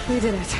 We did it.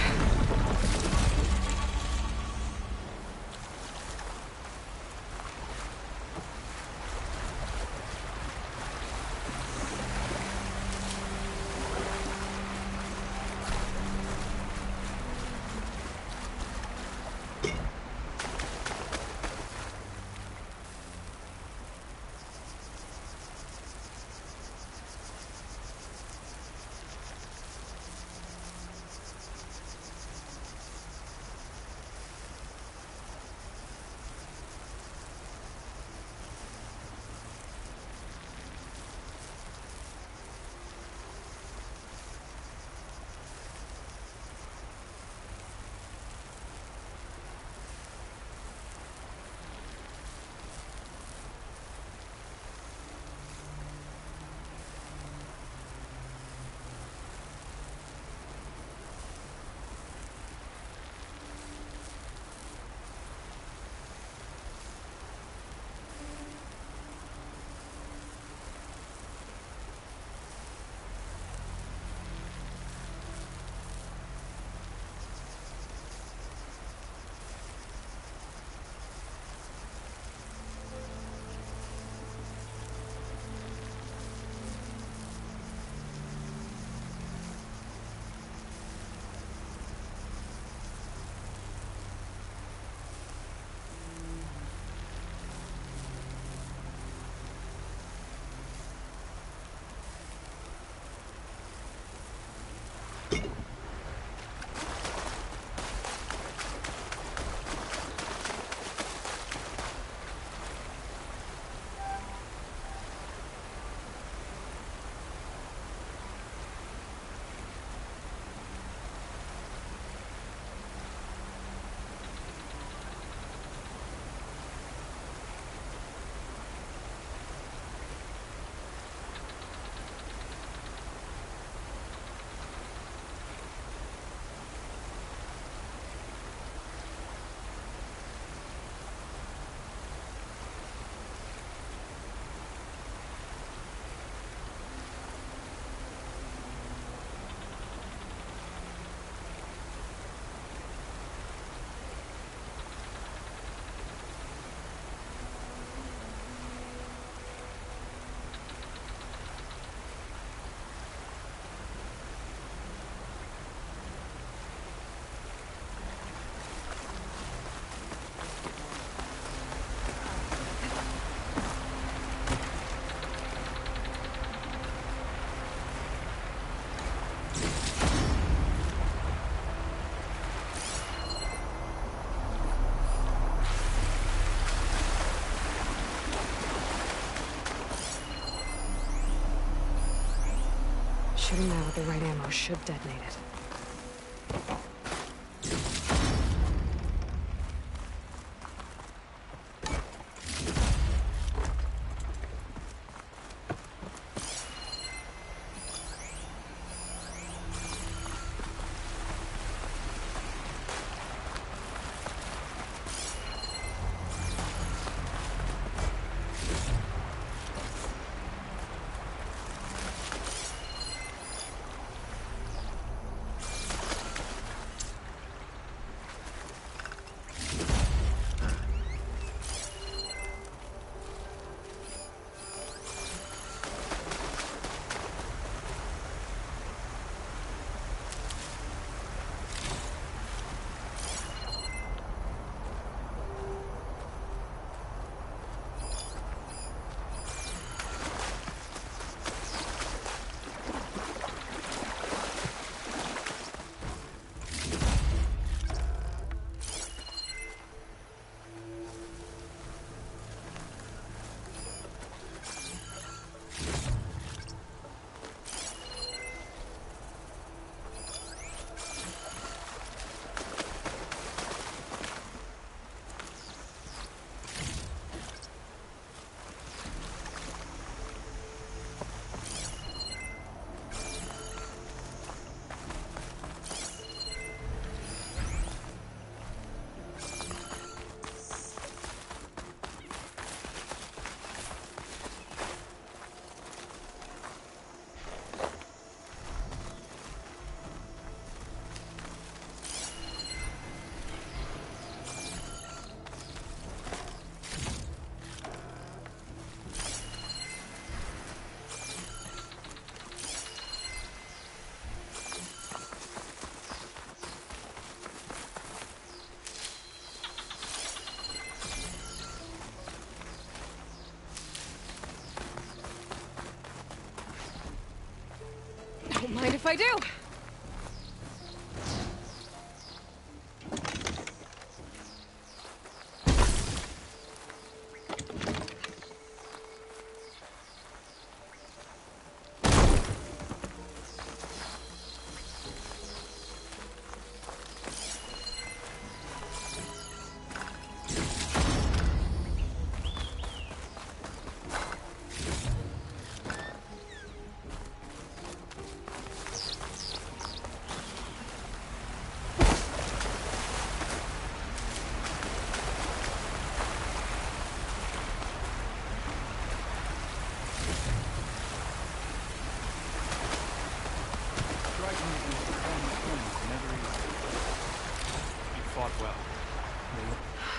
Shooting that with the right ammo should detonate it. I do?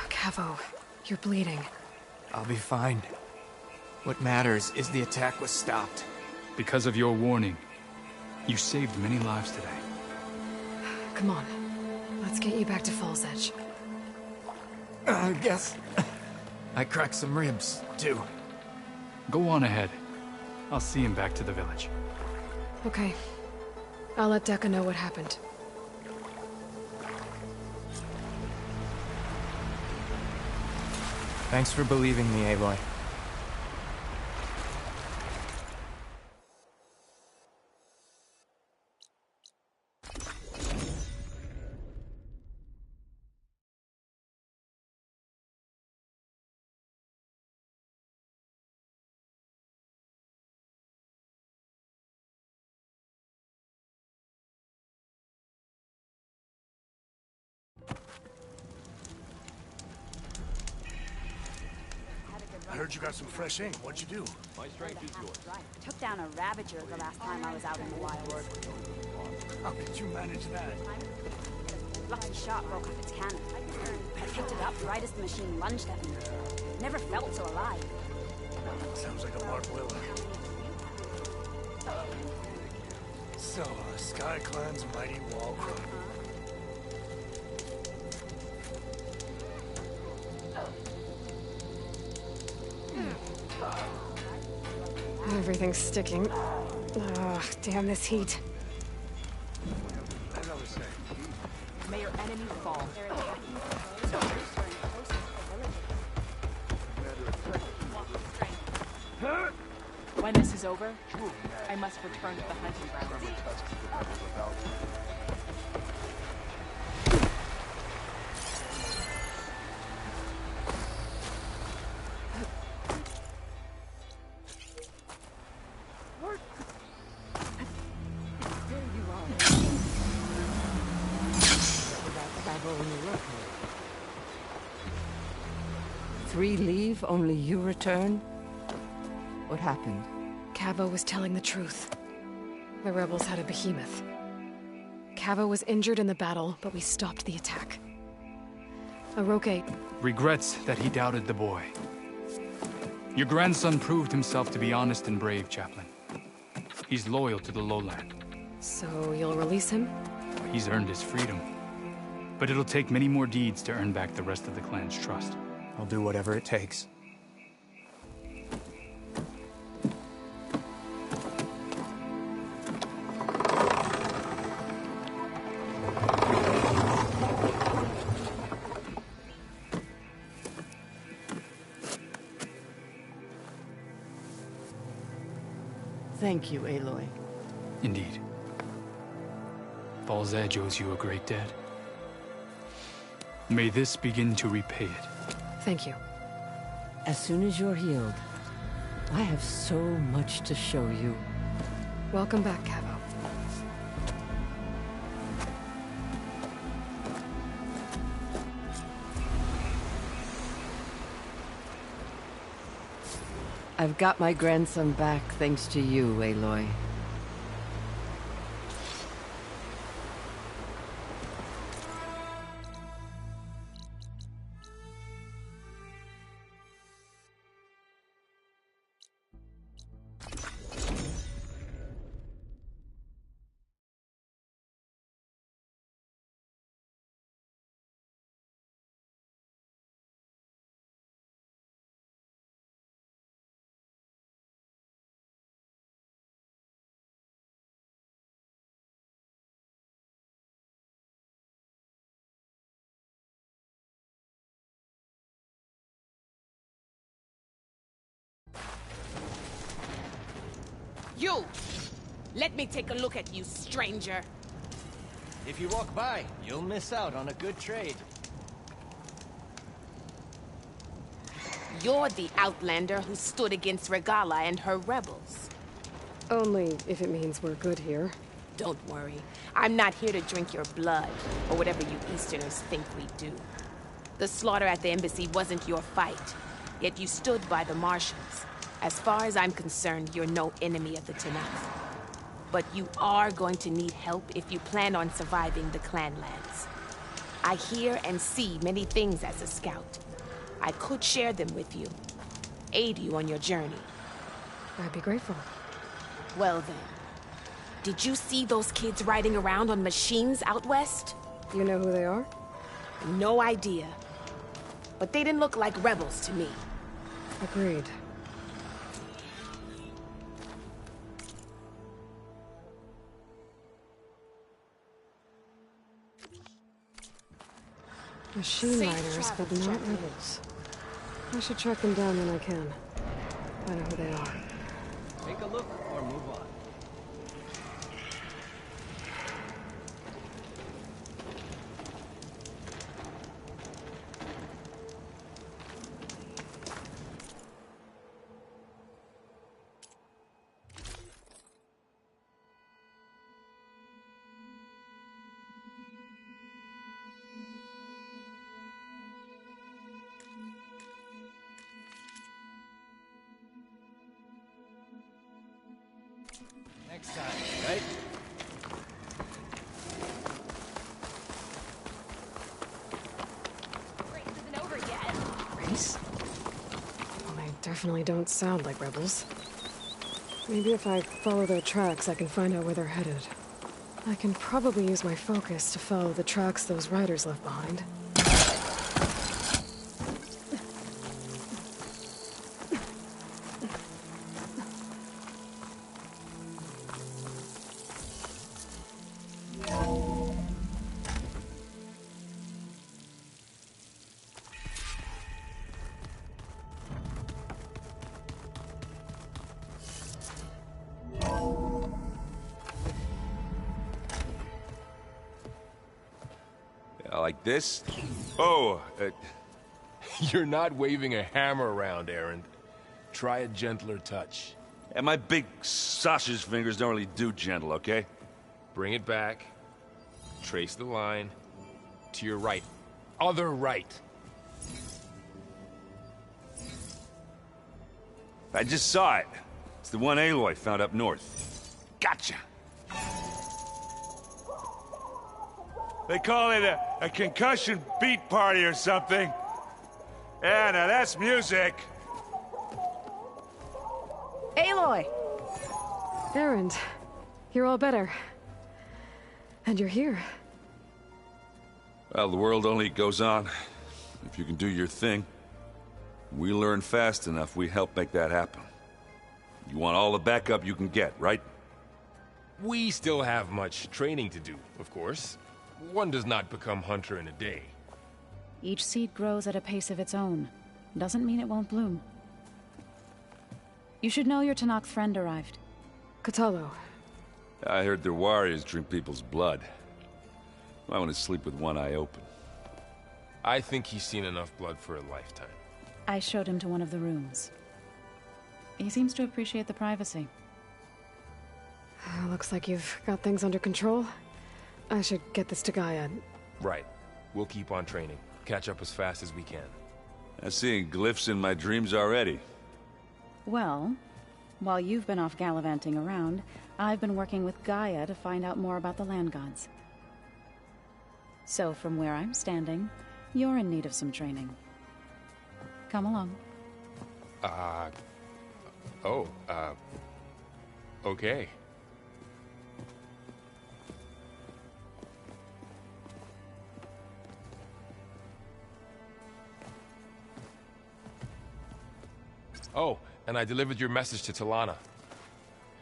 Cavo, you're bleeding. I'll be fine. What matters is the attack was stopped. Because of your warning, you saved many lives today. Come on. Let's get you back to Falls Edge. I guess I cracked some ribs, too. Go on ahead. I'll see him back to the village. Okay. I'll let Dekka know what happened. Thanks for believing me, Aloy. I heard you got some fresh ink. What'd you do? My strength is yours. Took down a Ravager the last time I was out in the wilds. How did you manage that? Lucky shot broke off its cannon. I picked it up right as the machine lunged at me. Never felt so alive. Sounds like a Mark Willer. So, Sky Clan's mighty wall crawler. Everything's sticking. Ugh, damn this heat. As I was saying, May your enemies fall. When this is over, I must return to the hunting grounds. Three leave, only you return? What happened? Cavo was telling the truth. The rebels had a behemoth. Cavo was injured in the battle, but we stopped the attack. Aroke... Regrets that he doubted the boy. Your grandson proved himself to be honest and brave, Chaplain. He's loyal to the lowland. So you'll release him? He's earned his freedom. But it'll take many more deeds to earn back the rest of the clan's trust. I'll do whatever it takes. Thank you, Aloy. Indeed. Falls Edge owes you a great debt. May this begin to repay it. Thank you. As soon as you're healed, I have so much to show you. Welcome back, Cavo. I've got my grandson back thanks to you, Aloy. You! Let me take a look at you, stranger. If you walk by, you'll miss out on a good trade. You're the outlander who stood against Regala and her rebels. Only if it means we're good here. Don't worry. I'm not here to drink your blood, or whatever you Easterners think we do. The slaughter at the embassy wasn't your fight, yet you stood by the Martians. As far as I'm concerned, you're no enemy of the Tenakth. But you are going to need help if you plan on surviving the Clanlands. I hear and see many things as a scout. I could share them with you, aid you on your journey. I'd be grateful. Well then, did you see those kids riding around on machines out west? You know who they are? No idea. But they didn't look like rebels to me. Agreed. Machine riders, but not rebels. I should track them down when I can. I know who they are. Take a look or move on. Next time, right? Race isn't over yet. Race? Well, they definitely don't sound like rebels. Maybe if I follow their tracks, I can find out where they're headed. I can probably use my focus to follow the tracks those riders left behind. Like this? Oh, You're not waving a hammer around, Erend. Try a gentler touch. and my big sausage fingers don't really do gentle, okay? Bring it back. Trace the line. To your right. Other right. I just saw it. It's the one Aloy found up north. Gotcha! They call it a concussion beat party or something. Yeah, now that's music. Aloy! Erend, you're all better. And you're here. Well, the world only goes on if you can do your thing. We learn fast enough, we help make that happen. You want all the backup you can get, right? We still have much training to do, of course. One does not become hunter in a day. Each seed grows at a pace of its own. Doesn't mean it won't bloom. You should know your Tenakth friend arrived. Kotallo. I heard their warriors drink people's blood. I want to sleep with one eye open. I think he's seen enough blood for a lifetime. I showed him to one of the rooms. He seems to appreciate the privacy. Looks like you've got things under control. I should get this to Gaia. Right. We'll keep on training. Catch up as fast as we can. I'm seeing glyphs in my dreams already. Well, while you've been off gallivanting around, I've been working with Gaia to find out more about the land gods. So from where I'm standing, you're in need of some training. Come along. Okay. Oh, and I delivered your message to Talana.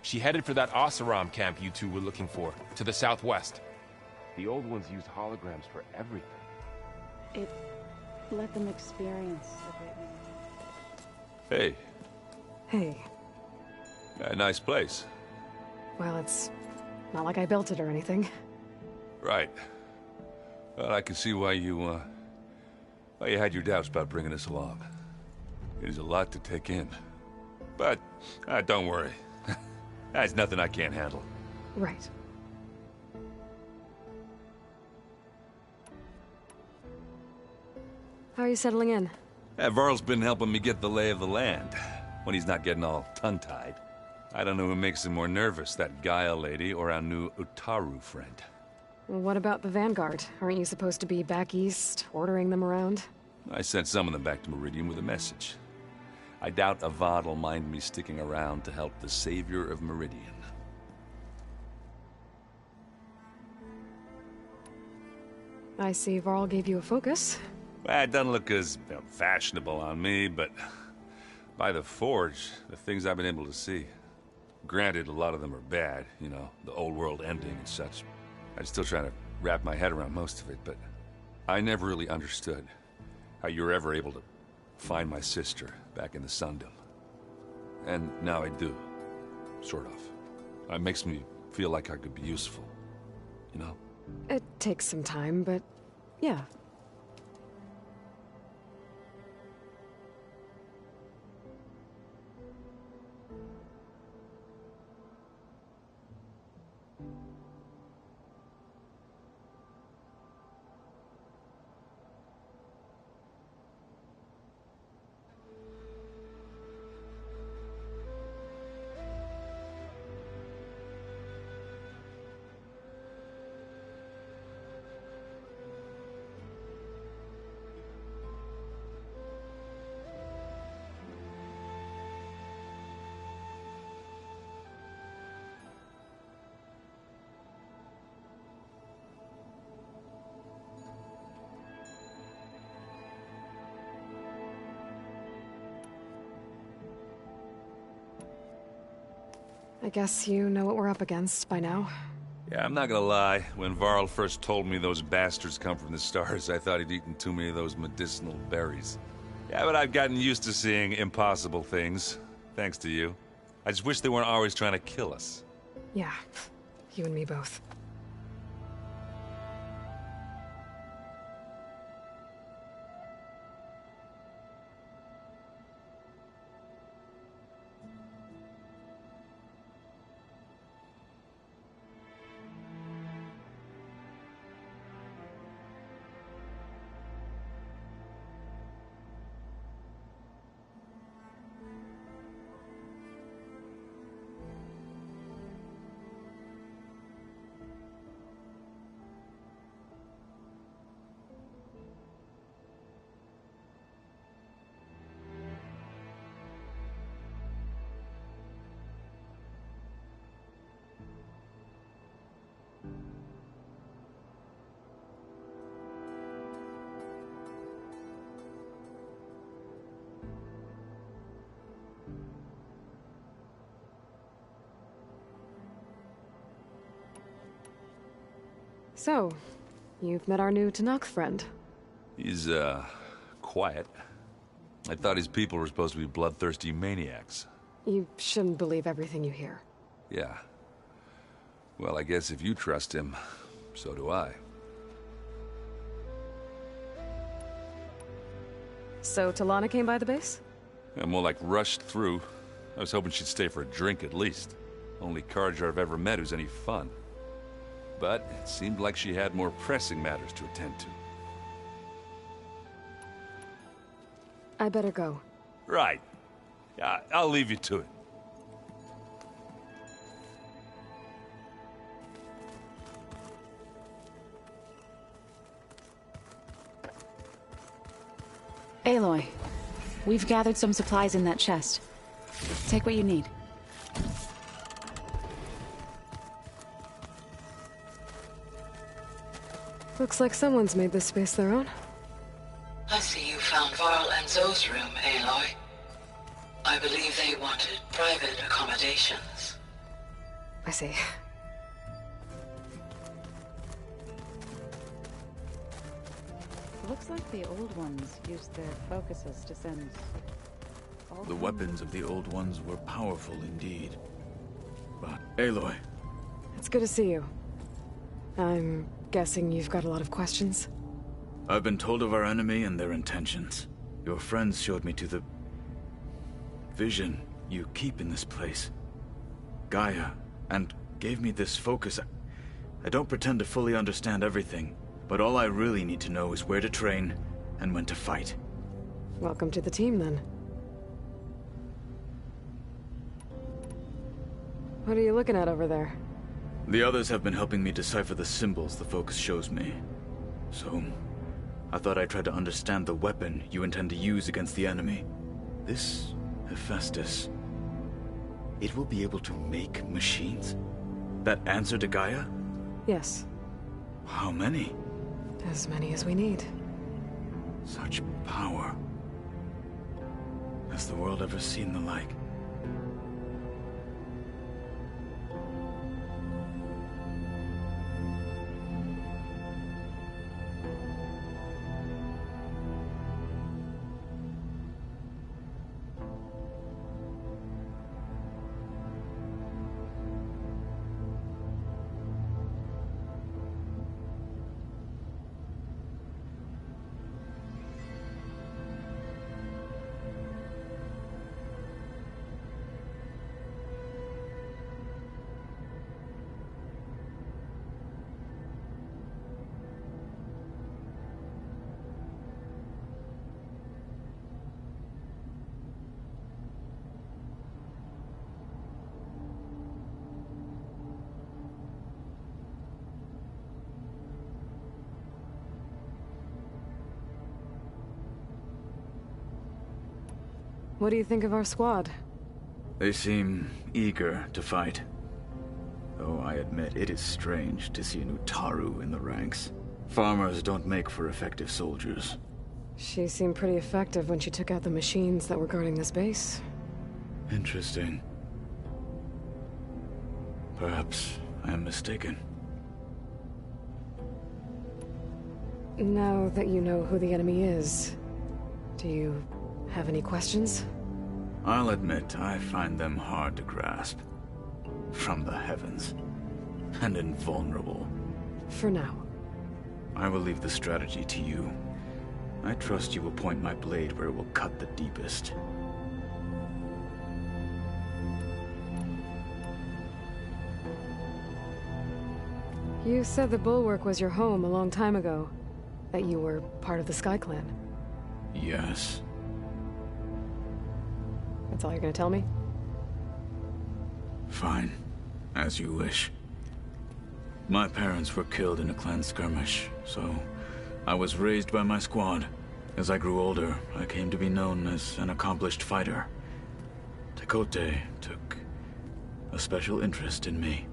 She headed for that Oseram camp you two were looking for, to the southwest. The old ones used holograms for everything. It let them experience the great. Hey, Hey. a nice place. Well, it's not like I built it or anything. Right. Well, I can see why you had your doubts about bringing us along. It is a lot to take in. But, don't worry. That's nothing I can't handle. Right. How are you settling in? Varl's been helping me get the lay of the land, when he's not getting all tongue-tied. I don't know who makes him more nervous, that Gaia lady or our new Utaru friend. Well, what about the Vanguard? Aren't you supposed to be back east, ordering them around? I sent some of them back to Meridian with a message. I doubt Avad will mind me sticking around to help the savior of Meridian. I see Varl gave you a focus. Well, it doesn't look as fashionable on me, but by the Forge, the things I've been able to see. Granted, a lot of them are bad, you know, the old world ending and such. I'm still trying to wrap my head around most of it, but I never really understood how you were ever able to find my sister back in the Sundom. And now I do, sort of. It makes me feel like I could be useful, you know? It takes some time, but yeah. I guess you know what we're up against by now. Yeah, I'm not gonna lie. When Varl first told me those bastards come from the stars, I thought he'd eaten too many of those medicinal berries. Yeah, but I've gotten used to seeing impossible things, thanks to you. I just wish they weren't always trying to kill us. Yeah, you and me both. So, you've met our new Tanakh friend. He's, quiet. I thought his people were supposed to be bloodthirsty maniacs. You shouldn't believe everything you hear. Yeah. Well, I guess if you trust him, so do I. So, Talana came by the base? Yeah, more like rushed through. I was hoping she'd stay for a drink at least. Only Carja I've ever met who's any fun. But it seemed like she had more pressing matters to attend to. I better go. Right. Yeah, I'll leave you to it. Aloy, we've gathered some supplies in that chest. Take what you need. Looks like someone's made this space their own. I see you found Varl and Zoe's room, Aloy. I believe they wanted private accommodations. I see. Looks like the old ones used their focuses to send... The weapons of the old ones were powerful indeed. Squad. Aloy. It's good to see you. I'm guessing you've got a lot of questions? I've been told of our enemy and their intentions. Your friends showed me to the vision you keep in this place, Gaia, and gave me this focus. I don't pretend to fully understand everything, but all I really need to know is where to train and when to fight. Welcome to the team, then. What are you looking at over there? The others have been helping me decipher the symbols the focus shows me. So, I thought I'd try to understand the weapon you intend to use against the enemy. This Hephaestus, it will be able to make machines that answer to Gaia? Yes. How many? As many as we need. Such power. Has the world ever seen the like? What do you think of our squad? They seem eager to fight. Though I admit it is strange to see an Utaru in the ranks. Farmers don't make for effective soldiers. She seemed pretty effective when she took out the machines that were guarding this base. Interesting. Perhaps I am mistaken. Now that you know who the enemy is, do you have any questions? I'll admit I find them hard to grasp. From the heavens. And invulnerable. For now. I will leave the strategy to you. I trust you will point my blade where it will cut the deepest. You said the Bulwark was your home a long time ago. That you were part of the Sky Clan. Yes. That's all you're gonna tell me? Fine. As you wish. My parents were killed in a clan skirmish, so I was raised by my squad. As I grew older, I came to be known as an accomplished fighter. Tekote took a special interest in me.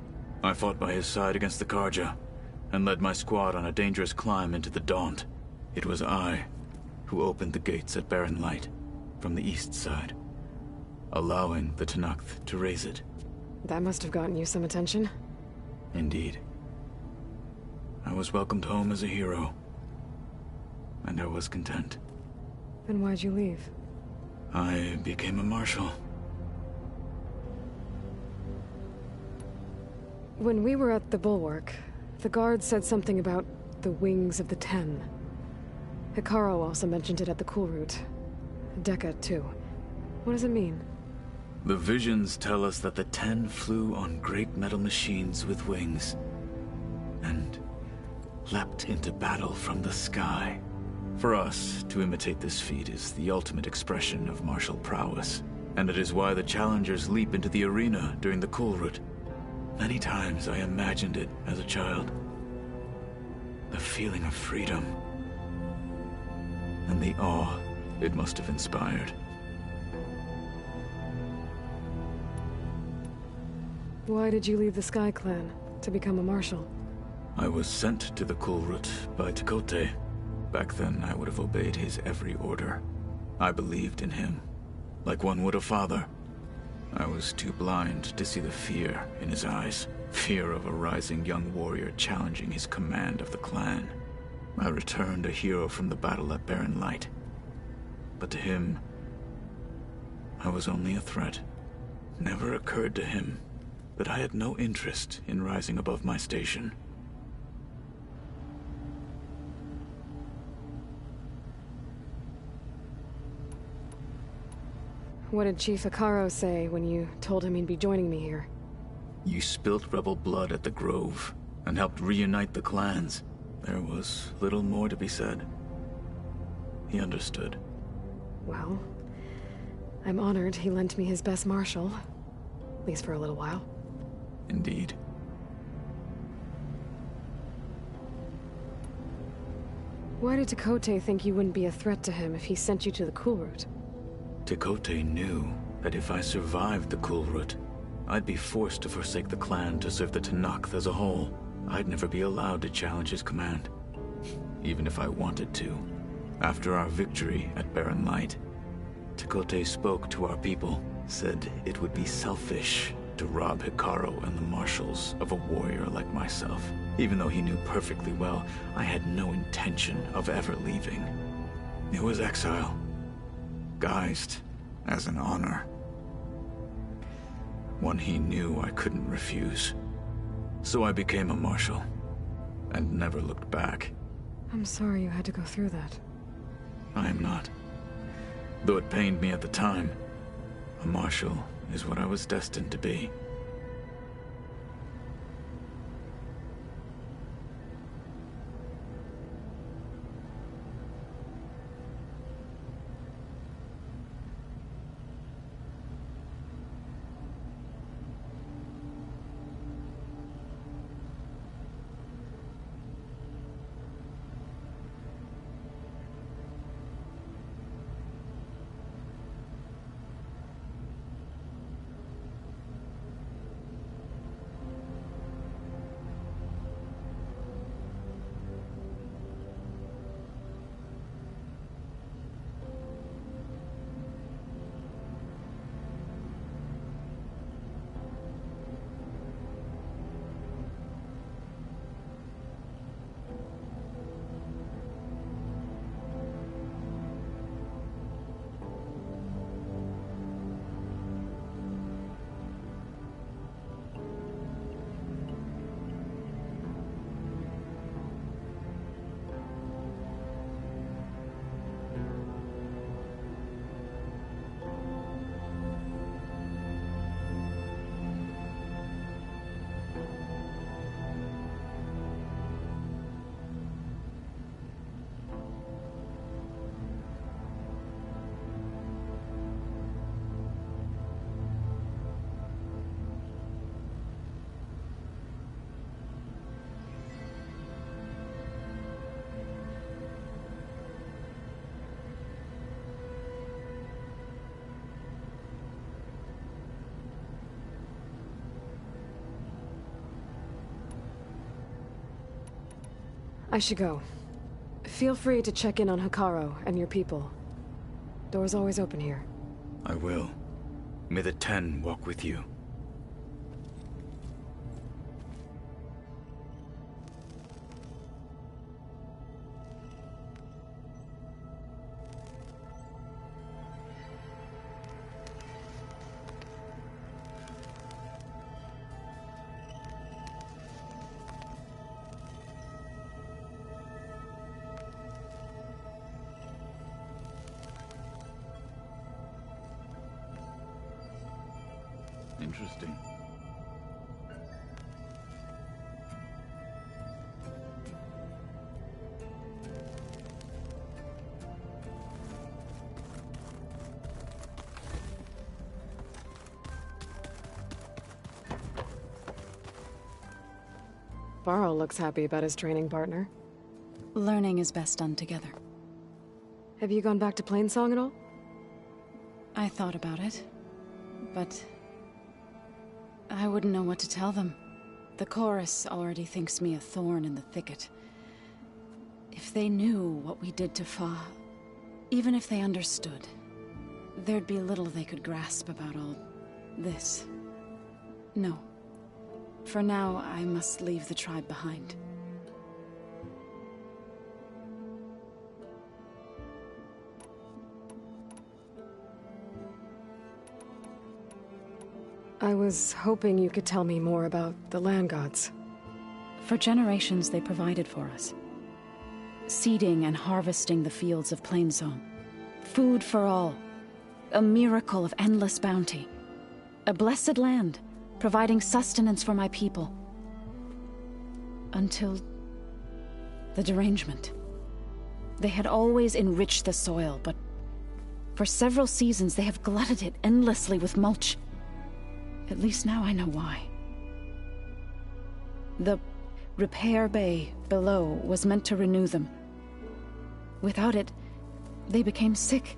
I fought by his side against the Carja, and led my squad on a dangerous climb into the Daunt. It was I who opened the gates at Barren Light, from the east side, allowing the Tenakth to raise it. That must have gotten you some attention. Indeed. I was welcomed home as a hero, and I was content. Then why'd you leave? I became a marshal. When we were at the Bulwark, the guard said something about the Wings of the Ten. Hikaru also mentioned it at the Cool Route. Dekka, too. What does it mean? The visions tell us that the Ten flew on great metal machines with wings, and leapt into battle from the sky. For us, to imitate this feat is the ultimate expression of martial prowess, and it is why the challengers leap into the arena during the Cool Route. Many times I imagined it as a child. The feeling of freedom, and the awe it must have inspired. Why did you leave the Sky Clan to become a marshal? I was sent to the Cool Route by Tekote. Back then, I would have obeyed his every order. I believed in him, like one would a father. I was too blind to see the fear in his eyes. Fear of a rising young warrior challenging his command of the clan. I returned a hero from the battle at Barren Light. But to him, I was only a threat. Never occurred to him that I had no interest in rising above my station. What did Chief Hekarro say when you told him he'd be joining me here? You spilt rebel blood at the Grove and helped reunite the clans. There was little more to be said. He understood. Well, I'm honored he lent me his best marshal. At least for a little while. Indeed. Why did Tekotteh think you wouldn't be a threat to him if he sent you to the Kulrut? Tekotteh knew that if I survived the Kulrut, I'd be forced to forsake the clan to serve the Tenakth as a whole. I'd never be allowed to challenge his command, even if I wanted to. After our victory at Barren Light, Tekotteh spoke to our people, said it would be selfish to rob Hekarro and the marshals of a warrior like myself, even though he knew perfectly well I had no intention of ever leaving. It was exile, guised as an honor. One he knew I couldn't refuse. So I became a marshal, and never looked back. I'm sorry you had to go through that. I am not. Though it pained me at the time, a marshal is what I was destined to be. I should go. Feel free to check in on Hekarro and your people. Door's always open here. I will. May the Ten walk with you. Interesting. Varl looks happy about his training partner. Learning is best done together. Have you gone back to Plainsong at all? I thought about it, but I wouldn't know what to tell them. The chorus already thinks me a thorn in the thicket. If they knew what we did to Fa, even if they understood, there'd be little they could grasp about all this. No. For now, I must leave the tribe behind. I was hoping you could tell me more about the land gods. For generations, they provided for us. Seeding and harvesting the fields of Plainsong. Food for all. A miracle of endless bounty. A blessed land, providing sustenance for my people. Until the derangement. They had always enriched the soil, but for several seasons they have glutted it endlessly with mulch. At least now I know why. The repair bay below was meant to renew them. Without it, they became sick.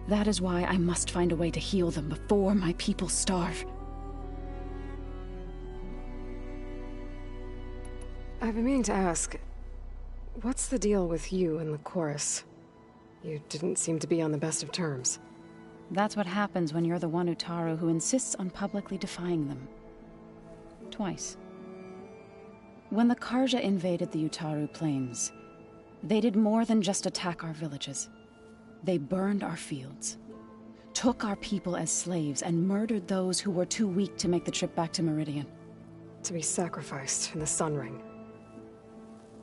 That is why I must find a way to heal them before my people starve. I've been meaning to ask, what's the deal with you and the chorus? You didn't seem to be on the best of terms. That's what happens when you're the one Utaru who insists on publicly defying them. Twice. When the Carja invaded the Utaru plains, they did more than just attack our villages. They burned our fields, took our people as slaves, and murdered those who were too weak to make the trip back to Meridian. To be sacrificed in the Sun Ring.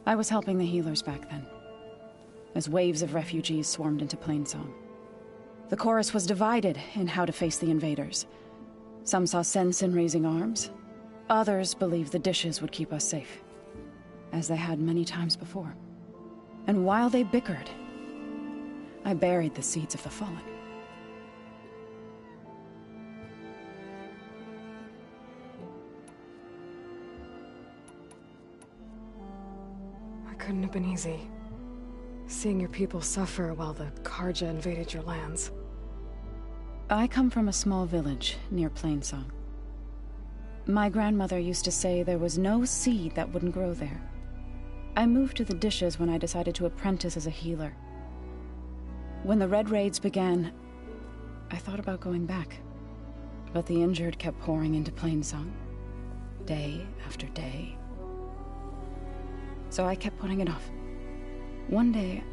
I was helping the healers back then, as waves of refugees swarmed into Plainsong. The chorus was divided in how to face the invaders. Some saw sense in raising arms. Others believed the dishes would keep us safe, as they had many times before. And while they bickered, I buried the seeds of the fallen. It couldn't have been easy. Seeing your people suffer while the Carja invaded your lands. I come from a small village near Plainsong. My grandmother used to say there was no seed that wouldn't grow there. I moved to the dishes when I decided to apprentice as a healer. When the Red Raids began, I thought about going back. But the injured kept pouring into Plainsong, day after day. So I kept putting it off. One day,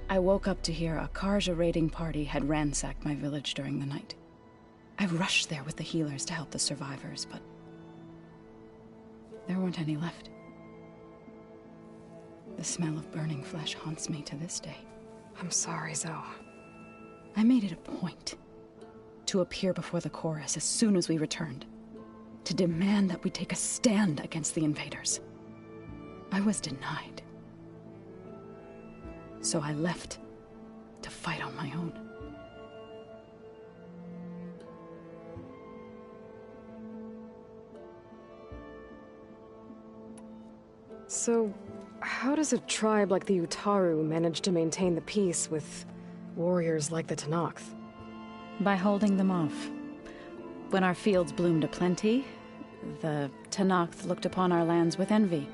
I woke up to hear a Carja raiding party had ransacked my village during the night. I rushed there with the healers to help the survivors, but there weren't any left. The smell of burning flesh haunts me to this day. I'm sorry, Zoe. I made it a point to appear before the chorus as soon as we returned, to demand that we take a stand against the invaders. I was denied. So I left to fight on my own. So, how does a tribe like the Utaru manage to maintain the peace with warriors like the Tenakth? By holding them off. When our fields bloomed aplenty, the Tenakth looked upon our lands with envy.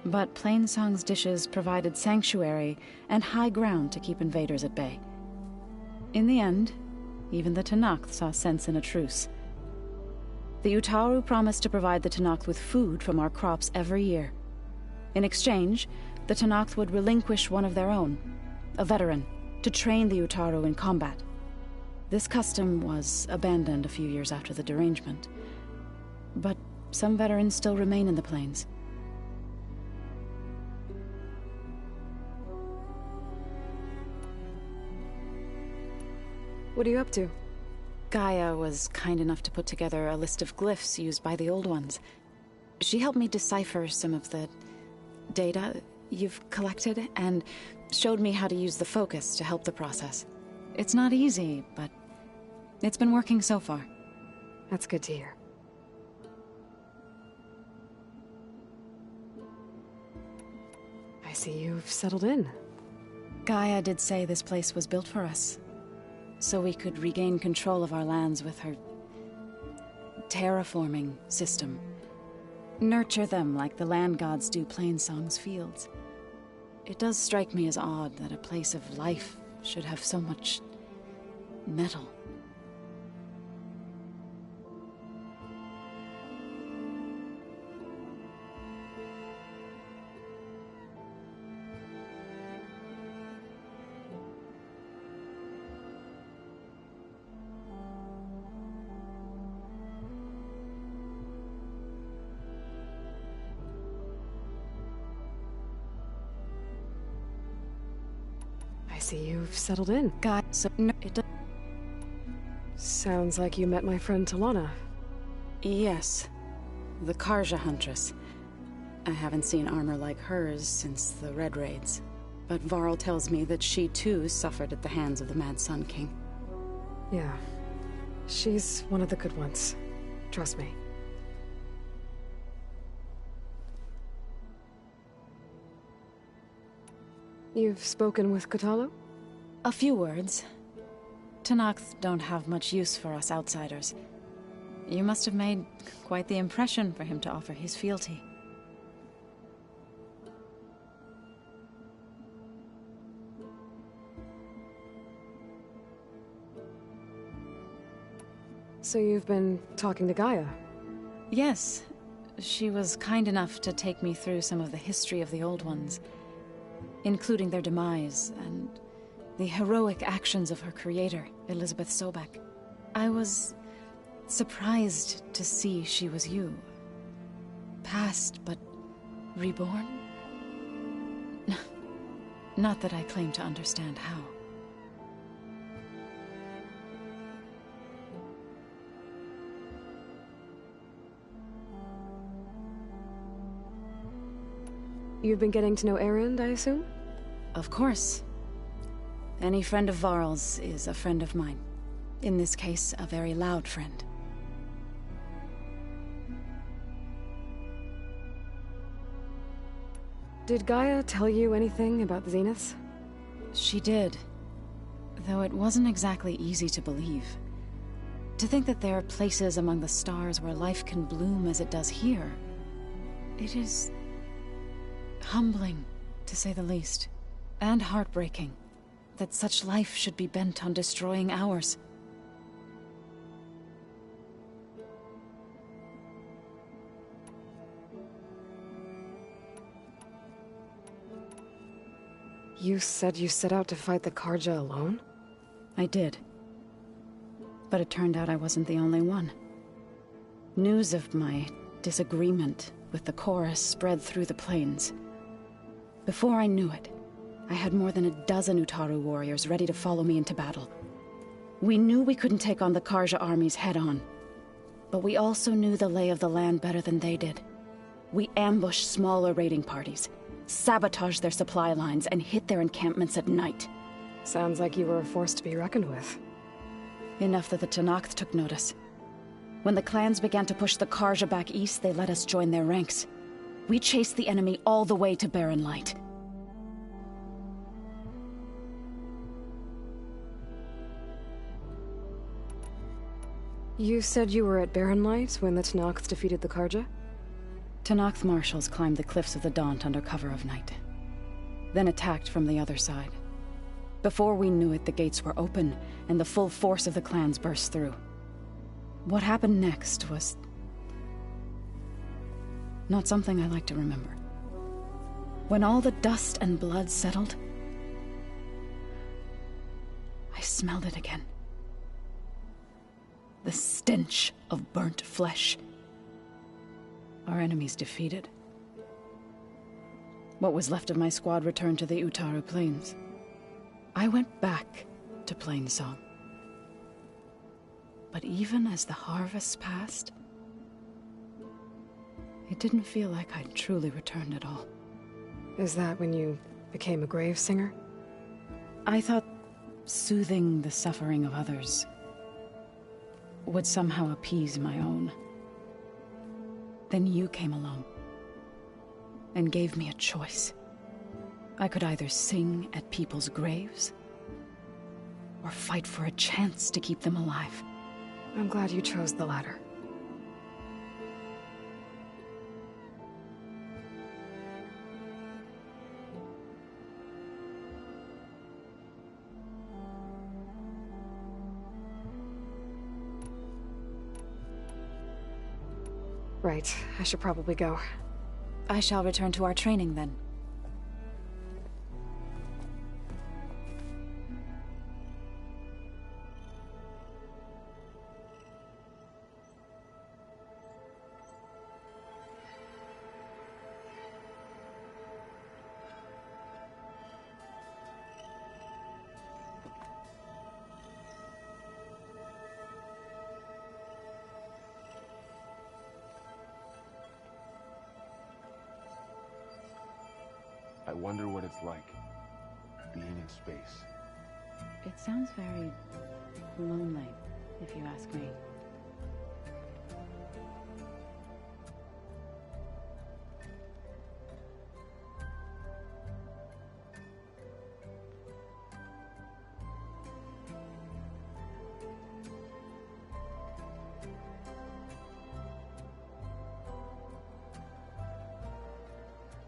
But Plainsong's dishes provided sanctuary and high ground to keep invaders at bay. In the end, even the Tenakth saw sense in a truce. The Utaru promised to provide the Tenakth with food from our crops every year. In exchange, the Tenakth would relinquish one of their own, a veteran, to train the Utaru in combat. This custom was abandoned a few years after the derangement, but some veterans still remain in the plains. What are you up to? Gaia was kind enough to put together a list of glyphs used by the Old Ones. She helped me decipher some of the data you've collected, and showed me how to use the focus to help the process. It's not easy, but it's been working so far. That's good to hear. I see you've settled in. Gaia did say this place was built for us, so we could regain control of our lands with her terraforming system. Nurture them like the land gods do Plainsong's fields. It does strike me as odd that a place of life should have so much metal. see you've settled in. God, so no, it does. Sounds like you met my friend Talana. Yes. The Karja Huntress. I haven't seen armor like hers since the Red Raids. But Varl tells me that she too suffered at the hands of the Mad Sun King. Yeah. She's one of the good ones. Trust me. You've spoken with Kotallo? A few words. Tenakth don't have much use for us outsiders. You must have made quite the impression for him to offer his fealty. So you've been talking to Gaia? Yes. She was kind enough to take me through some of the history of the Old Ones, including their demise and the heroic actions of her creator, Elizabeth Sobek. I was surprised to see she was you. Past, but reborn? Not that I claim to understand how. You've been getting to know Erend, I assume? Of course. Any friend of Varl's is a friend of mine. In this case, a very loud friend. Did Gaia tell you anything about the Zeniths? She did. Though it wasn't exactly easy to believe. To think that there are places among the stars where life can bloom as it does here. It is humbling, to say the least. And heartbreaking. That such life should be bent on destroying ours. You said you set out to fight the Karja alone? I did. But it turned out I wasn't the only one. News of my disagreement with the chorus spread through the plains. Before I knew it, I had more than a dozen Utaru warriors ready to follow me into battle. We knew we couldn't take on the Karja armies head-on. But we also knew the lay of the land better than they did. We ambushed smaller raiding parties, sabotaged their supply lines, and hit their encampments at night. Sounds like you were a force to be reckoned with. Enough that the Tenakth took notice. When the clans began to push the Karja back east, they let us join their ranks. We chased the enemy all the way to Barren Light. You said you were at Barren Light when the Tenakth defeated the Karja? Tenakth marshals climbed the cliffs of the Daunt under cover of night. Then attacked from the other side. Before we knew it, the gates were open, and the full force of the clans burst through. What happened next was not something I like to remember. When all the dust and blood settled, I smelled it again. The stench of burnt flesh. Our enemies defeated. What was left of my squad returned to the Utaru Plains. I went back to Plainsong. But even as the harvest passed, it didn't feel like I'd truly returned at all. Is that when you became a grave singer? I thought soothing the suffering of others would somehow appease my own. Then you came along and gave me a choice. I could either sing at people's graves or fight for a chance to keep them alive. I'm glad you chose the latter. Right, I should probably go. I shall return to our training then. I wonder what it's like, being in space. It sounds very lonely, if you ask me.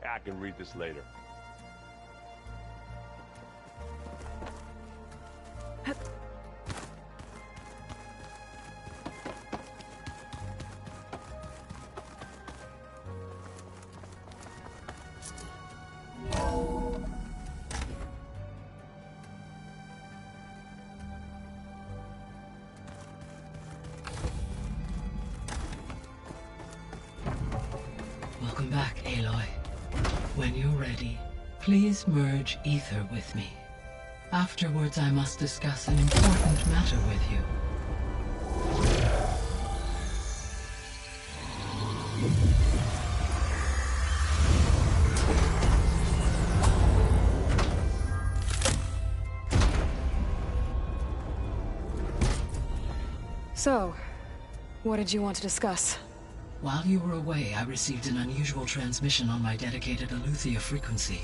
I can read this later. Welcome back, Aloy. When you're ready, please merge ether with me. Afterwards, I must discuss an important matter with you. So, what did you want to discuss? While you were away, I received an unusual transmission on my dedicated Eleuthia frequency.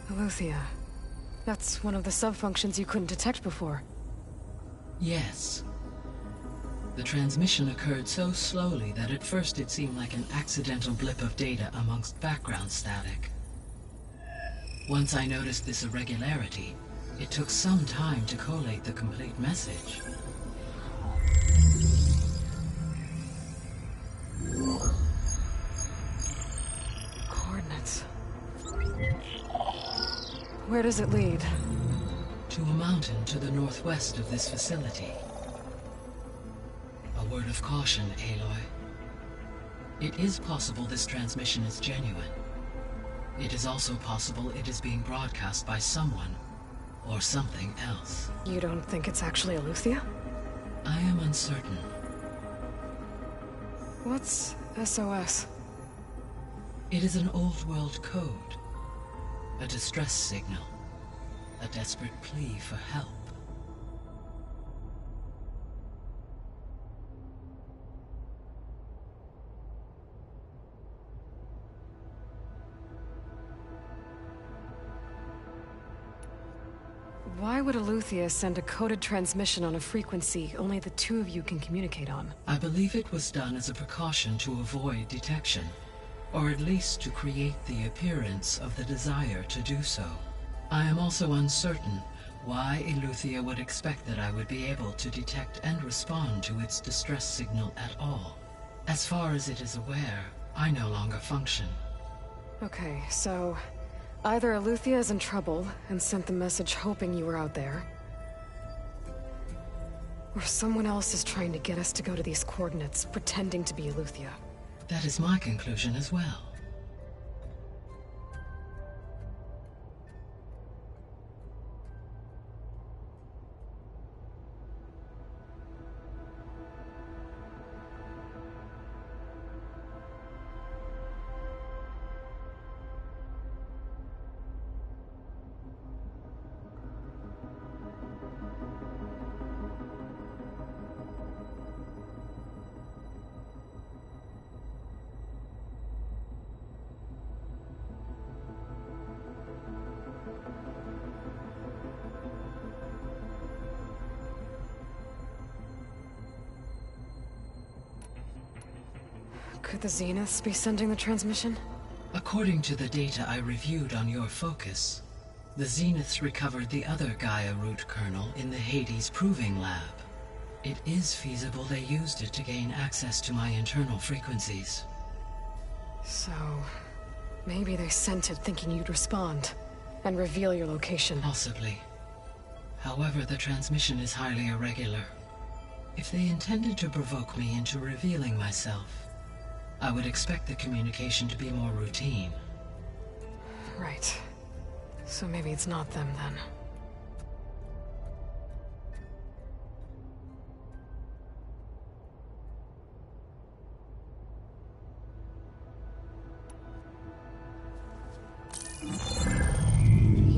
Eleuthia. That's one of the sub-functions you couldn't detect before. Yes. The transmission occurred so slowly that at first it seemed like an accidental blip of data amongst background static. Once I noticed this irregularity, it took some time to collate the complete message. Coordinates. Where does it lead? To a mountain to the northwest of this facility. A word of caution, Aloy. It is possible this transmission is genuine. It is also possible it is being broadcast by someone or something else. You don't think it's actually Eleuthia? I am uncertain. What's SOS? It is an old-world code. A distress signal. A desperate plea for help. Why would Eleuthia send a coded transmission on a frequency only the two of you can communicate on? I believe it was done as a precaution to avoid detection, or at least to create the appearance of the desire to do so. I am also uncertain why Eleuthia would expect that I would be able to detect and respond to its distress signal at all. As far as it is aware, I no longer function. Okay, so either Eleuthia is in trouble and sent the message hoping you were out there, or someone else is trying to get us to go to these coordinates, pretending to be Eleuthia. That is my conclusion as well. Could the Zeniths be sending the transmission? According to the data I reviewed on your focus, the Zeniths recovered the other Gaia root kernel in the Hades Proving Lab. It is feasible they used it to gain access to my internal frequencies. So, maybe they sent it thinking you'd respond and reveal your location. Possibly. However, the transmission is highly irregular. If they intended to provoke me into revealing myself, I would expect the communication to be more routine. Right. So maybe it's not them then.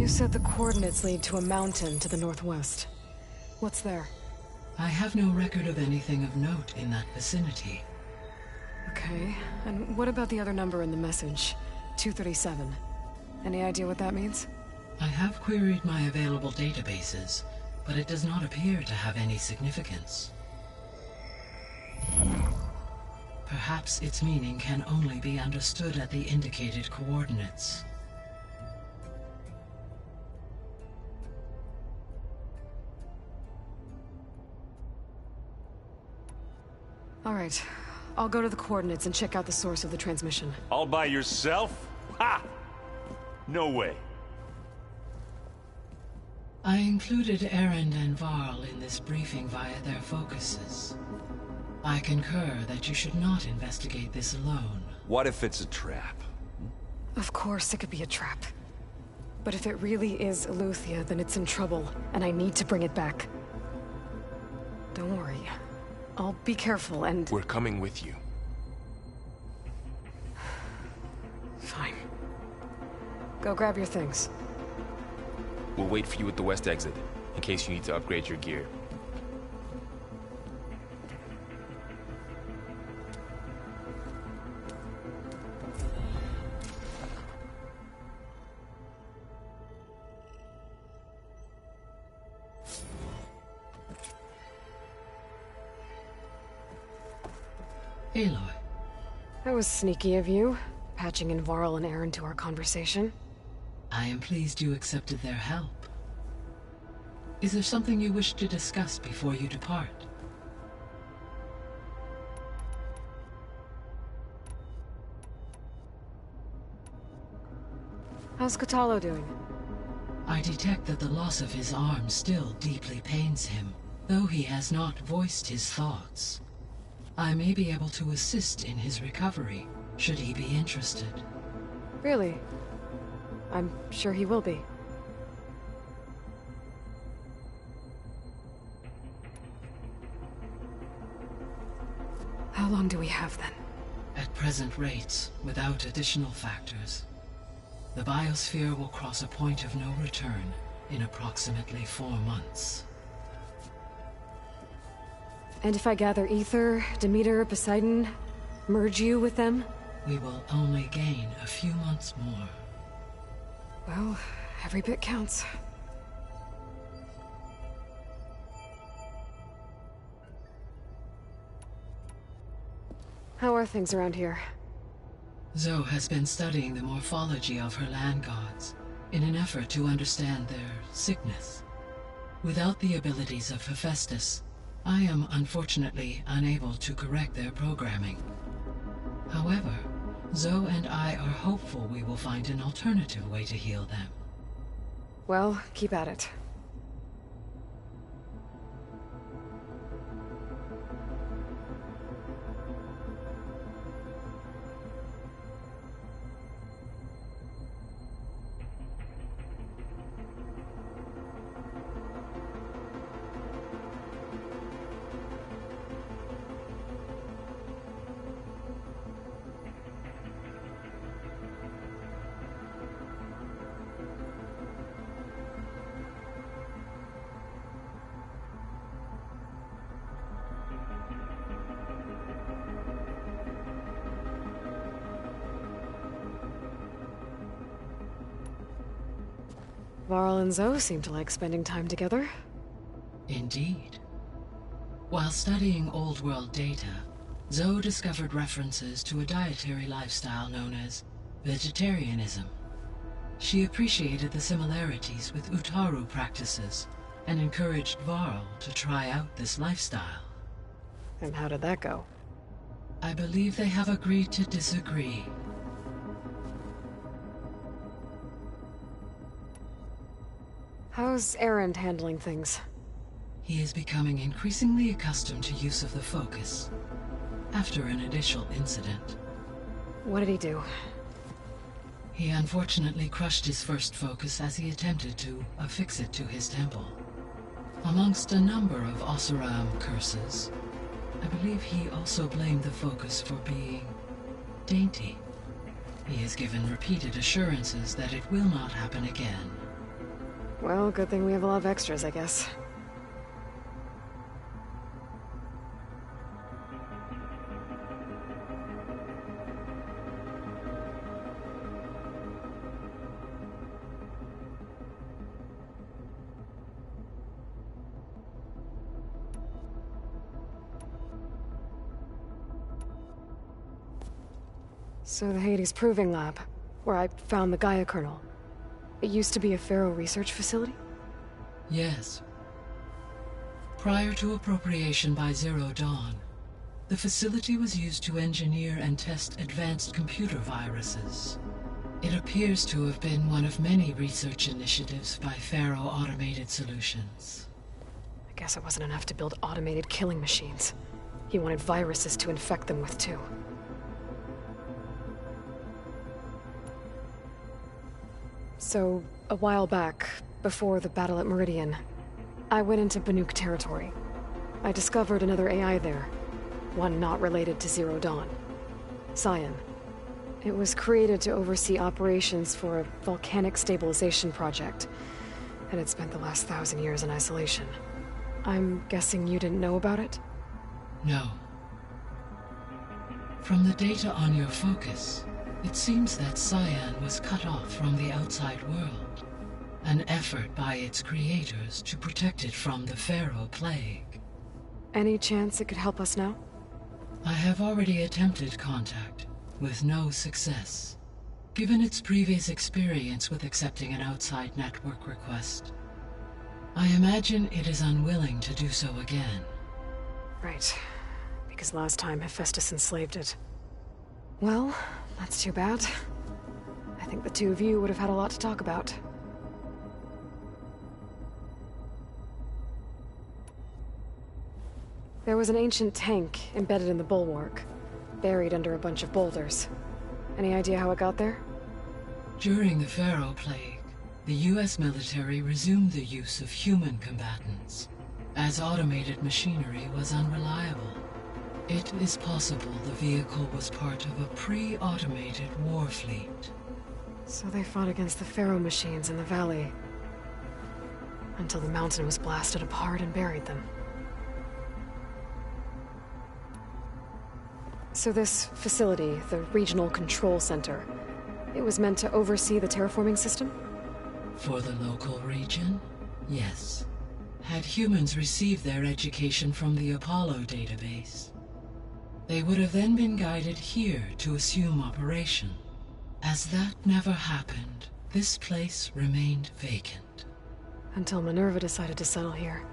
said the coordinates lead to a mountain to the northwest. What's there? I have no record of anything of note in that vicinity. Okay, and what about the other number in the message? 237. Any idea what that means? I have queried my available databases, but it does not appear to have any significance. Perhaps its meaning can only be understood at the indicated coordinates. All right, I'll go to the coordinates and check out the source of the transmission. All by yourself? Ha! No way. I included Erend and Varl in this briefing via their focuses. I concur that you should not investigate this alone. What if it's a trap? Of course it could be a trap. But if it really is Eleuthia, then it's in trouble, and I need to bring it back. Don't worry. I'll be careful and... We're coming with you. Fine. Go grab your things. We'll wait for you at the west exit, in case you need to upgrade your gear. Aloy. That was sneaky of you, patching in Varl and Erend to our conversation. I am pleased you accepted their help. Is there something you wish to discuss before you depart? How's Kotallo doing? I detect that the loss of his arm still deeply pains him, though he has not voiced his thoughts. I may be able to assist in his recovery, should he be interested. Really? I'm sure he will be. How long do we have then? At present rates, without additional factors, the biosphere will cross a point of no return in approximately 4 months. And if I gather Ether, Demeter, Poseidon, merge you with them? We will only gain a few months more. Well, every bit counts. How are things around here? Zoe has been studying the morphology of her land gods in an effort to understand their sickness. Without the abilities of Hephaestus, I am unfortunately unable to correct their programming. However, Zoe and I are hopeful we will find an alternative way to heal them. Well, keep at it. Varl and Zoe seem to like spending time together. Indeed. While studying Old World data, Zoe discovered references to a dietary lifestyle known as vegetarianism. She appreciated the similarities with Utaru practices and encouraged Varl to try out this lifestyle. And how did that go? I believe they have agreed to disagree. How's Erend handling things? He is becoming increasingly accustomed to use of the focus, after an initial incident. What did he do? He unfortunately crushed his first focus as he attempted to affix it to his temple. Amongst a number of Oseram curses, I believe he also blamed the focus for being dainty. He has given repeated assurances that it will not happen again. Well, good thing we have a lot of extras, I guess. So the Hades Proving Lab, where I found the Gaia kernel. It used to be a Pharaoh research facility? Yes. Prior to appropriation by Zero Dawn, the facility was used to engineer and test advanced computer viruses. It appears to have been one of many research initiatives by Pharaoh Automated Solutions. I guess it wasn't enough to build automated killing machines. He wanted viruses to infect them with, too. So, a while back, before the battle at Meridian, I went into Banuk territory. I discovered another AI there, one not related to Zero Dawn. Cyan. It was created to oversee operations for a volcanic stabilization project, and it spent the last 1,000 years in isolation. I'm guessing you didn't know about it? No. From the data on your focus, it seems that Cyan was cut off from the outside world, an effort by its creators to protect it from the Pharaoh Plague. Any chance it could help us now? I have already attempted contact, with no success. Given its previous experience with accepting an outside network request, I imagine it is unwilling to do so again. Right. Because last time Hephaestus enslaved it. Well, that's too bad. I think the two of you would have had a lot to talk about. There was an ancient tank embedded in the bulwark, buried under a bunch of boulders. Any idea how it got there? During the Pharaoh Plague, the US military resumed the use of human combatants, as automated machinery was unreliable. It is possible the vehicle was part of a pre-automated war fleet. So they fought against the Pharaoh machines in the valley, until the mountain was blasted apart and buried them. So this facility, the Regional Control Center, it was meant to oversee the terraforming system? For the local region, yes. Had humans received their education from the Apollo database, they would have then been guided here to assume operation. As that never happened, this place remained vacant. Until Minerva decided to settle here.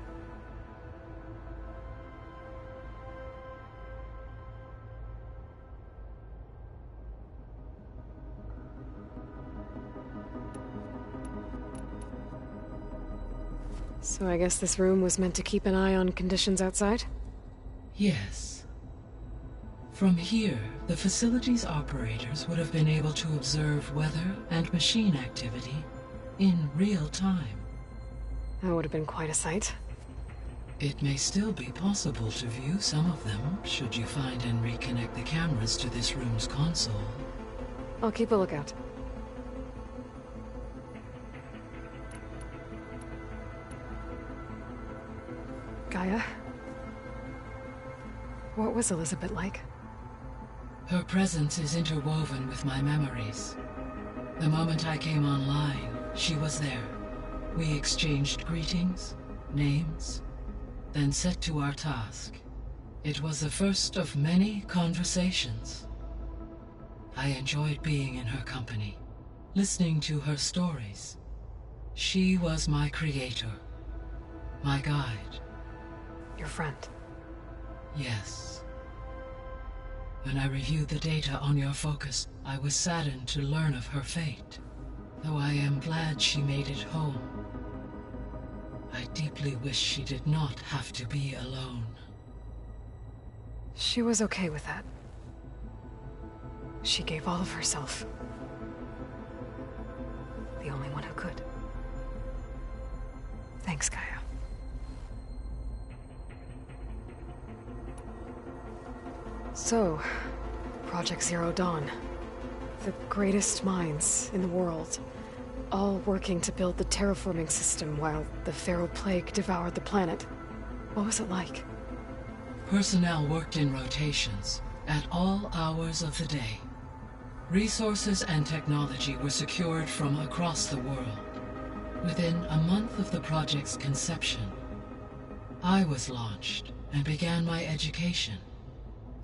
So I guess this room was meant to keep an eye on conditions outside? Yes. From here, the facility's operators would have been able to observe weather and machine activity in real time. That would have been quite a sight. It may still be possible to view some of them, should you find and reconnect the cameras to this room's console. I'll keep a lookout. Gaia? What was Elizabeth like? Her presence is interwoven with my memories. The moment I came online, she was there. We exchanged greetings, names, then set to our task. It was the first of many conversations. I enjoyed being in her company, listening to her stories. She was my creator, my guide. Your friend? Yes. When I reviewed the data on your focus, I was saddened to learn of her fate, though I am glad she made it home. I deeply wish she did not have to be alone. She was okay with that. She gave all of herself. The only one who could. Thanks, Gaia. So, Project Zero Dawn. The greatest minds in the world. all working to build the terraforming system while the Feral Plague devoured the planet. What was it like? Personnel worked in rotations, at all hours of the day. Resources and technology were secured from across the world. Within a month of the project's conception, I was launched and began my education.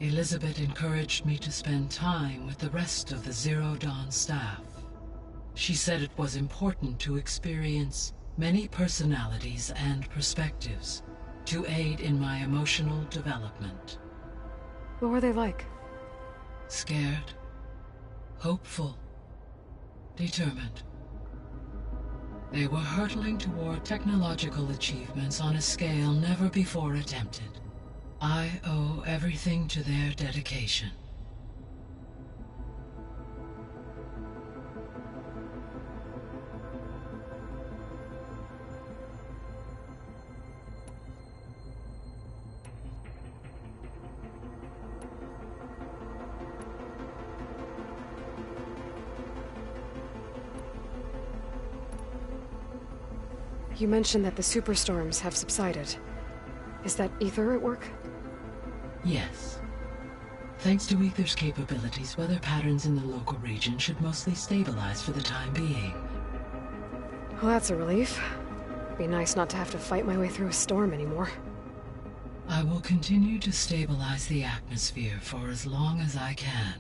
Elizabeth encouraged me to spend time with the rest of the Zero Dawn staff. She said it was important to experience many personalities and perspectives to aid in my emotional development. What were they like? Scared, hopeful, determined. They were hurtling toward technological achievements on a scale never before attempted. I owe everything to their dedication. You mentioned that the superstorms have subsided. Is that Ether at work? Yes. Thanks to Ether's capabilities, weather patterns in the local region should mostly stabilize for the time being. Well, that's a relief. It'd be nice not to have to fight my way through a storm anymore. I will continue to stabilize the atmosphere for as long as I can.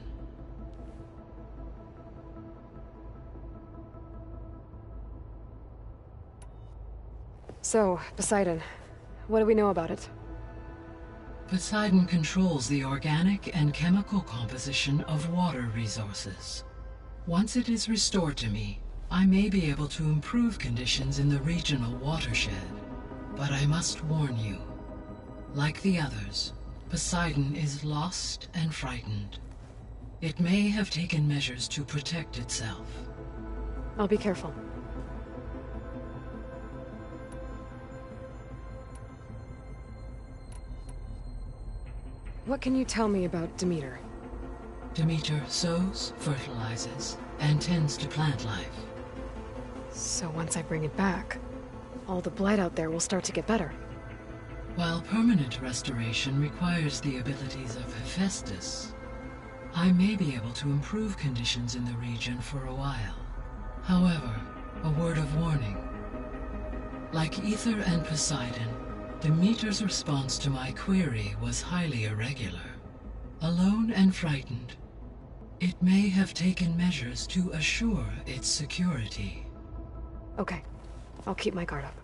So, Poseidon, what do we know about it? Poseidon controls the organic and chemical composition of water resources. Once it is restored to me, I may be able to improve conditions in the regional watershed. But I must warn you, like the others, Poseidon is lost and frightened. It may have taken measures to protect itself. I'll be careful. What can you tell me about Demeter? Demeter sows, fertilizes, and tends to plant life. So once I bring it back, all the blight out there will start to get better. While permanent restoration requires the abilities of Hephaestus, I may be able to improve conditions in the region for a while. However, a word of warning. Like Ether and Poseidon, Demeter's response to my query was highly irregular. Alone and frightened, it may have taken measures to assure its security. Okay, I'll keep my guard up.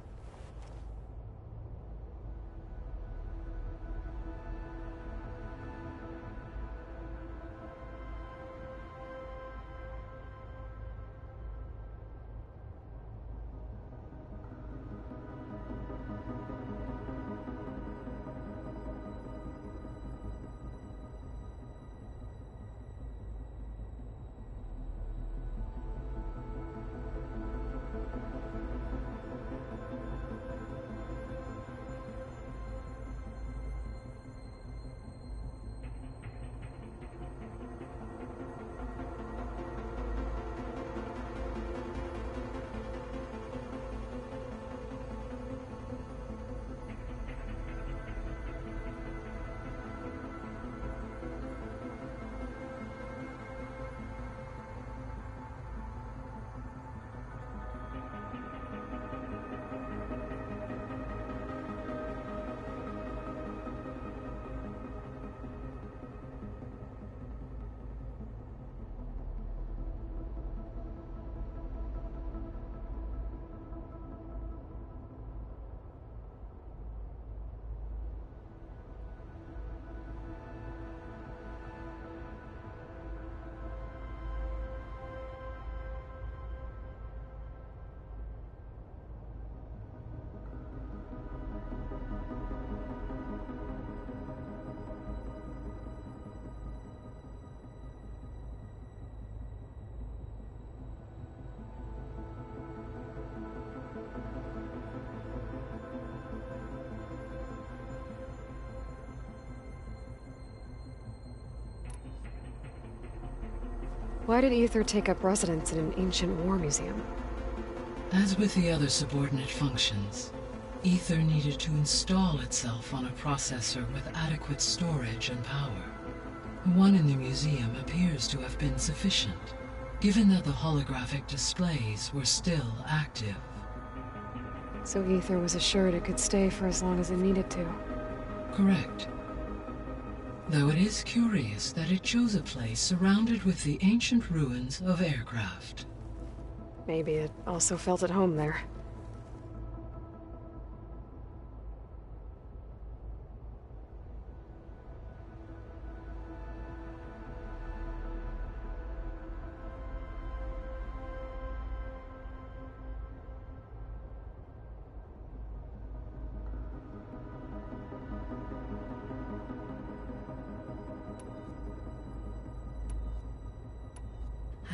Why did Ether take up residence in an ancient war museum? As with the other subordinate functions, Ether needed to install itself on a processor with adequate storage and power. One in the museum appears to have been sufficient, given that the holographic displays were still active. So Ether was assured it could stay for as long as it needed to. Correct. Though it is curious that it chose a place surrounded with the ancient ruins of aircraft. Maybe it also felt at home there.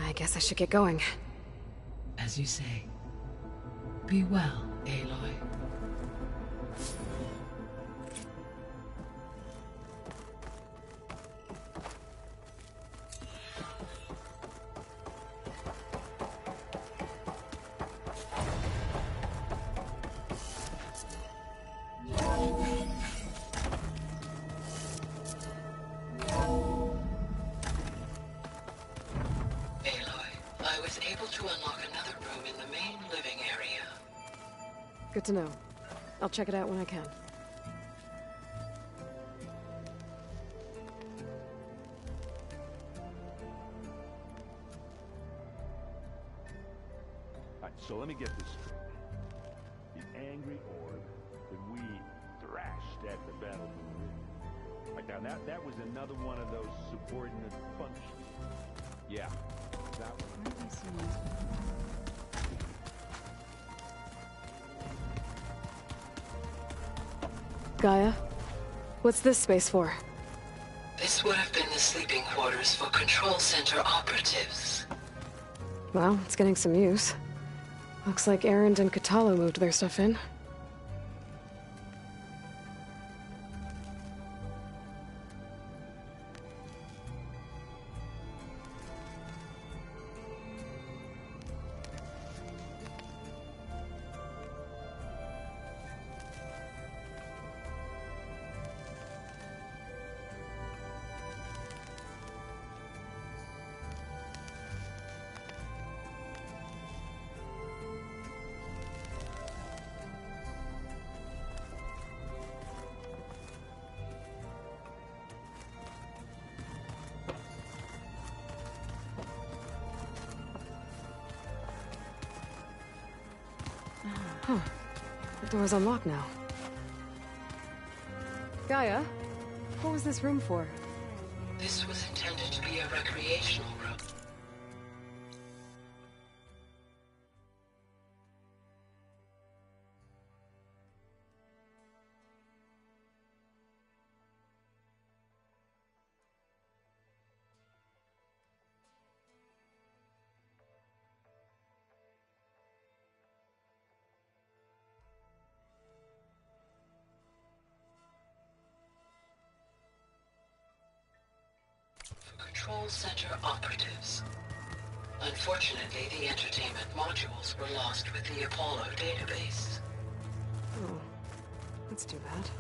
I guess I should get going. As you say. Be well, Aloy. Good to know. I'll check it out when I can. Alright, so let me get this straight. The angry orb that we thrashed at the Battle of the Ring. Like now that was another one of those subordinate functions. Yeah. That one. Gaia? What's this space for? This would have been the sleeping quarters for Control Center operatives. Well, it's getting some use. Looks like Erend and Kotallo moved their stuff in. Huh. The door's unlocked now. Gaia, what was this room for? This was intended to be a recreational room. Control Center operatives. Unfortunately, the entertainment modules were lost with the Apollo database. Oh, that's too bad.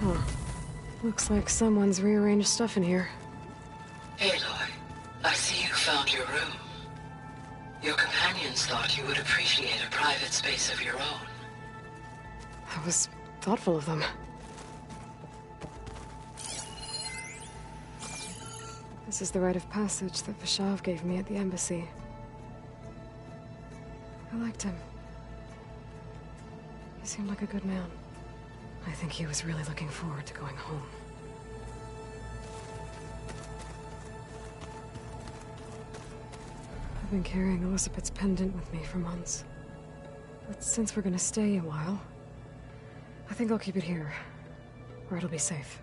Huh. Looks like someone's rearranged stuff in here. Aloy, I see you found your room. Your companions thought you would appreciate a private space of your own. That was thoughtful of them. This is the rite of passage that Vashav gave me at the embassy. I liked him. He seemed like a good man. I think he was really looking forward to going home. I've been carrying Elizabeth's pendant with me for months. But since we're gonna stay a while, I think I'll keep it here, where it'll be safe.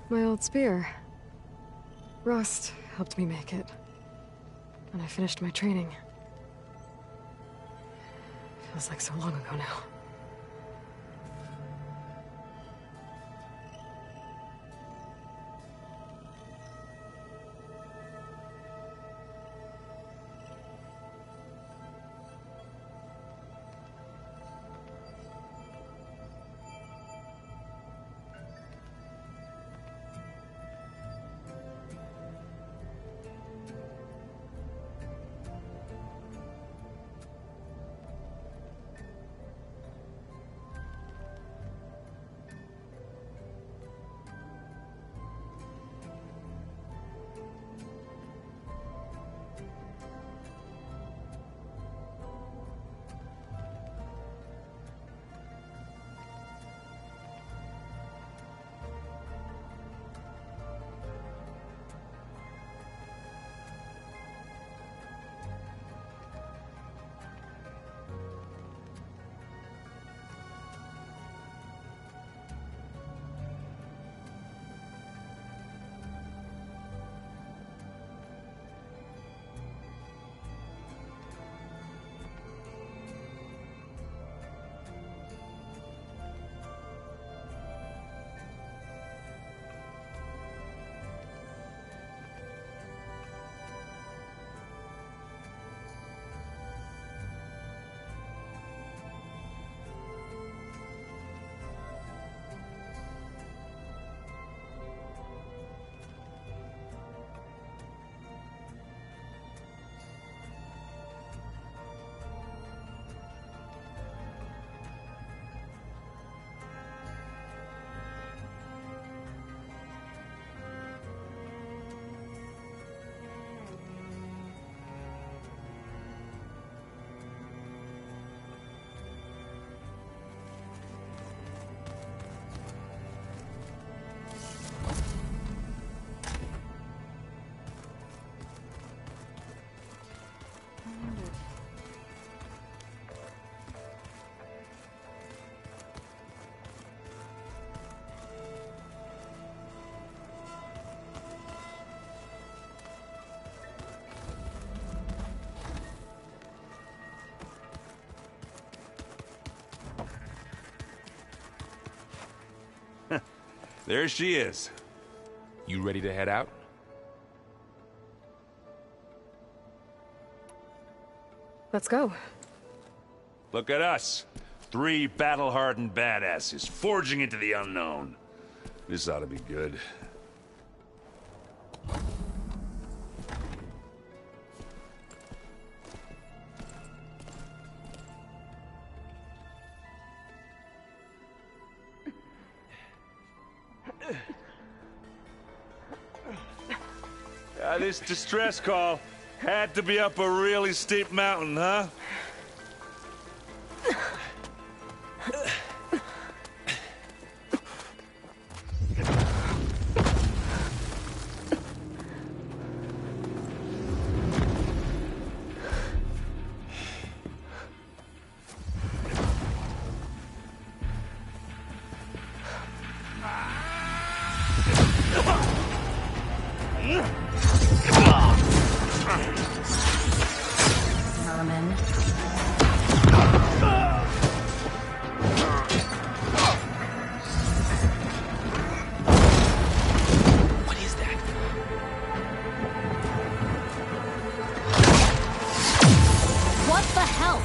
My old spear. Rust helped me make it. And I finished my training. Feels like so long ago now. There she is. You ready to head out? Let's go. Look at us. 3 battle-hardened badasses forging into the unknown. This ought to be good. This distress call had to be up a really steep mountain, huh? Merman. What is that? What the hell?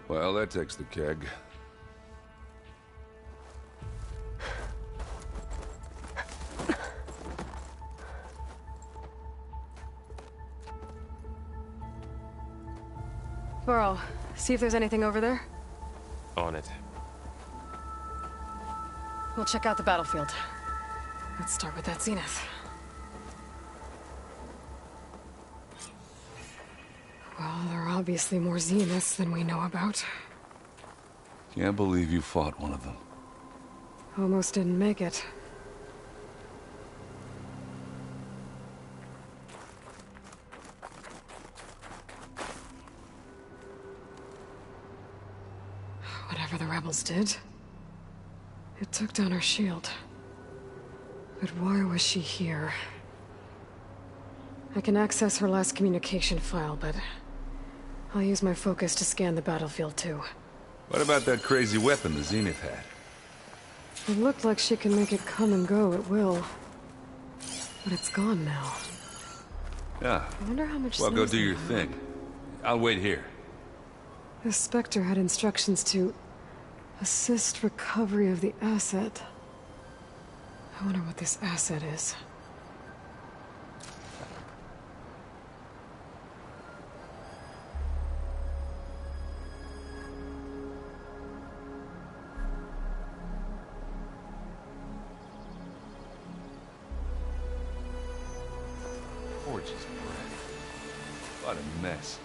Well, that takes the keg. Burrow, see if there's anything over there. On it. We'll check out the battlefield. Let's start with that Zenith. Well, there are obviously more Zeniths than we know about. Can't believe you fought one of them. Almost didn't make it. Whatever the rebels did, it took down her shield. But why was she here? I can access her last communication file, but I'll use my focus to scan the battlefield too. What about that crazy weapon the Zenith had? It looked like she can make it come and go at will. But it's gone now. Yeah. I wonder how much Well, go sense do I your have. thing. I'll wait here. The Spectre had instructions to assist recovery of the asset. I wonder what this asset is. Gorgeous breath. What a mess.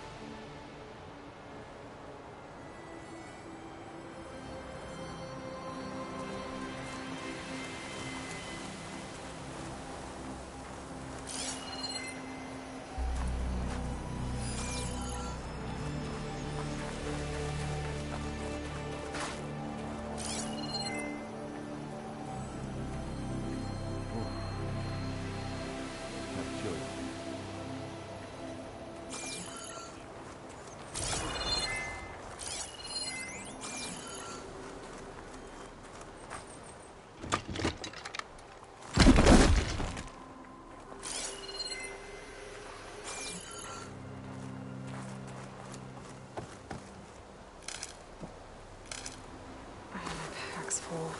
Pack's full.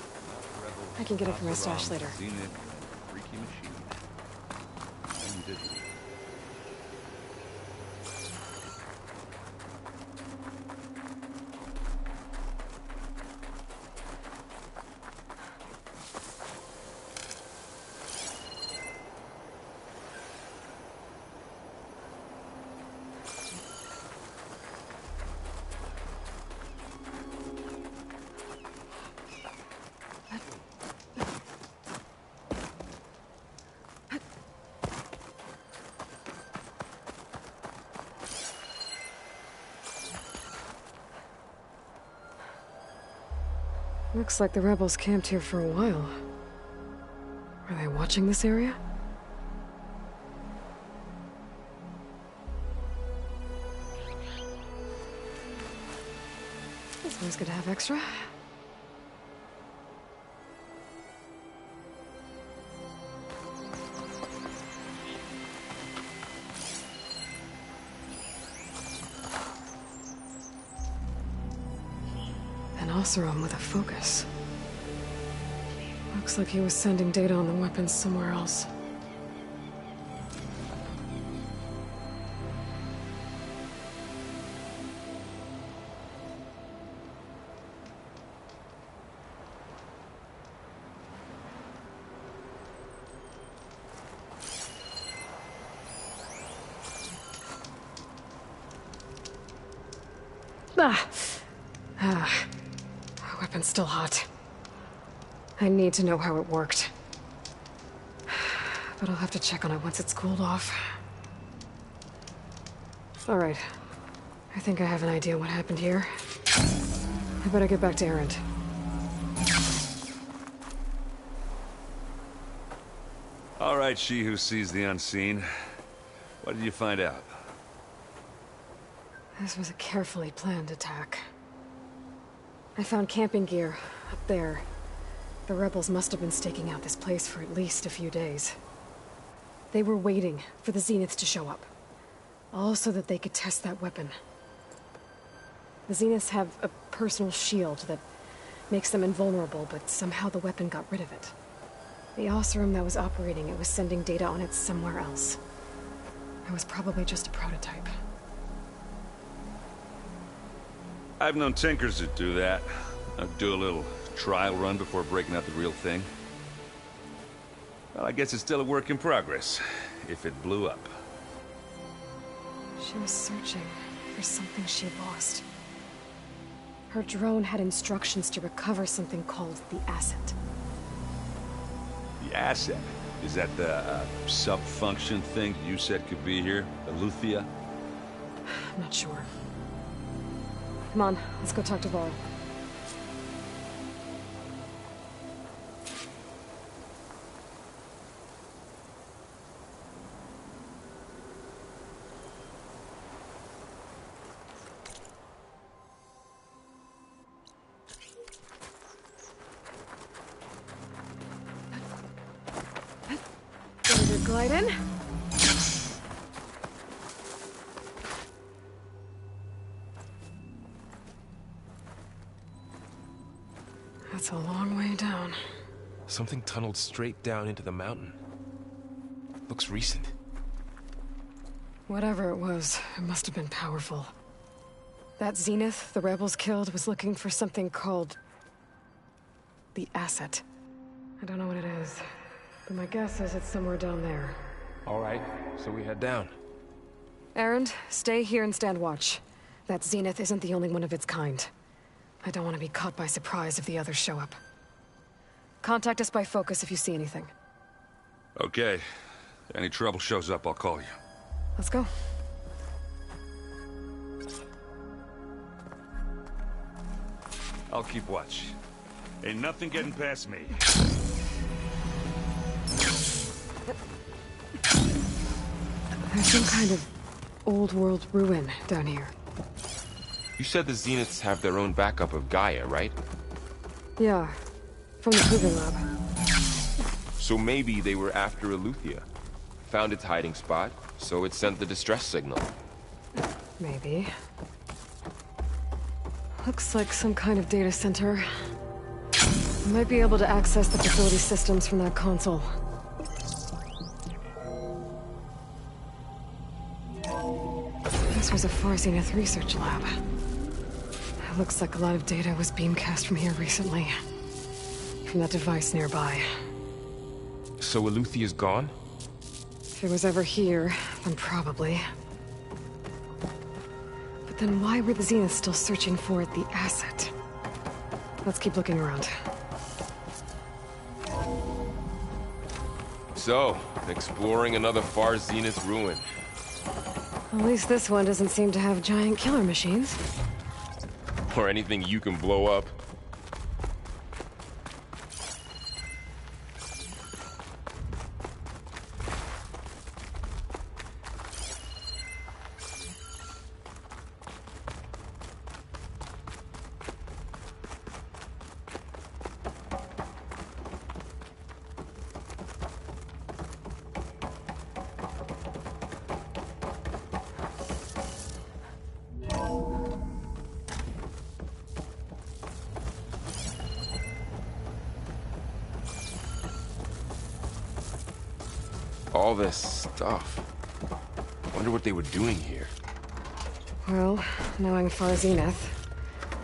I can get it from my stash later. Zenith, freaky machine. And you did it. Looks like the rebels camped here for a while. Are they watching this area? It's always good to have extra. An Oseram with a focus. Looks like he was sending data on the weapons somewhere else. Weapon's still hot. I need to know how it worked. but I'll have to check on it once it's cooled off. Alright. I think I have an idea what happened here. I better get back to Erend. All right, she who sees the unseen. What did you find out? This was a carefully planned attack. I found camping gear up there. The rebels must have been staking out this place for at least a few days. They were waiting for the Zeniths to show up. All so that they could test that weapon. The Zeniths have a personal shield that makes them invulnerable, but somehow the weapon got rid of it. The Oseram that was operating it was sending data on it somewhere else. It was probably just a prototype. I've known tinkers that do that. I'd do a little trial run before breaking out the real thing. Well, I guess it's still a work in progress, if it blew up. She was searching for something she lost. Her drone had instructions to recover something called the Asset. The Asset? Is that the sub-function thing you said could be here? Eleuthia? I'm not sure. Come on, let's go talk to Varl. Better glide in. That's a long way down. Something tunneled straight down into the mountain. Looks recent. Whatever it was, it must have been powerful. That Zenith the rebels killed was looking for something called the Asset. I don't know what it is, but my guess is it's somewhere down there. All right, so we head down. Erend, stay here and stand watch. That Zenith isn't the only one of its kind. I don't want to be caught by surprise if the others show up. Contact us by focus if you see anything. Okay. If any trouble shows up, I'll call you. Let's go. I'll keep watch. Ain't nothing getting past me. There's some kind of old world ruin down here. You said the Zeniths have their own backup of Gaia, right? Yeah, from the Proving Lab. So maybe they were after Eleuthia. Found its hiding spot, so it sent the distress signal. Maybe. Looks like some kind of data center. We might be able to access the facility systems from that console. This was a Far Zenith research lab. It looks like a lot of data was beamcast from here recently. From that device nearby. So Eleuthia's gone? If it was ever here, then probably. But then why were the Zeniths still searching for the Asset? Let's keep looking around. So, exploring another Far Zenith ruin. At least this one doesn't seem to have giant killer machines. Or anything you can blow up. All this stuff. Wonder what they were doing here. Well, knowing Far Zenith,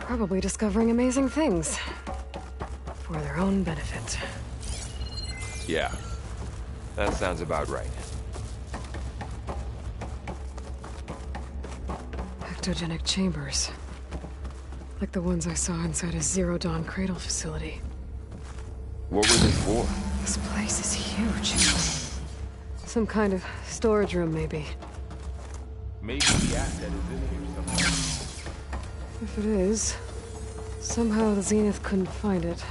probably discovering amazing things. For their own benefit. Yeah, that sounds about right. Ectogenic chambers. Like the ones I saw inside a Zero Dawn Cradle facility. What were they for? This place is huge. Some kind of storage room, maybe. Maybe the asset is in here somewhere. If it is, somehow the Zenith couldn't find it.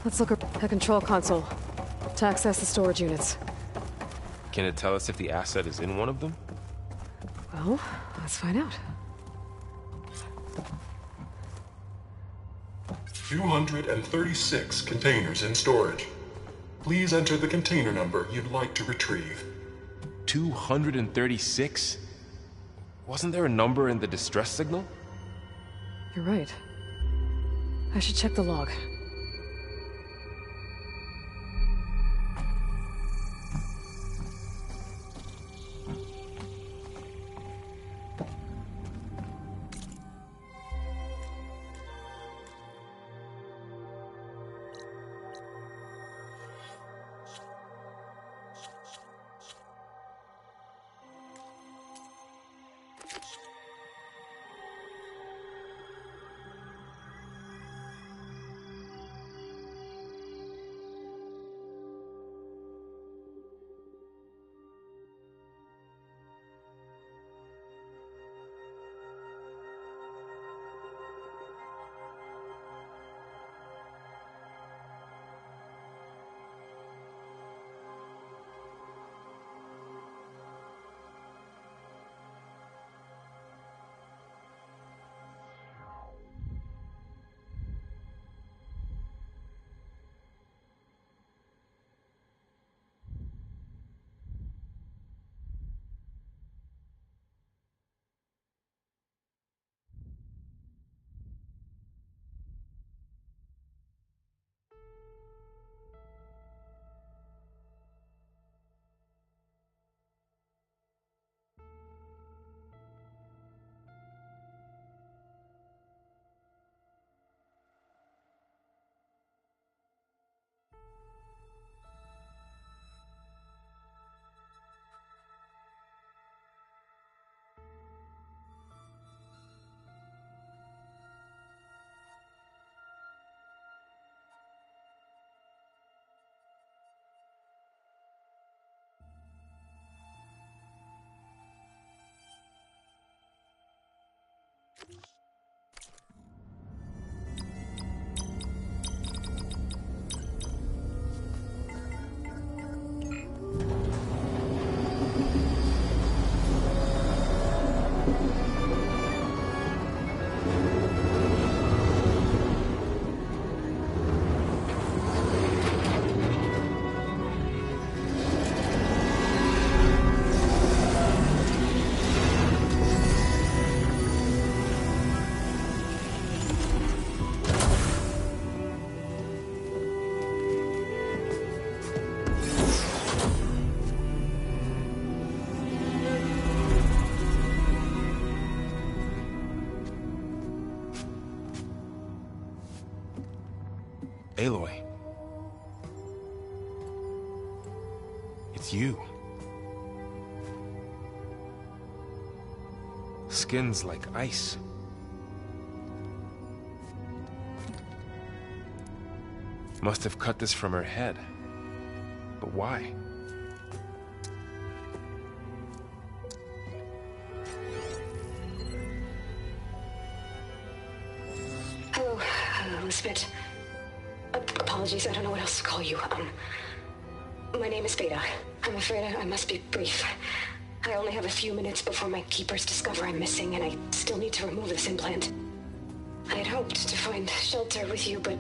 Let's look at the control console to access the storage units. Can it tell us if the asset is in one of them? Well, let's find out. 236 containers in storage. Please enter the container number you'd like to retrieve. 236? Wasn't there a number in the distress signal? You're right. I should check the log. Aloy. It's you. Skin's like ice. Must have cut this from her head. But why? Hello, Elizabeth. Apologies, I don't know what else to call you. My name is Beta. I'm afraid I must be brief. I only have a few minutes before my keepers discover I'm missing, and I still need to remove this implant. I had hoped to find shelter with you, but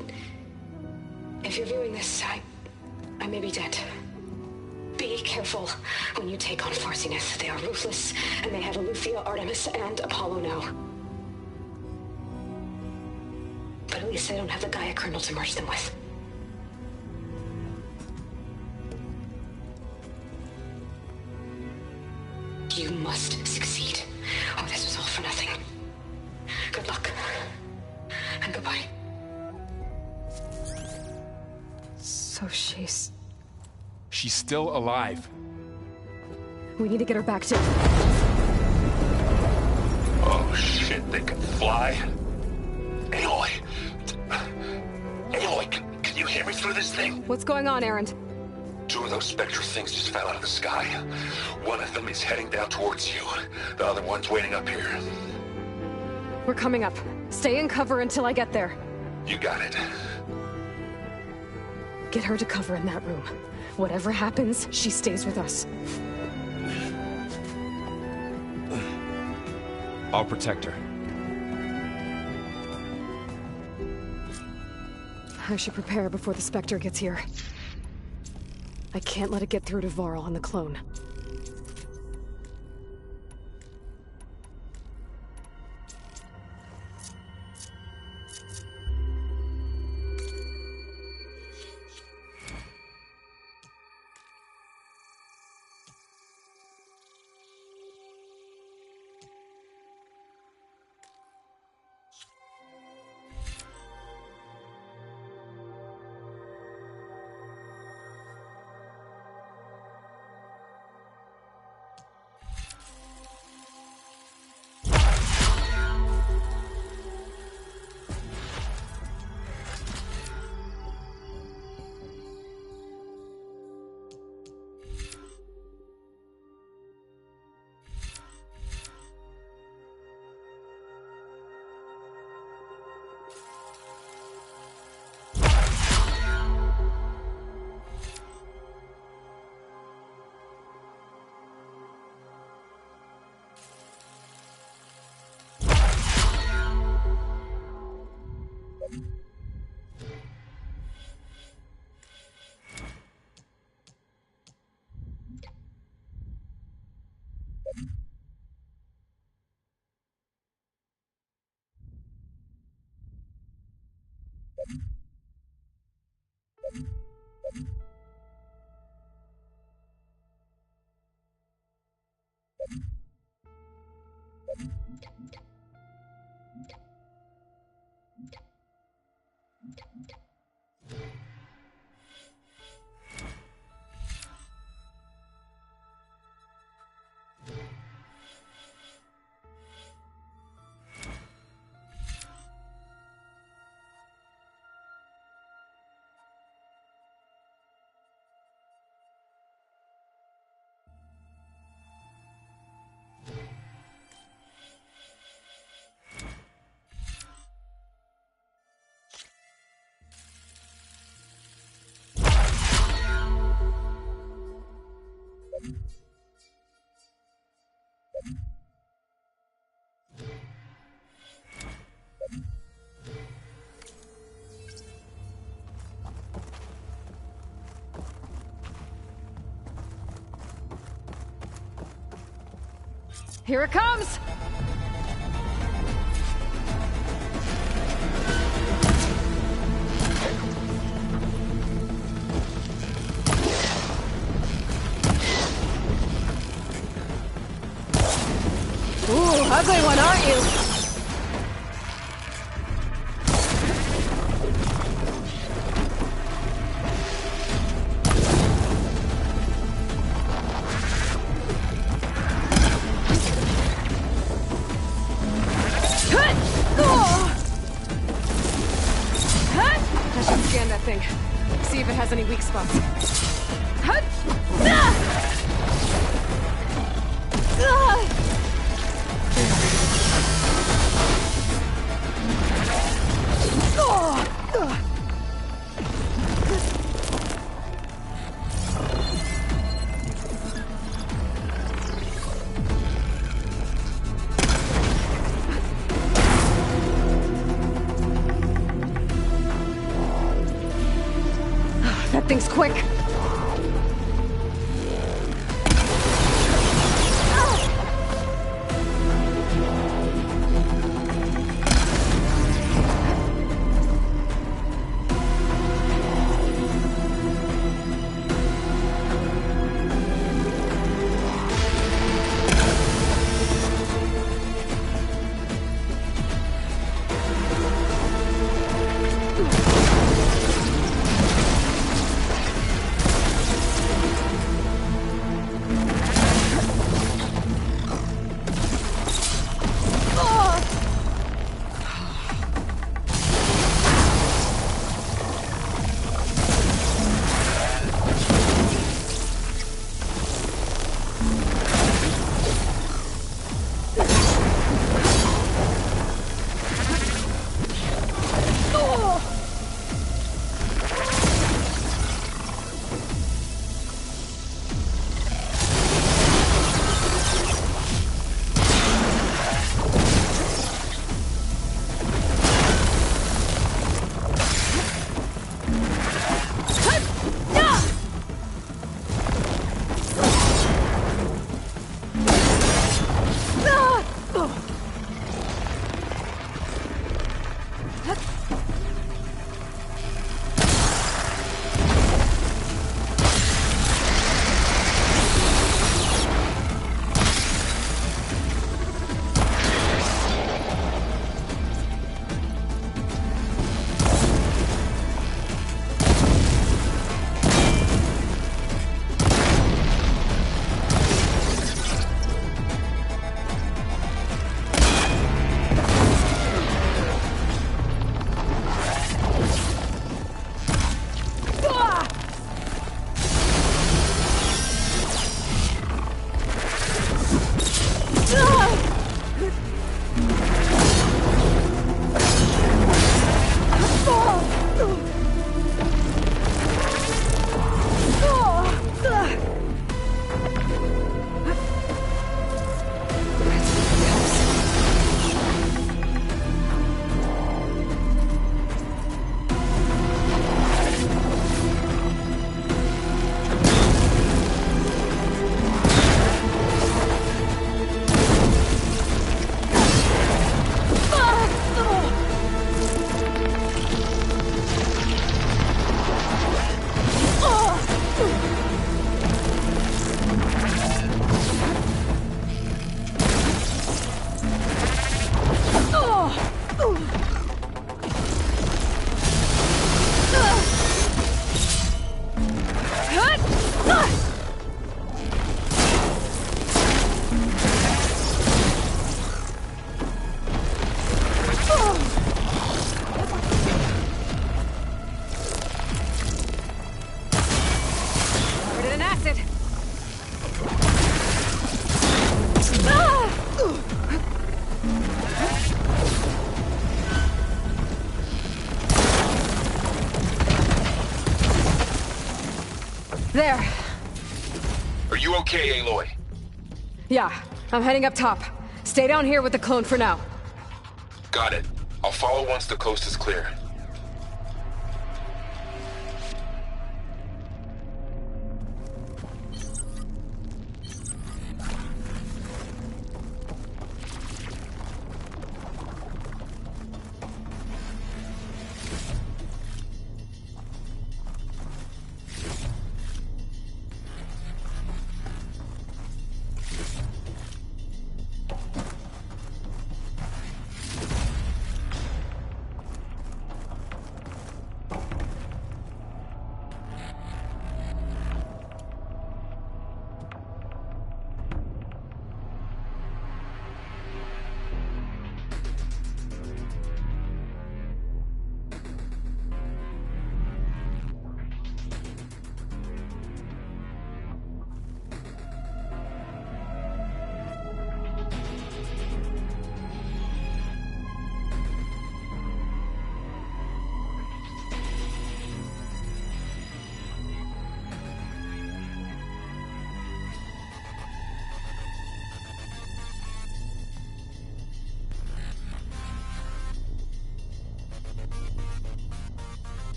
if you're viewing this, I may be dead. Be careful when you take on Far Zenith. They are ruthless, and they have Eleuthia, Artemis, and Apollo now. But at least I don't have the Gaia kernel to merge them with. You must succeed, or this was all for nothing. Good luck. And goodbye. So she's still alive. We need to get her back to... Oh shit, they can fly? Aloy! Aloy, can you hear me through this thing? What's going on, Erend? Two of those Spectre things just fell out of the sky. One of them is heading down towards you. The other one's waiting up here. We're coming up. Stay in cover until I get there. You got it. Get her to cover in that room. Whatever happens, she stays with us. I'll protect her. I should prepare before the Spectre gets here. I can't let it get through to Varl and the clone. Here it comes! Ooh, ugly one, aren't you? See if it has any weak spots. That thing's quick. There. Are you okay, Aloy? Yeah, I'm heading up top. Stay down here with the clone for now. Got it. I'll follow once the coast is clear.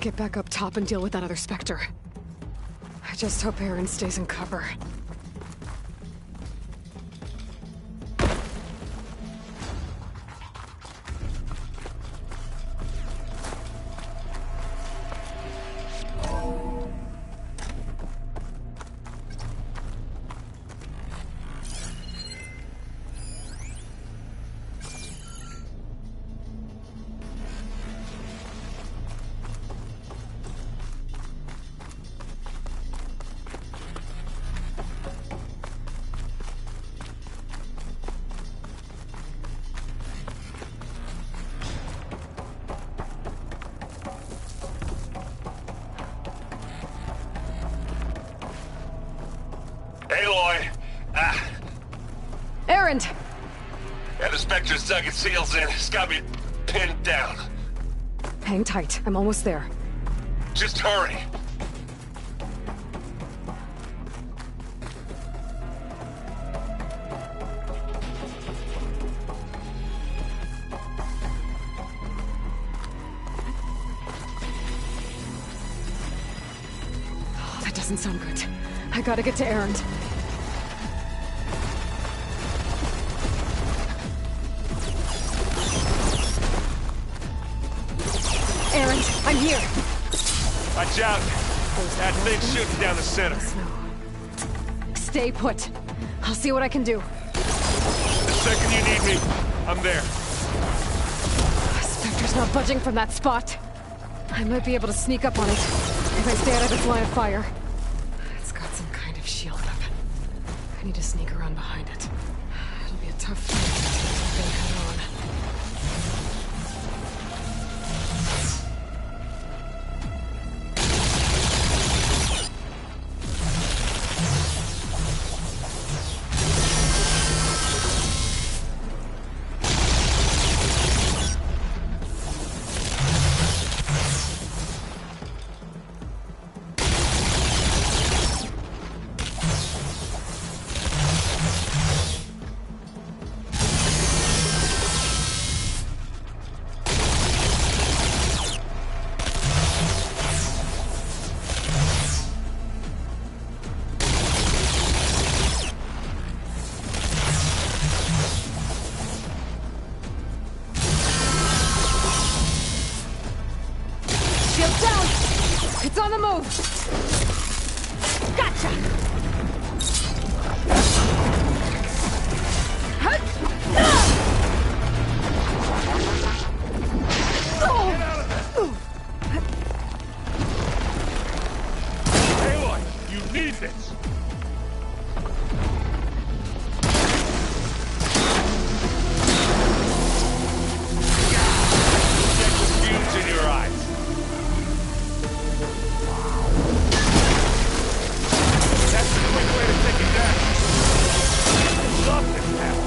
get back up top and deal with that other Spectre. I just hope Aaron stays in cover. Aloy! Aaron! Yeah, the Spectre's dug its heels in. It's got me pinned down. Hang tight. I'm almost there. Just hurry. Oh, that doesn't sound good. I gotta get to Aaron. Aaron, I'm here. Watch out. That thing's shooting down the center. Stay put. I'll see what I can do. The second you need me, I'm there. Spectre's not budging from that spot. I might be able to sneak up on it if I stay out of its line of fire. It's got some kind of shield weapon. I need to sneak around behind it. It'll be a tough fight until I head on. It's on the move! Gotcha! Aloy, you need this! Check the fumes in your eyes. That's the quick way to take it down. Love this path.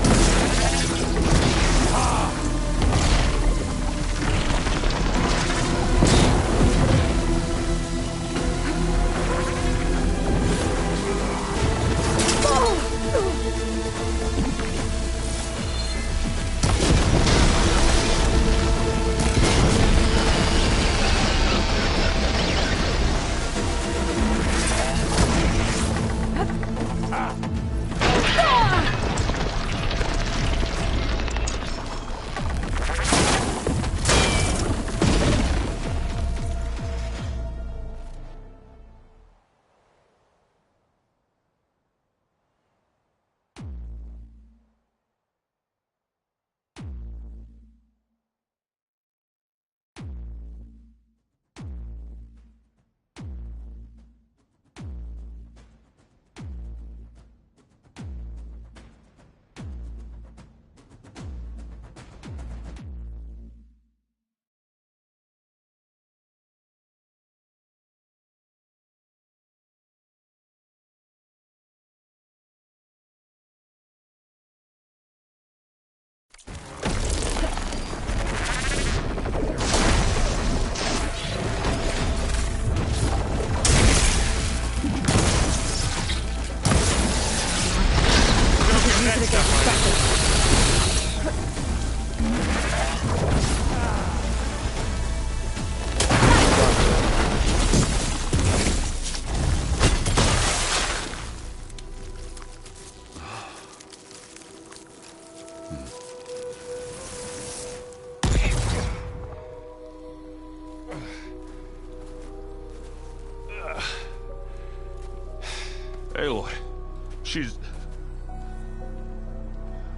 she's...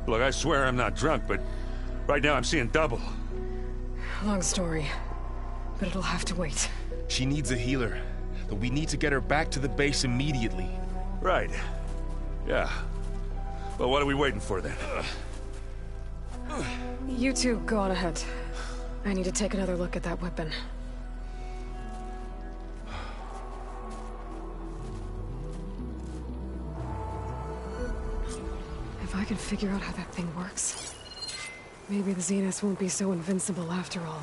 Look, I swear I'm not drunk, but right now I'm seeing double. Long story, but it'll have to wait. She needs a healer, but we need to get her back to the base immediately. Right. Yeah. Well, what are we waiting for then? You two go on ahead. I need to take another look at that weapon. If I can figure out how that thing works, maybe the Zeniths won't be so invincible after all.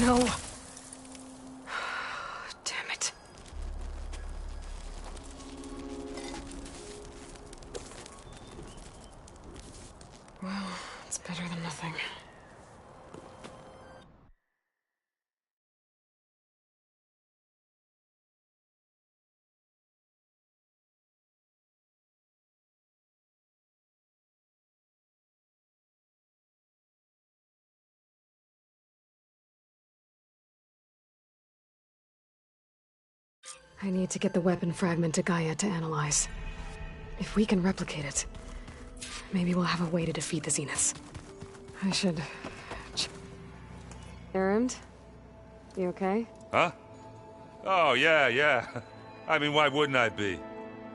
No. Damn it. Well, it's better than nothing. I need to get the weapon fragment to Gaia to analyze. If we can replicate it, maybe we'll have a way to defeat the Zeniths. I should... Erend? You okay? Huh? Oh, yeah. I mean, why wouldn't I be?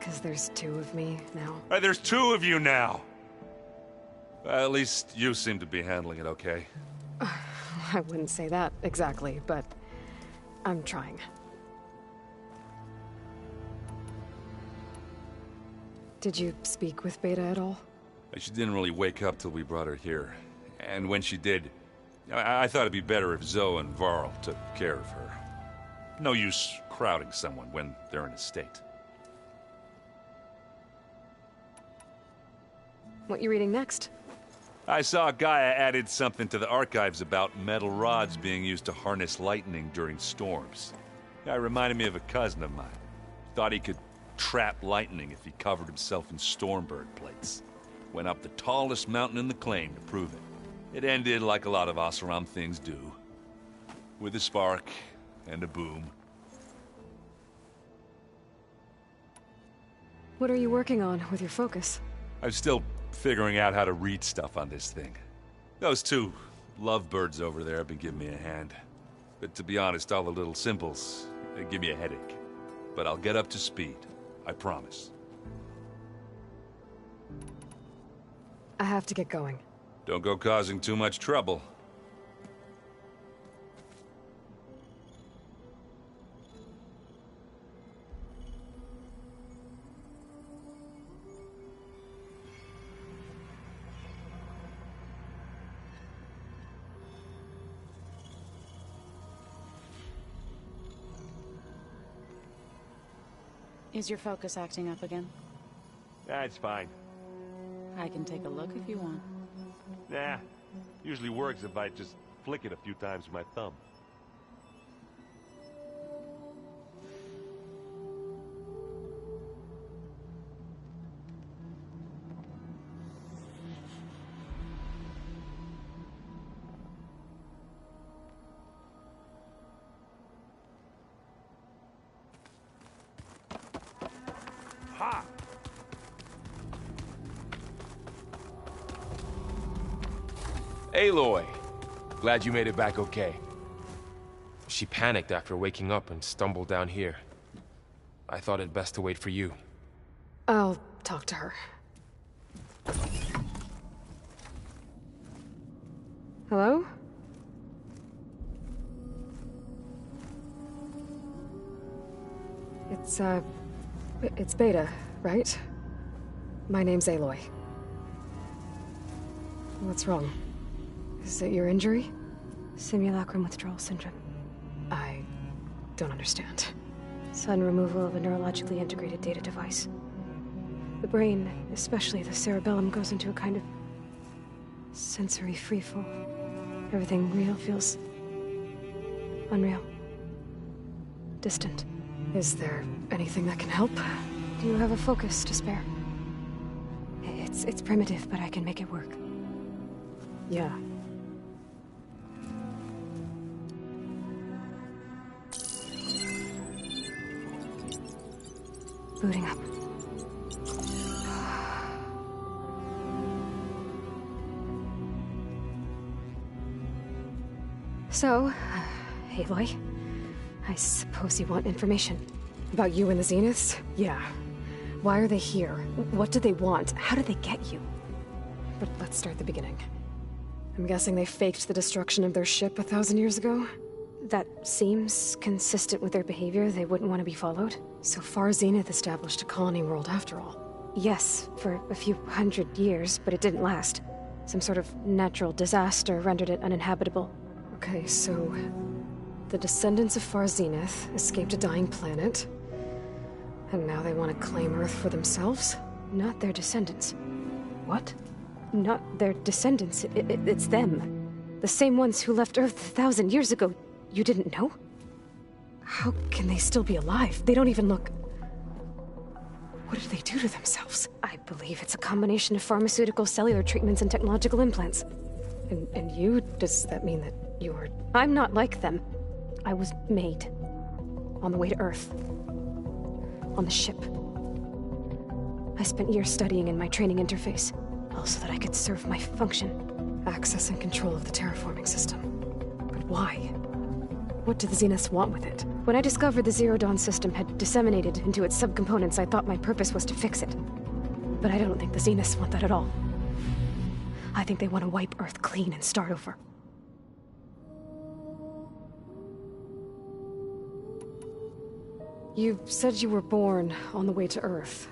'Cause there's two of me now. There's two of you now! Well, at least you seem to be handling it okay. I wouldn't say that exactly, but I'm trying. Did you speak with Beta at all? She didn't really wake up till we brought her here. And when she did, I thought it'd be better if Zoe and Varl took care of her. No use crowding someone when they're in a state. What you reading next? I saw Gaia added something to the archives about metal rods being used to harness lightning during storms. It reminded me of a cousin of mine. Thought he could trap lightning if he covered himself in Stormbird plates. Went up the tallest mountain in the claim to prove it. It ended like a lot of Oseram things do. With a spark and a boom. What are you working on with your focus? I'm still figuring out how to read stuff on this thing. Those two lovebirds over there have been giving me a hand. But to be honest, all the little symbols, they give me a headache. But I'll get up to speed. I promise. I have to get going. Don't go causing too much trouble. Is your focus acting up again? It's fine. I can take a look if you want. Nah. Usually works if I just flick it a few times with my thumb. Ha! Aloy! Glad you made it back okay. She panicked after waking up and stumbled down here. I thought it best to wait for you. I'll talk to her. Hello? It's Beta, right? My name's Aloy. What's wrong? Is it your injury? Simulacrum withdrawal syndrome. I don't understand. Sudden removal of a neurologically integrated data device. The brain, especially the cerebellum, goes into a kind of sensory freefall. Everything real feels unreal. Distant. Is there anything that can help? Do you have a focus to spare? It's primitive, but I can make it work. Yeah. Booting up. So, Aloy, I suppose you want information. About you and the Zeniths? Yeah. Why are they here? What do they want? How did they get you? But let's start at the beginning. I'm guessing they faked the destruction of their ship 1,000 years ago? That seems consistent with their behavior. They wouldn't want to be followed. So far, Zenith established a colony world after all. Yes, for a few hundred years, but it didn't last. Some sort of natural disaster rendered it uninhabitable. Okay, so the descendants of Far Zenith escaped a dying planet, and now they want to claim Earth for themselves? Not their descendants. What? Not their descendants. It's them. The same ones who left Earth 1,000 years ago. You didn't know? How can they still be alive? They don't even look... What did they do to themselves? I believe it's a combination of pharmaceutical, cellular treatments, and technological implants. And you? Does that mean that you're... I'm not like them. I was made. On the way to Earth. On the ship. I spent years studying in my training interface, also that I could serve my function. Access and control of the terraforming system. But why? What do the Zeniths want with it? When I discovered the Zero Dawn system had disseminated into its subcomponents, I thought my purpose was to fix it. But I don't think the Zeniths want that at all. I think they want to wipe Earth clean and start over. You said you were born on the way to Earth.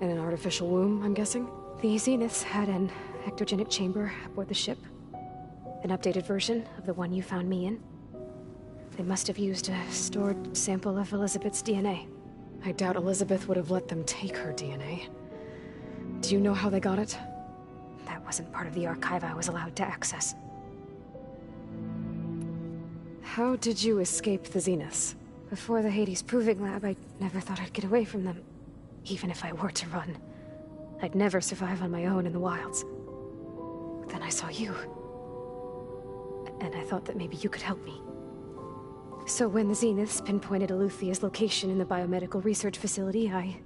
In an artificial womb, I'm guessing? The Zeniths had an ectogenic chamber aboard the ship. An updated version of the one you found me in. They must have used a stored sample of Elizabeth's DNA. I doubt Elizabeth would have let them take her DNA. Do you know how they got it? That wasn't part of the archive I was allowed to access. How did you escape the Zeniths? Before the Hades Proving Lab, I never thought I'd get away from them. Even if I were to run. I'd never survive on my own in the wilds. But then I saw you. And I thought that maybe you could help me. So when the Zeniths pinpointed Eluthia's location in the biomedical research facility, I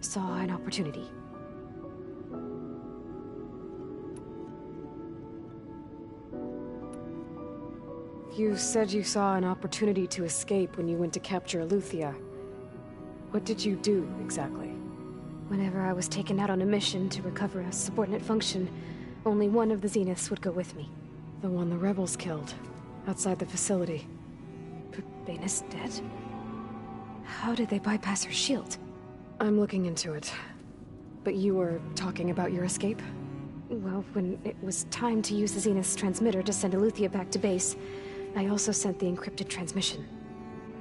saw an opportunity. You said you saw an opportunity to escape when you went to capture Eluthia. What did you do, exactly? Whenever I was taken out on a mission to recover a subordinate function, only one of the Zeniths would go with me. The one the rebels killed, outside the facility. But Baina's dead? How did they bypass her shield? I'm looking into it. But you were talking about your escape? Well, when it was time to use the Zenith's transmitter to send Eluthia back to base, I also sent the encrypted transmission.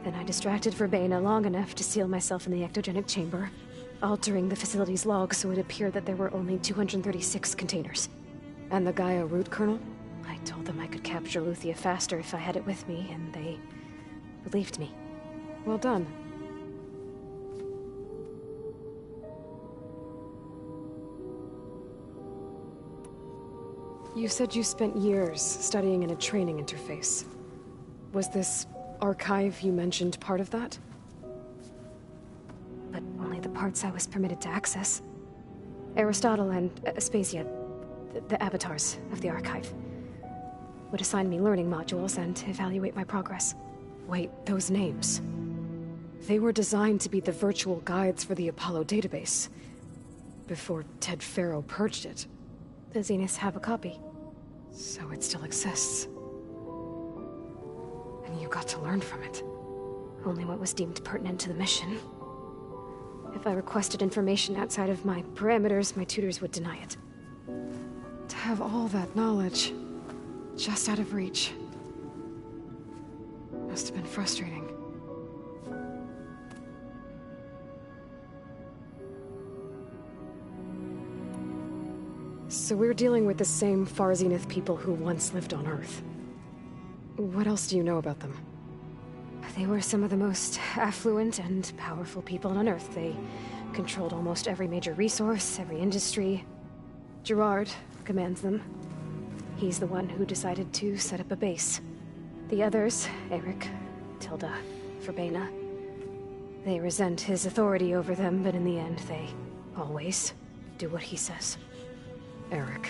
Then I distracted Verbena long enough to seal myself in the ectogenic chamber, altering the facility's log so it appeared that there were only 236 containers. And the Gaia root kernel? I told them I could capture Eluthia faster if I had it with me, and they believed me. Well done. You said you spent years studying in a training interface. Was this archive you mentioned part of that? But only the parts I was permitted to access. Aristotle and Aspasia, the avatars of the archive, would assign me learning modules and evaluate my progress. Wait, those names. They were designed to be the virtual guides for the Apollo database, before Ted Faro purged it. The Zeniths have a copy, so it still exists. And you got to learn from it. Only what was deemed pertinent to the mission. If I requested information outside of my parameters, my tutors would deny it. To have all that knowledge, just out of reach, must have been frustrating. So we're dealing with the same Far Zenith people who once lived on Earth. What else do you know about them? They were some of the most affluent and powerful people on Earth. They controlled almost every major resource, every industry. Gerard commands them. He's the one who decided to set up a base. The others, Eric, Tilda, Verbena, they resent his authority over them, but in the end, they always do what he says. Eric.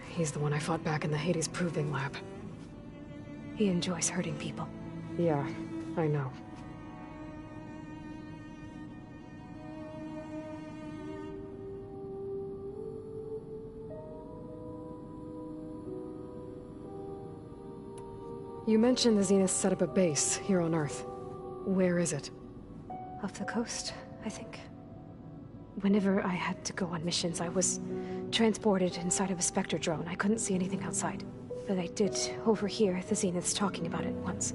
He's the one I fought back in the Hades Proving Lab. He enjoys hurting people. Yeah, I know. You mentioned the Zenith set up a base here on Earth. Where is it? Off the coast, I think. Whenever I had to go on missions, I was transported inside of a Spectre drone. I couldn't see anything outside. But I did overhear the Zeniths talking about it once.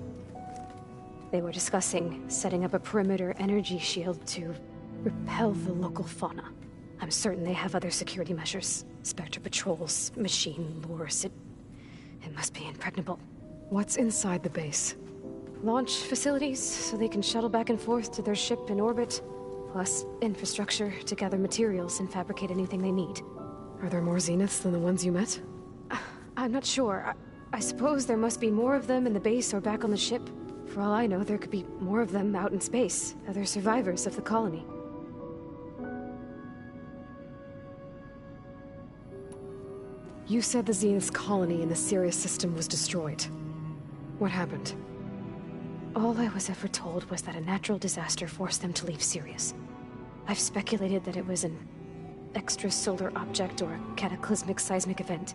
They were discussing setting up a perimeter energy shield to repel the local fauna. I'm certain they have other security measures. Spectre patrols, machine lures. It must be impregnable. What's inside the base? Launch facilities, so they can shuttle back and forth to their ship in orbit. Plus infrastructure to gather materials and fabricate anything they need. Are there more Zeniths than the ones you met? I'm not sure. I suppose there must be more of them in the base or back on the ship. For all I know, there could be more of them out in space, other survivors of the colony. You said the Zenith's colony in the Sirius system was destroyed. What happened? All I was ever told was that a natural disaster forced them to leave Sirius. I've speculated that it was an extrasolar object or a cataclysmic seismic event.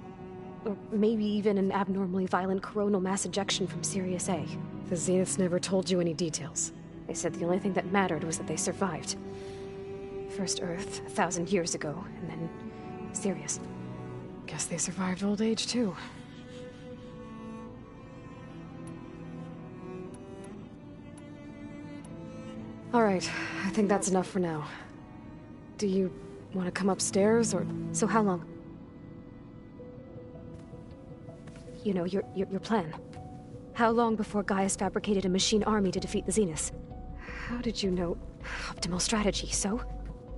Or maybe even an abnormally violent coronal mass ejection from Sirius A. The Zeniths never told you any details. They said the only thing that mattered was that they survived. First Earth, 1,000 years ago, and then Sirius. Guess they survived old age, too. Alright, I think that's enough for now. Do you want to come upstairs, or... So how long? You know, your plan. How long before Gaius fabricated a machine army to defeat the Zeniths? How did you know? Optimal strategy, so?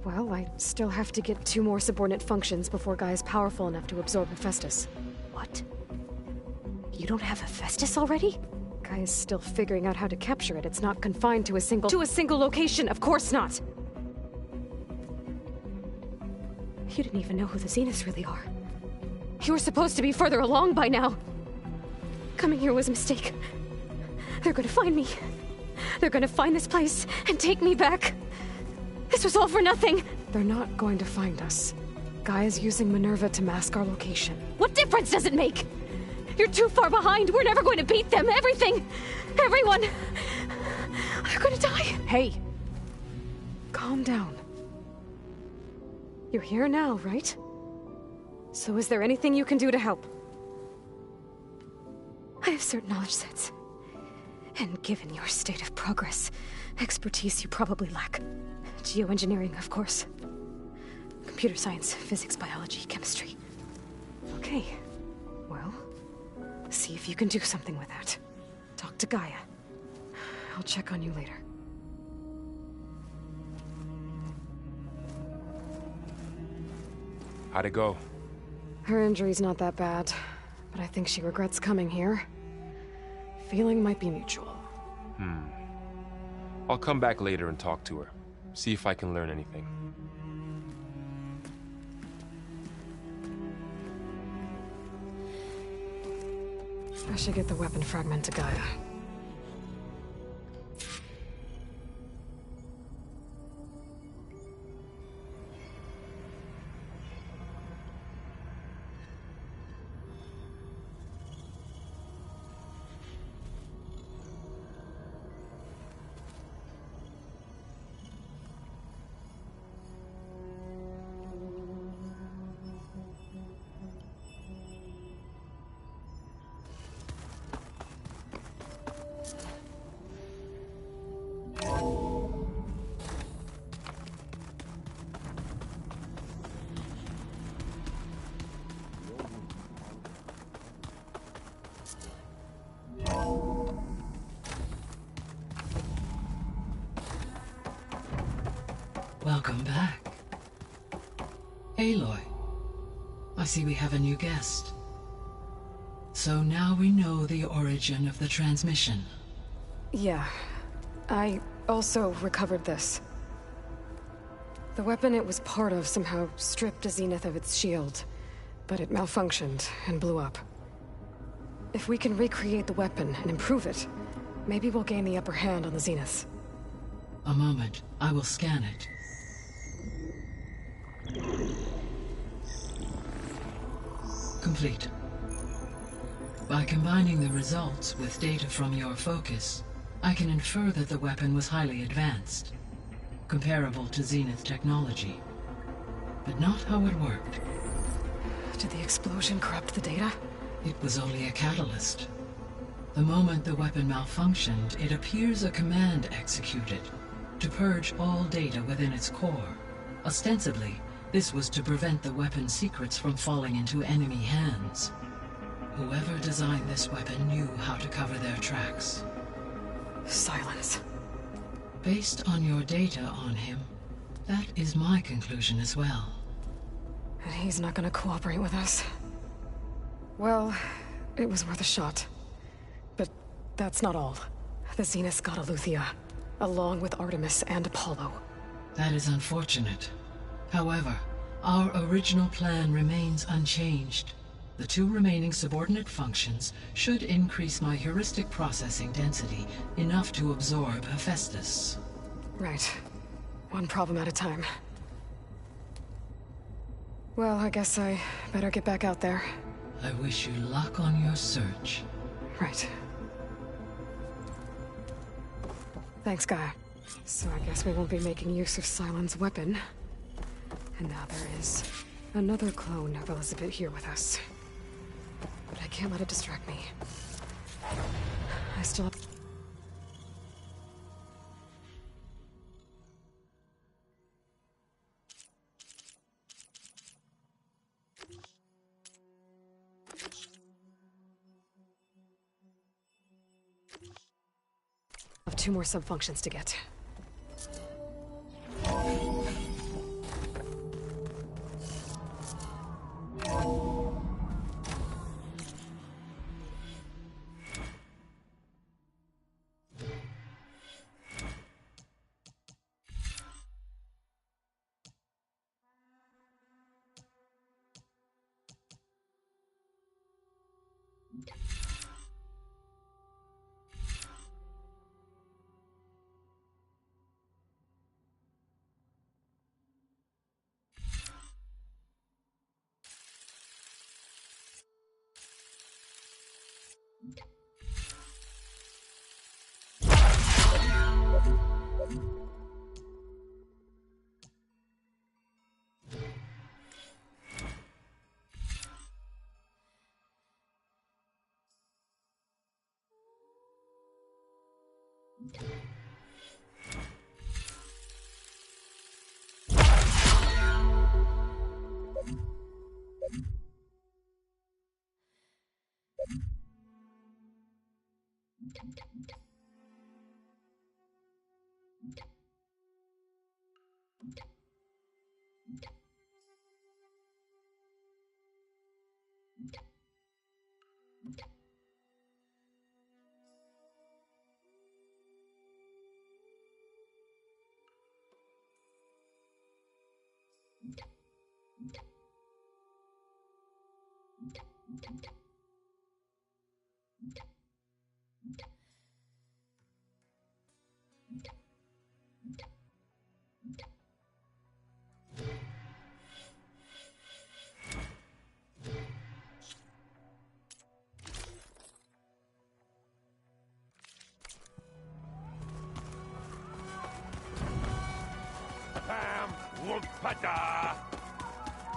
Well, I still have to get 2 more subordinate functions before Gaia's powerful enough to absorb Hephaestus. What? You don't have Hephaestus already? Gaia's still figuring out how to capture it. It's not confined to a single... To a single location, of course not! You didn't even know who the Zeniths really are. You were supposed to be further along by now. Coming here was a mistake. They're gonna find me. They're gonna find this place and take me back. This was all for nothing. They're not going to find us. Gaia's using Minerva to mask our location. What difference does it make? You're too far behind. We're never going to beat them. Everything. Everyone. They're gonna die. Hey. Calm down. You're here now, right? So is there anything you can do to help? I have certain knowledge sets. And given your state of progress, expertise you probably lack. Geoengineering, of course. Computer science, physics, biology, chemistry. Okay. Well, see if you can do something with that. Talk to Gaia. I'll check on you later. How'd it go? Her injury's not that bad, but I think she regrets coming here. Feeling might be mutual. I'll come back later and talk to her. See if I can learn anything. I should get the weapon fragment to Gaia. Welcome back. Aloy, I see we have a new guest. So now we know the origin of the transmission. Yeah. I also recovered this. The weapon it was part of somehow stripped Zenith of its shield, but it malfunctioned and blew up. If we can recreate the weapon and improve it, maybe we'll gain the upper hand on the Zeniths. A moment. I will scan it. Complete. By combining the results with data from your focus, I can infer that the weapon was highly advanced, comparable to Zenith technology. But not how it worked. Did the explosion corrupt the data? It was only a catalyst. The moment the weapon malfunctioned, it appears a command executed to purge all data within its core. Ostensibly, this was to prevent the weapon's secrets from falling into enemy hands. Whoever designed this weapon knew how to cover their tracks. Silence. Based on your data on him, that is my conclusion as well. And he's not gonna cooperate with us. Well, it was worth a shot. But that's not all. The Zeniths got Eleuthia, along with Artemis and Apollo. That is unfortunate. However, our original plan remains unchanged. The 2 remaining subordinate functions should increase my heuristic processing density enough to absorb Hephaestus. Right. One problem at a time. Well, I guess I better get back out there. I wish you luck on your search. Right. Thanks, Gaia. So I guess we won't be making use of Sylens' weapon. And now there is another clone of Elizabeth here with us. But I can't let it distract me. I still have... I have 2 more sub-functions to get.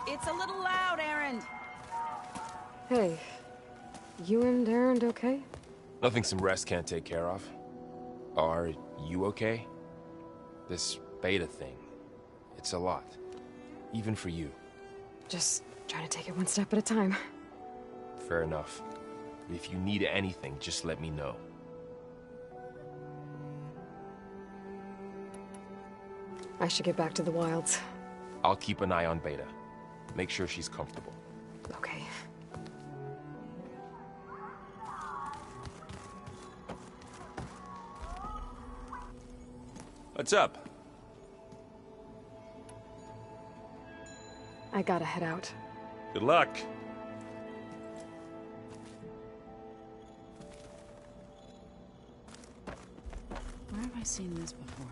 It's a little loud, Erend. Hey, you and Erend okay? Nothing some rest can't take care of. Are you okay? This beta thing, it's a lot. Even for you. Just trying to take it one step at a time. Fair enough. If you need anything, just let me know. I should get back to the wilds. I'll keep an eye on Beta. Make sure she's comfortable. Okay. What's up? I gotta head out. Good luck. Where have I seen this before?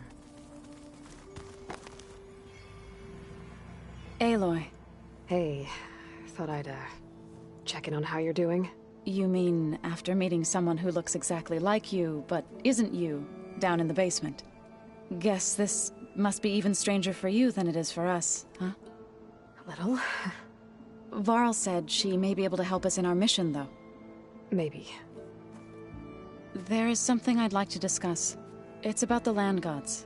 Aloy. Hey, thought I'd, check in on how you're doing. You mean after meeting someone who looks exactly like you, but isn't you, down in the basement? Guess this must be even stranger for you than it is for us, huh? A little. Varl said she may be able to help us in our mission, though. Maybe. There is something I'd like to discuss. It's about the land gods.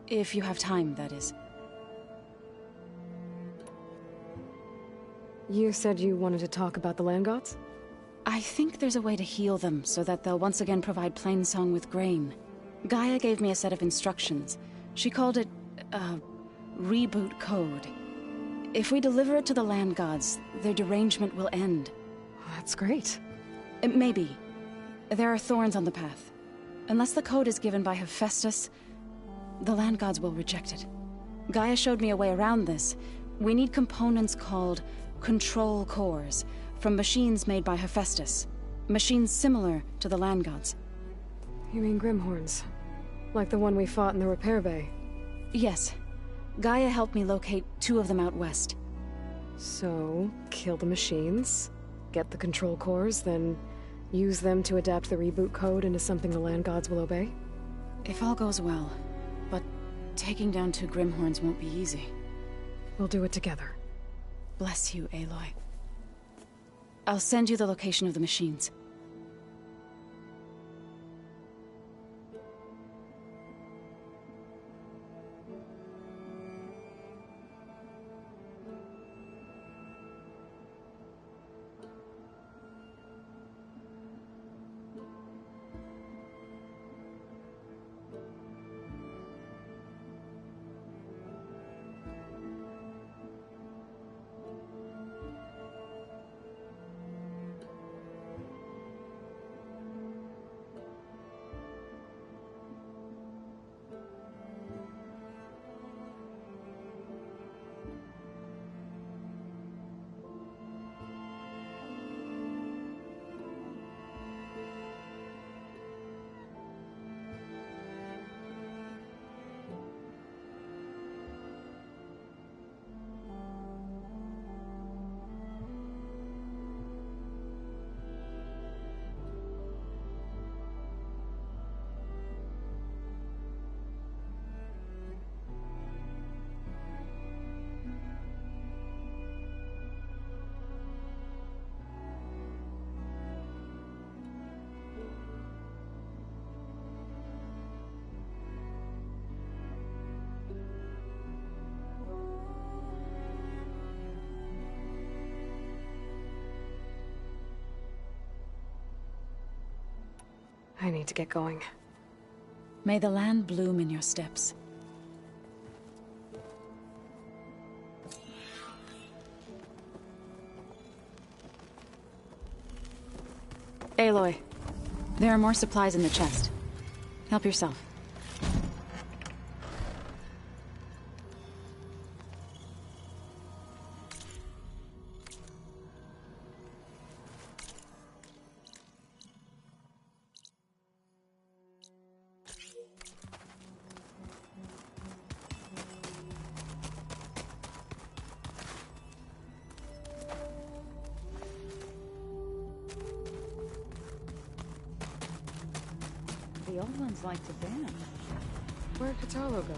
If you have time, that is. You said you wanted to talk about the land gods? I think there's a way to heal them so that they'll once again provide Plainsong with grain. Gaia gave me a set of instructions. She called it a reboot code. If we deliver it to the land gods, their derangement will end. That's great. Maybe. There are thorns on the path. Unless the code is given by Hephaestus, the land gods will reject it. Gaia showed me a way around this. We need components called control cores from machines made by Hephaestus. Machines similar to the land gods. You mean Grimhorns? Like the one we fought in the repair bay? Yes. Gaia helped me locate 2 of them out west. So, kill the machines, get the control cores, then use them to adapt the reboot code into something the land gods will obey? If all goes well. But taking down 2 Grimhorns won't be easy. We'll do it together. Bless you, Aloy. I'll send you the location of the machines. I need to get going. May the land bloom in your steps. Aloy, there are more supplies in the chest. Help yourself. The old ones like to dance. Where'd Kotallo go?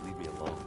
Leave me alone.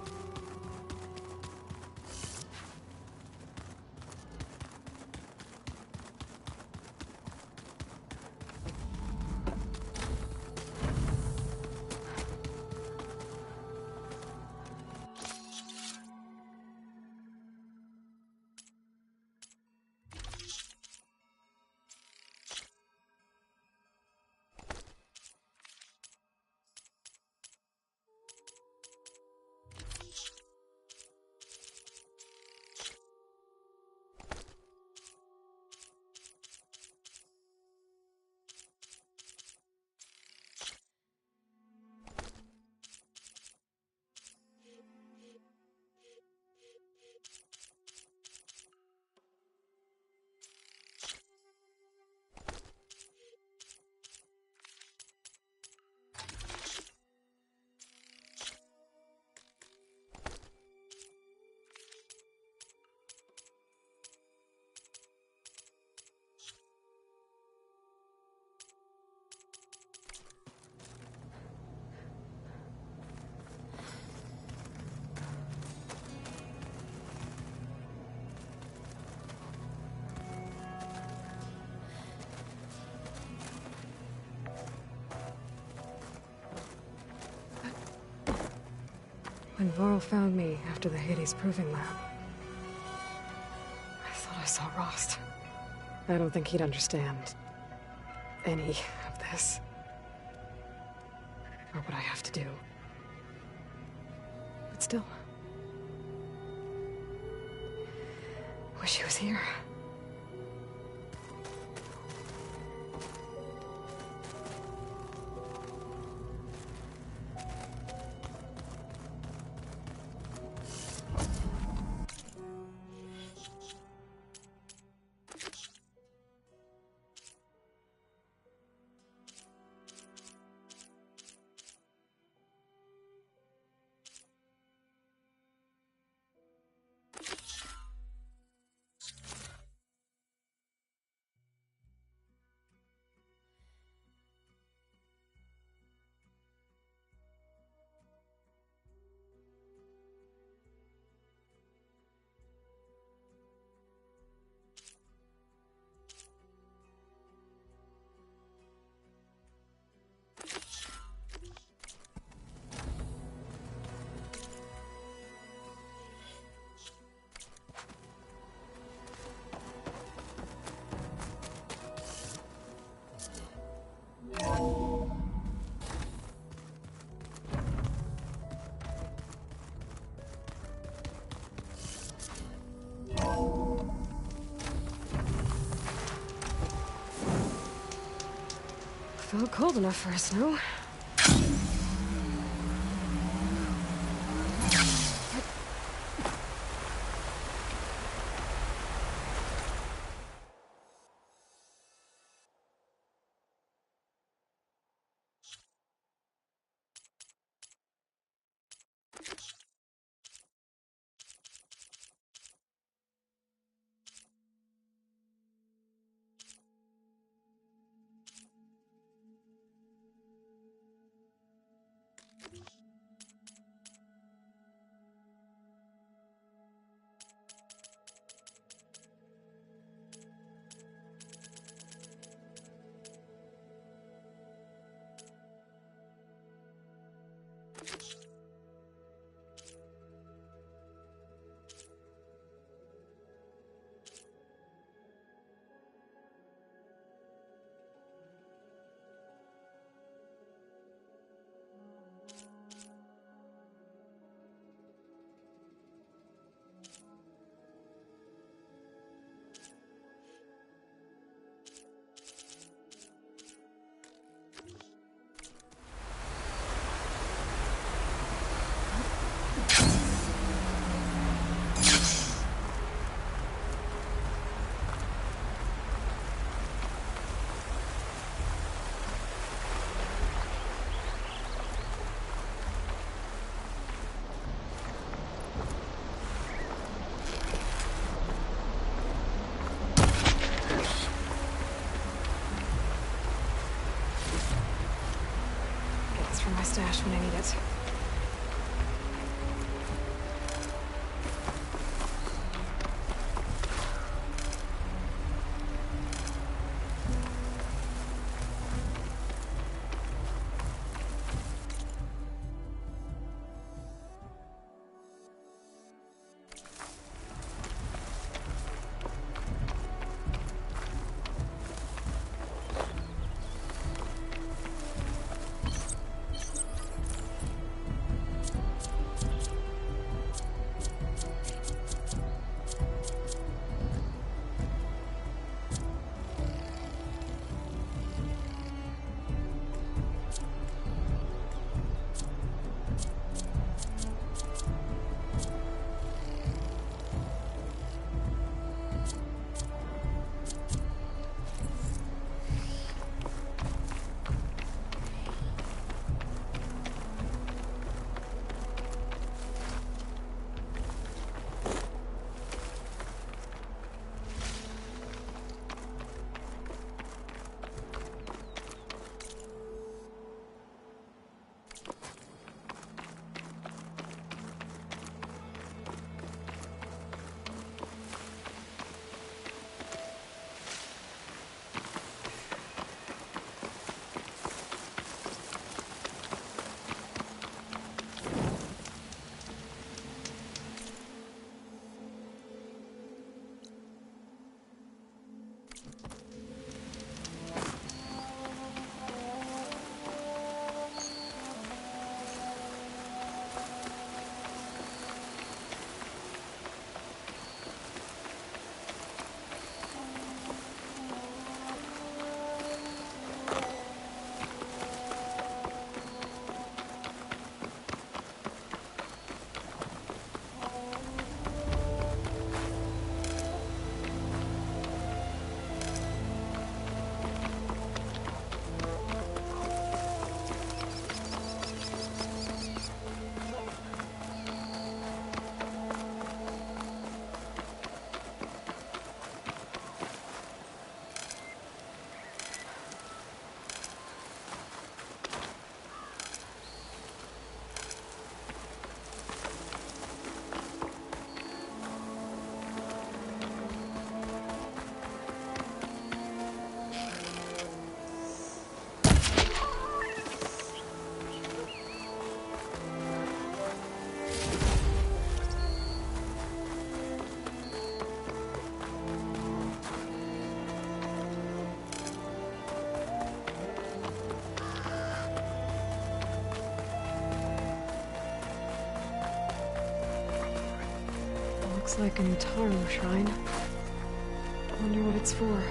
When Varl found me after the Hades Proving Lab, I thought I saw Rost. I don't think he'd understand any of this. Or what I have to do. But still, wish he was here. Felt cold enough for a snow. My stash when I need it. Looks like an Utaru shrine. Wonder what it's for.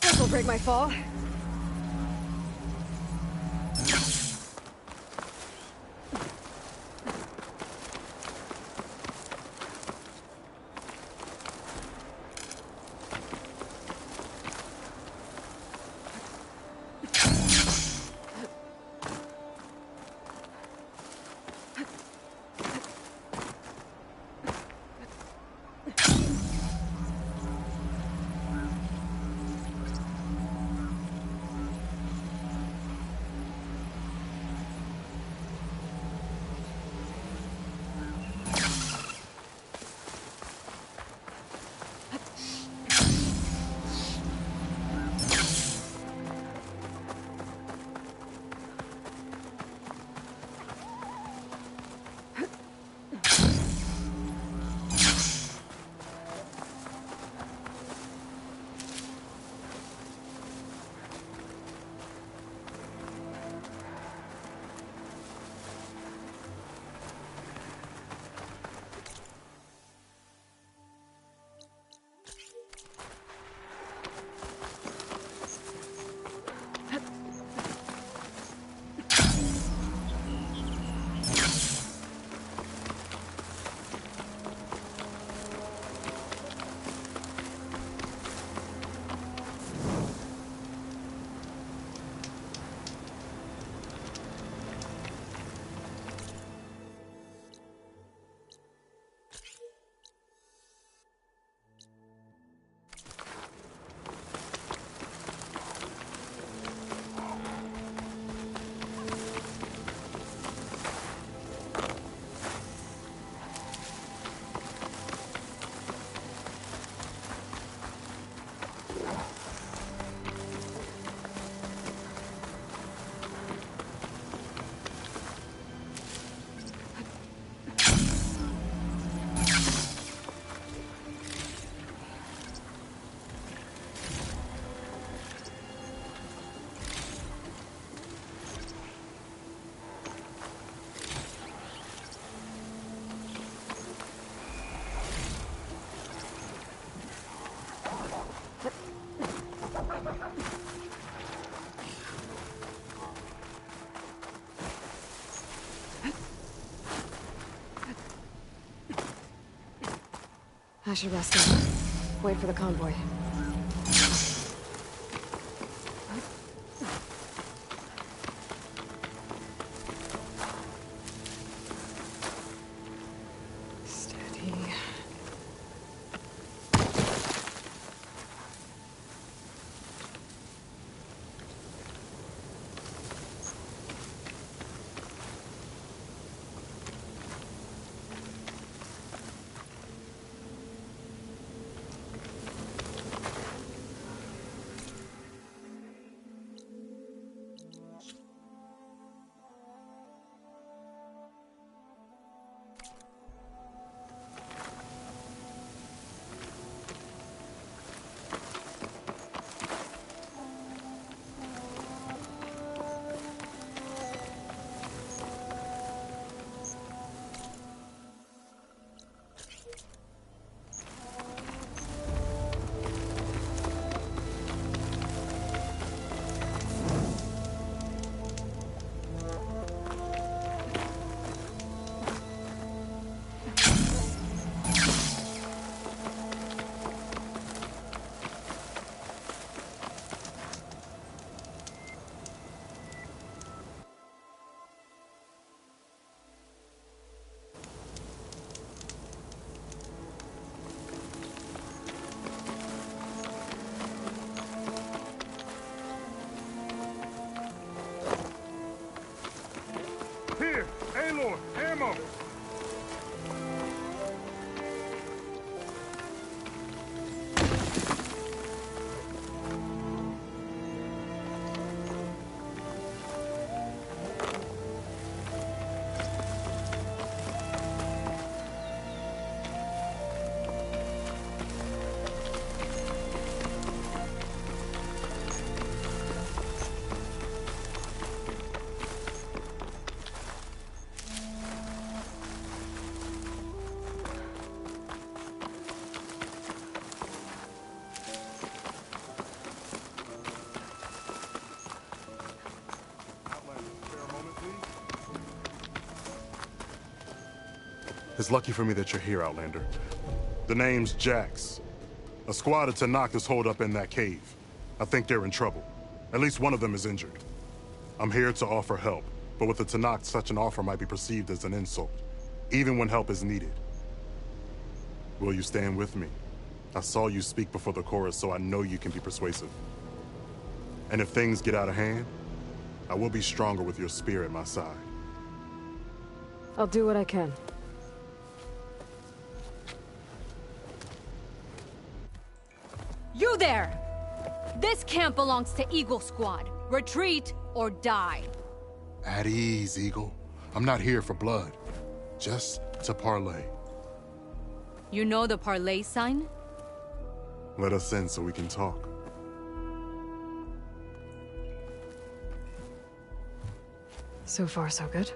This will break my fall. I should rest up. Wait for the convoy. Steady. It's lucky for me that you're here, Outlander. The name's Jax. A squad of Tenakth is holed up in that cave. I think they're in trouble. At least one of them is injured. I'm here to offer help, but with the Tenakth, such an offer might be perceived as an insult, even when help is needed. Will you stand with me? I saw you speak before the chorus, so I know you can be persuasive. And if things get out of hand, I will be stronger with your spear at my side. I'll do what I can. You there! This camp belongs to Eagle Squad. Retreat or die. At ease, Eagle. I'm not here for blood. Just to parlay. You know the parlay sign? Let us in so we can talk. So far, so good.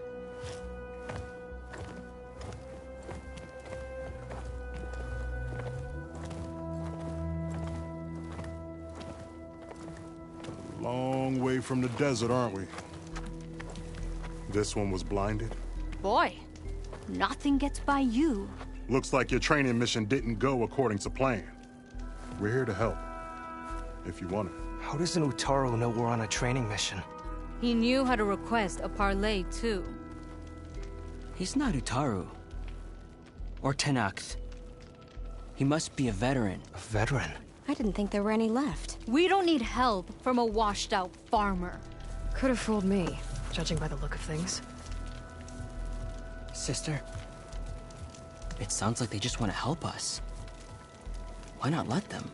Long way from the desert, aren't we? This one was blinded? Boy, nothing gets by you. Looks like your training mission didn't go according to plan. We're here to help, if you want it. How does an Utaru know we're on a training mission? He knew how to request a parlay, too. He's not Utaru. Or Tenakth. He must be a veteran. A veteran? I didn't think there were any left. We don't need help from a washed-out farmer. Could have fooled me, judging by the look of things. Sister, it sounds like they just want to help us. Why not let them?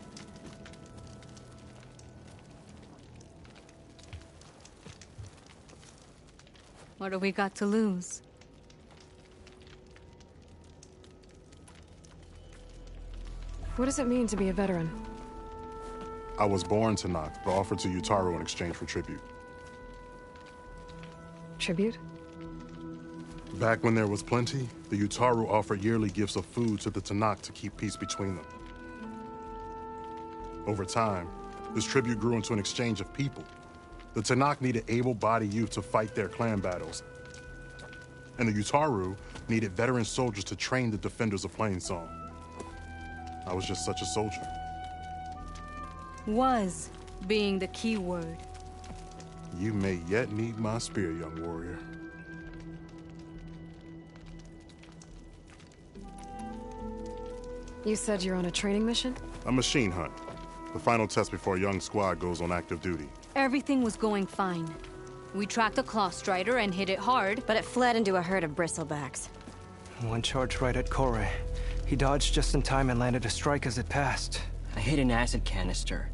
What do we got to lose? What does it mean to be a veteran? I was born Tenakth, but offered to Utaru in exchange for tribute. Tribute? Back when there was plenty, the Utaru offered yearly gifts of food to the Tenakth to keep peace between them. Over time, this tribute grew into an exchange of people. The Tenakth needed able-bodied youth to fight their clan battles, and the Utaru needed veteran soldiers to train the defenders of Plainsong. I was just such a soldier. Was being the key word. You may yet need my spear, young warrior. You said you're on a training mission? A machine hunt. The final test before a young squad goes on active duty. Everything was going fine. We tracked a Claw Strider and hit it hard, but it fled into a herd of bristlebacks. One charged right at Kore. He dodged just in time and landed a strike as it passed. I hit an acid canister.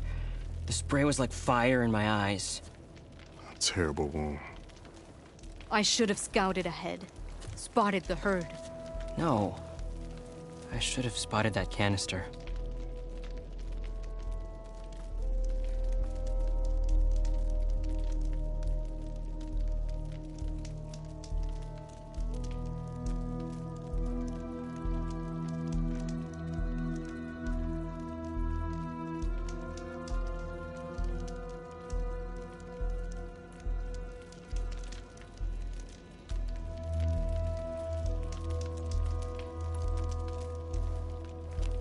The spray was like fire in my eyes. A terrible wound. I should have scouted ahead. Spotted the herd. No. I should have spotted that canister.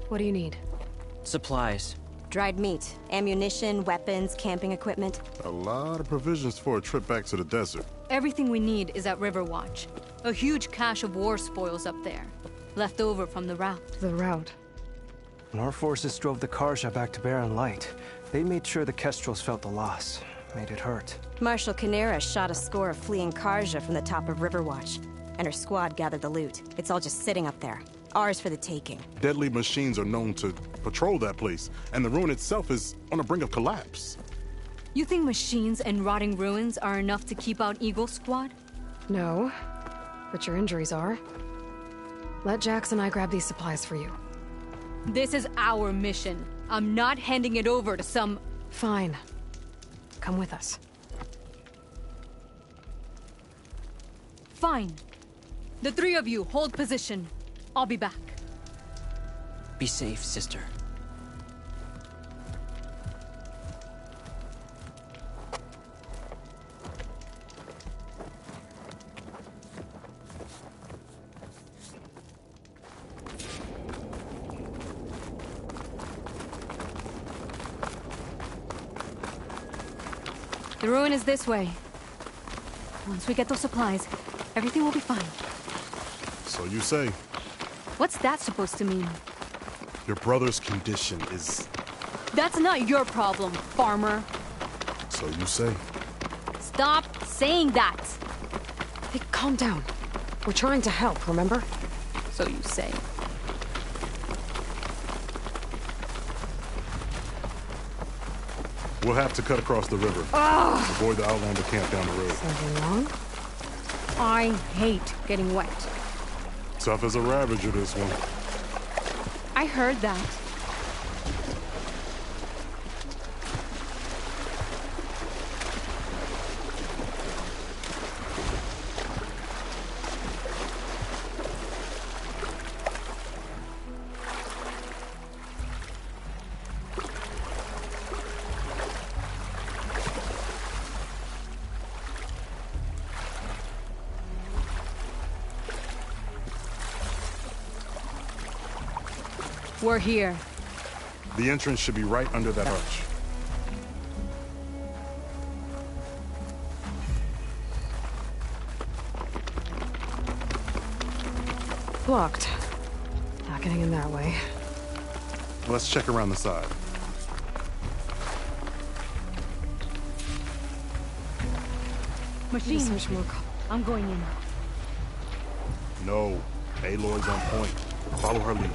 What do you need? Supplies. Dried meat, ammunition, weapons, camping equipment. A lot of provisions for a trip back to the desert. Everything we need is at Riverwatch. A huge cache of war spoils up there. Left over from the route. The route? When our forces drove the Karja back to Barren Light, they made sure the Kestrels felt the loss. Made it hurt. Marshal Canera shot a score of fleeing Karja from the top of Riverwatch. And her squad gathered the loot. It's all just sitting up there. Ours for the taking. Deadly machines are known to patrol that place, and the ruin itself is on the brink of collapse. You think machines and rotting ruins are enough to keep out Eagle Squad? No, but your injuries are. Let Jax and I grab these supplies for you. This is our mission. I'm not handing it over to some... Fine. Come with us. Fine. The three of you hold position. I'll be back. Be safe, sister. The ruin is this way. Once we get those supplies, everything will be fine. So you say. What's that supposed to mean? Your brother's condition is... That's not your problem, farmer. So you say. Stop saying that! Hey, calm down. We're trying to help, remember? So you say. We'll have to cut across the river. Avoid the Outlander camp down the road. Something wrong? I hate getting wet. Tough as a Ravager, this one. I heard that. We're here. The entrance should be right under that arch. Blocked. Not getting in that way. Let's check around the side. Machine. I'm going in. No. Aloy's on point. Follow her lead.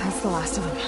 That's the last of them.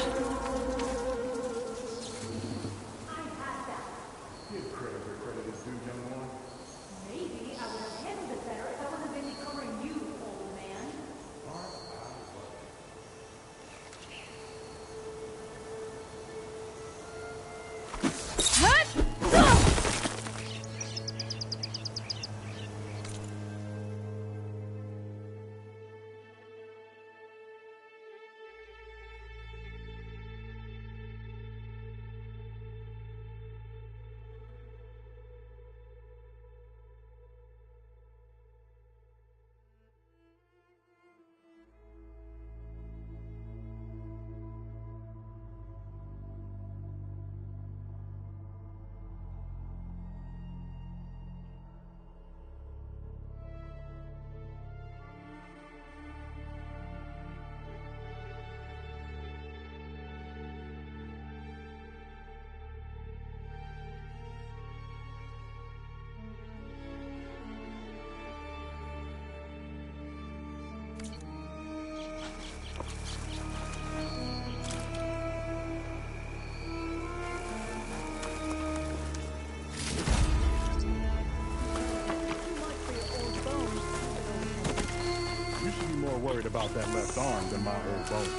worried about that left arm than my old bones.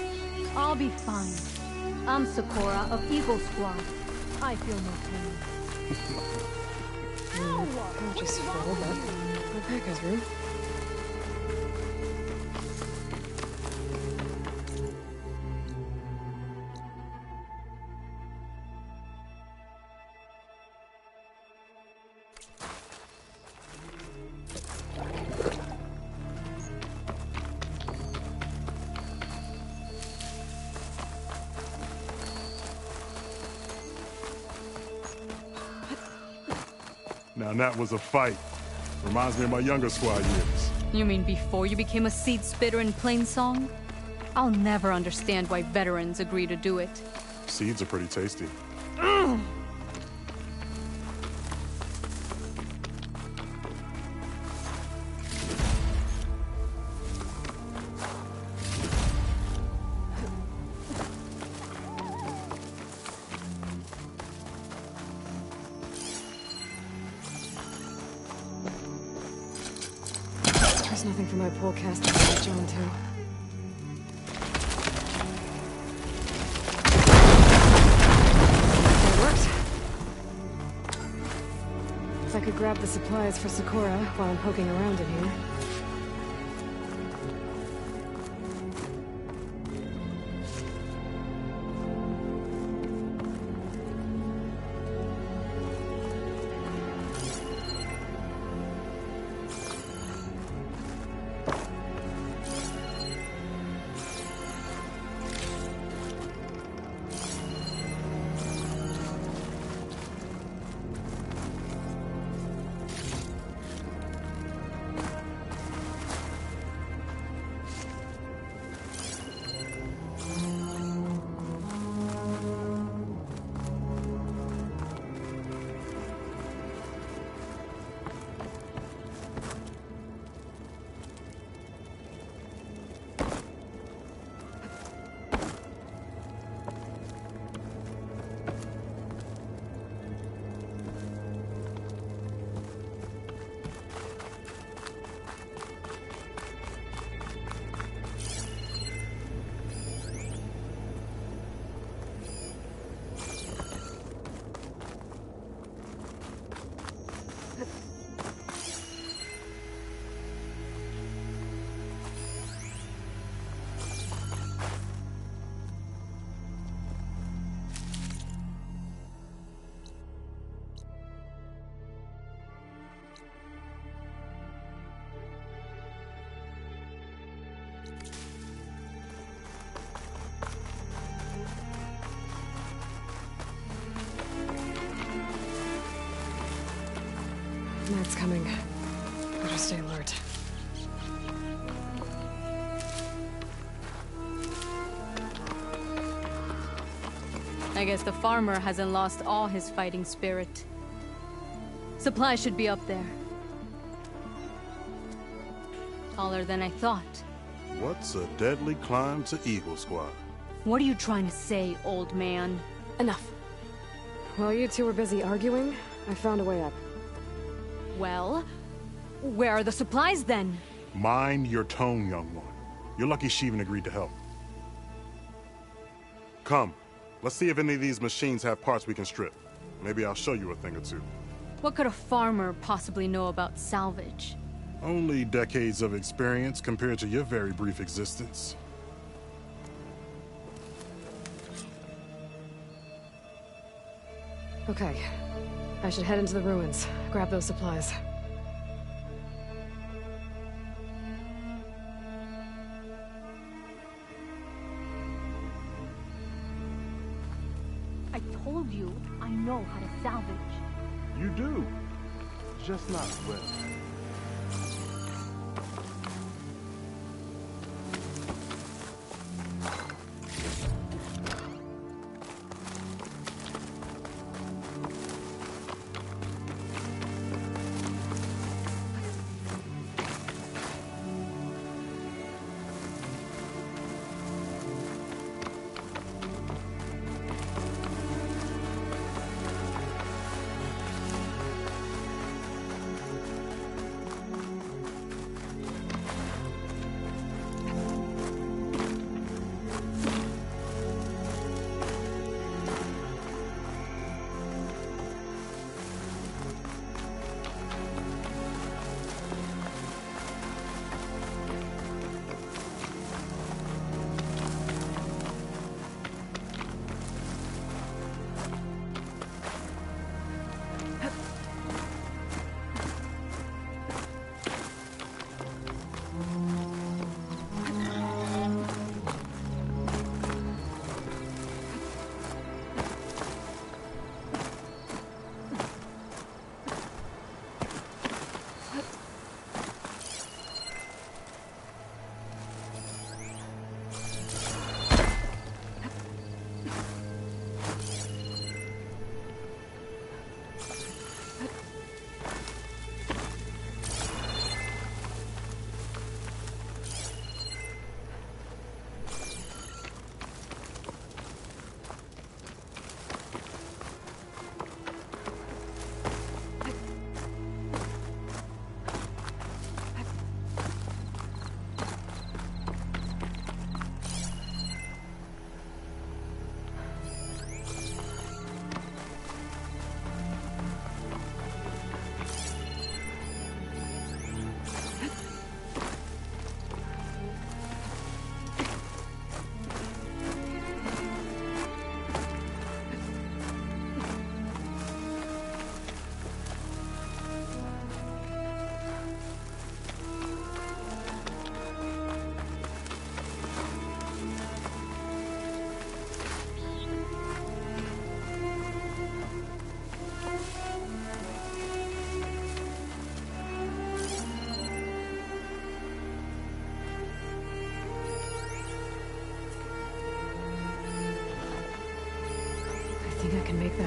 I'll be fine. I'm Sakura of Eagle Squad. I feel no pain. I'll just follow that. My pack has room. Now that was a fight. Reminds me of my younger squad years. You mean before you became a seed spitter in Plainsong? I'll never understand why veterans agree to do it. Seeds are pretty tasty. There's nothing for my pole caster to latch on to. That worked. If I could grab the supplies for Sakura while I'm poking around in here. Night's coming. Better stay alert. I guess the farmer hasn't lost all his fighting spirit. Supplies should be up there. Taller than I thought. What's a deadly climb to Eagle Squad? What are you trying to say, old man? Enough. While you two were busy arguing, I found a way up. Well, where are the supplies then? Mind your tone, young one. You're lucky she even agreed to help. Come, let's see if any of these machines have parts we can strip. Maybe I'll show you a thing or two. What could a farmer possibly know about salvage? Only decades of experience compared to your very brief existence. Okay. I should head into the ruins, grab those supplies. I told you, I know how to salvage. You do. Just not well.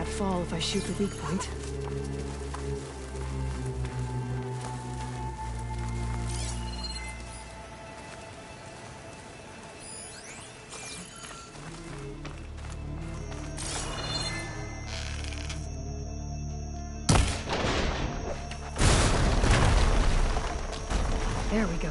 that fall if I shoot the weak point. There we go.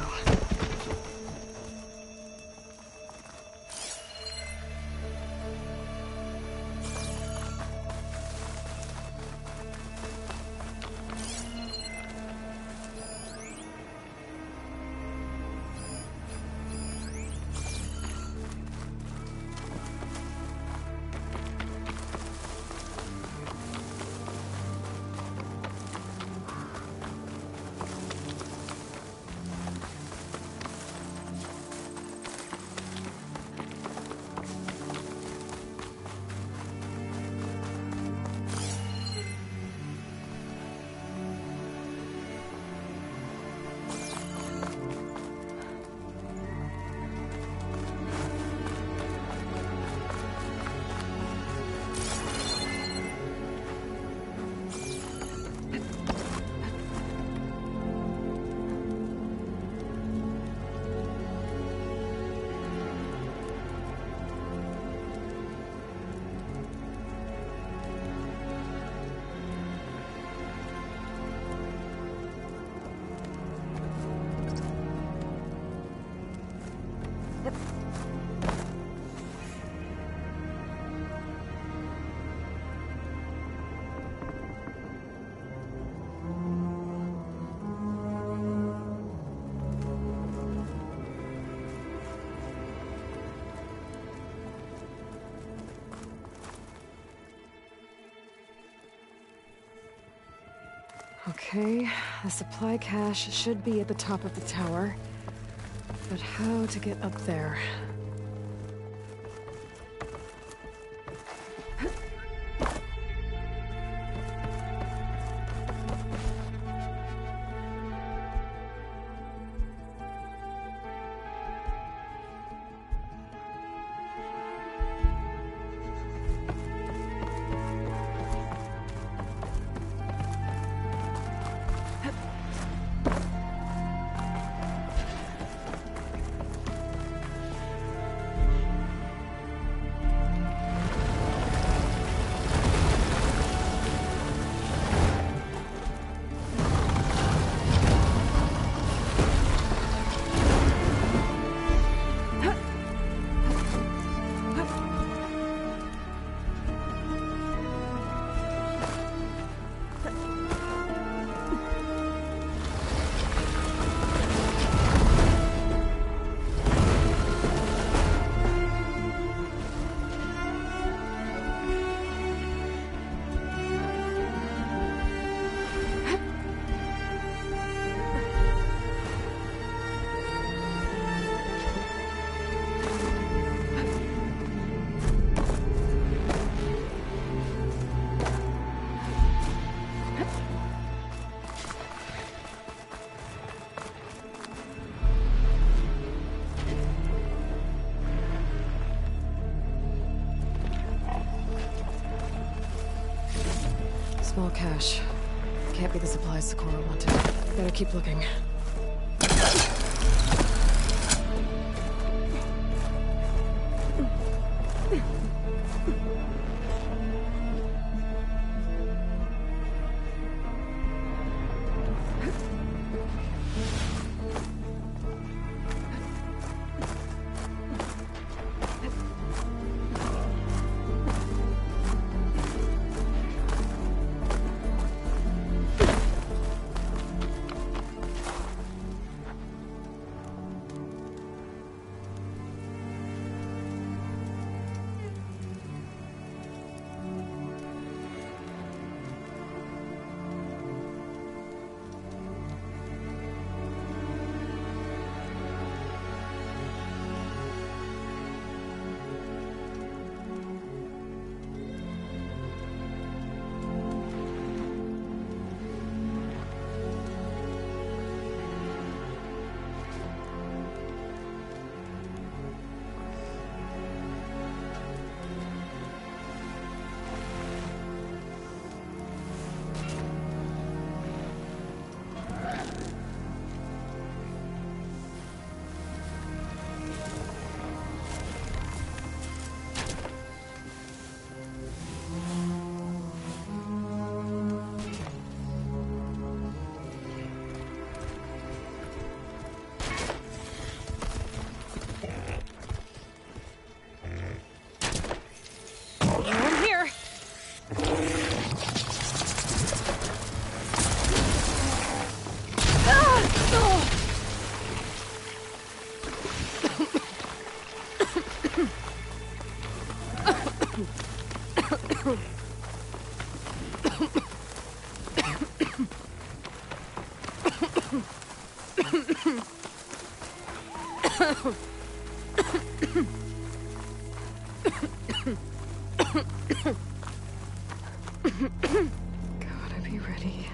Okay, the supply cache should be at the top of the tower. But how to get up there? Small cache. Can't be the supplies Socorro wanted. Better keep looking. Gotta be ready.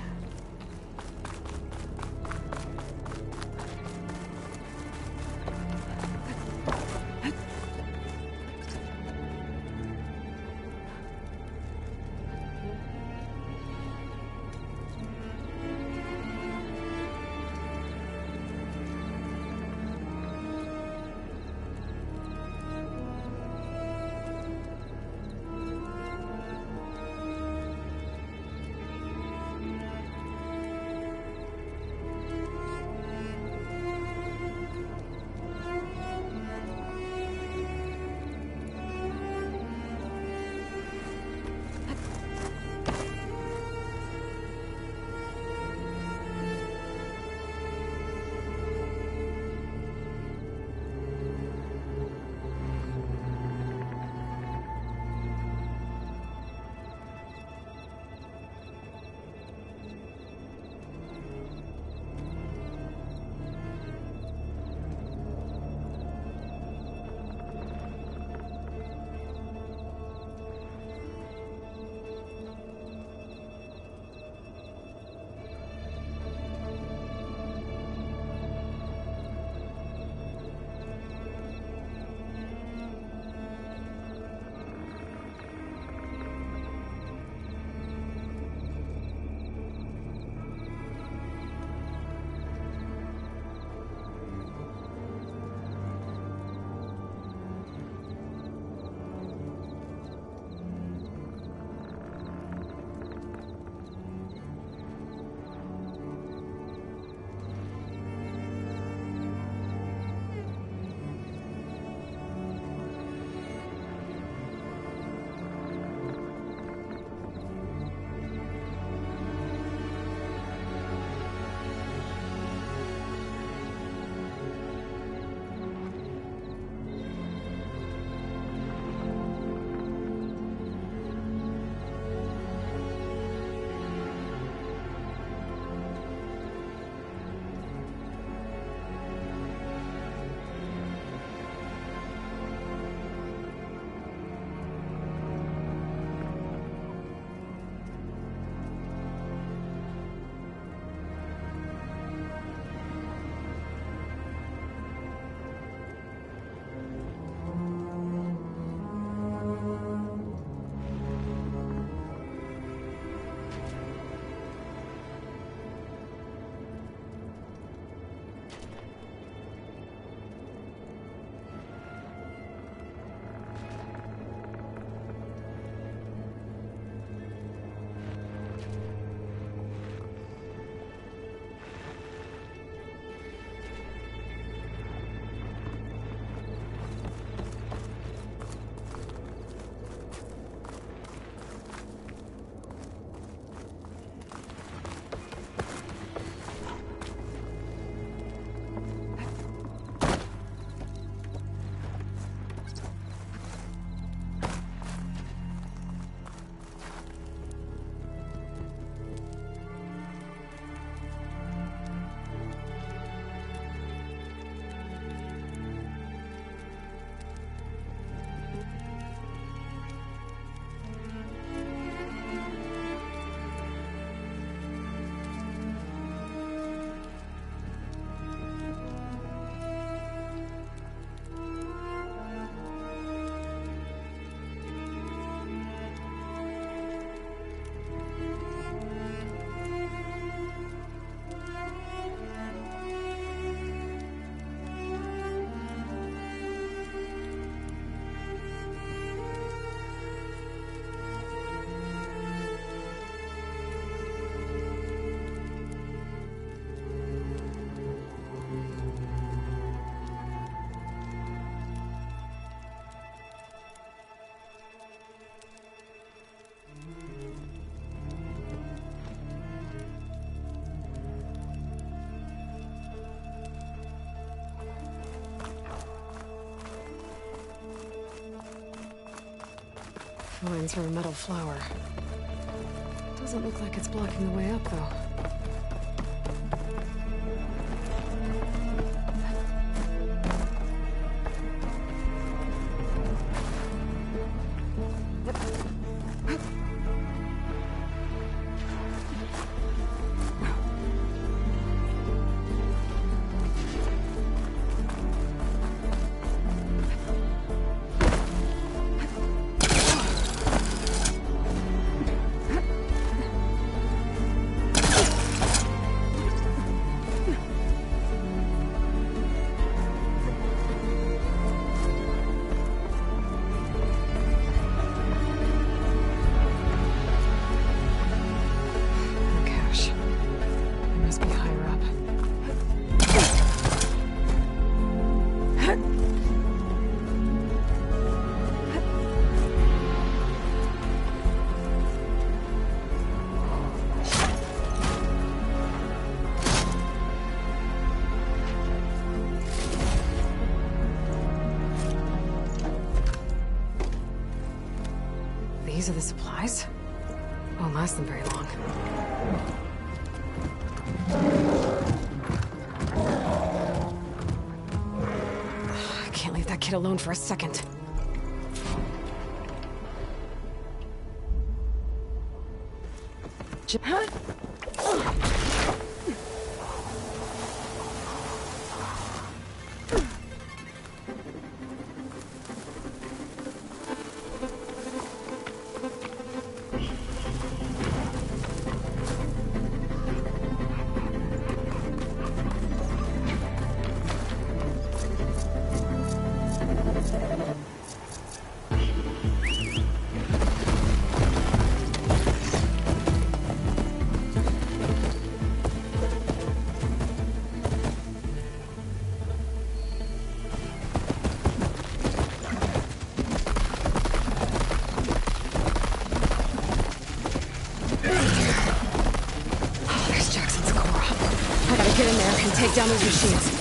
Lines from a metal flower. Doesn't look like it's blocking the way up, though. These are the supplies? Won't last them very long. I can't leave that kid alone for a second. Take down those machines.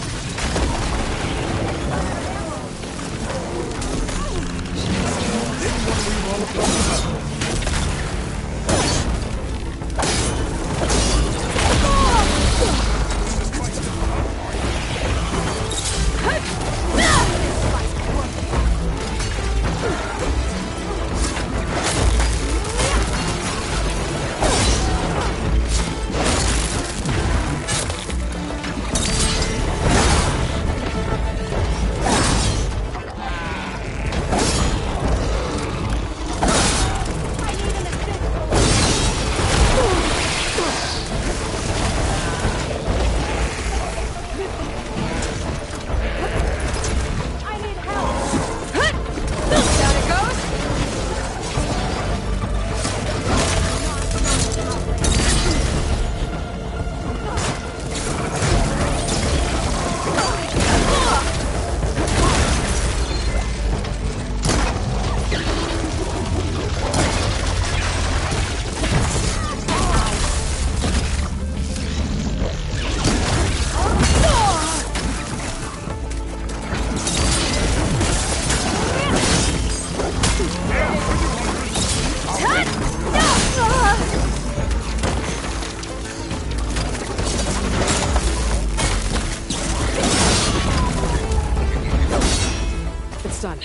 Done.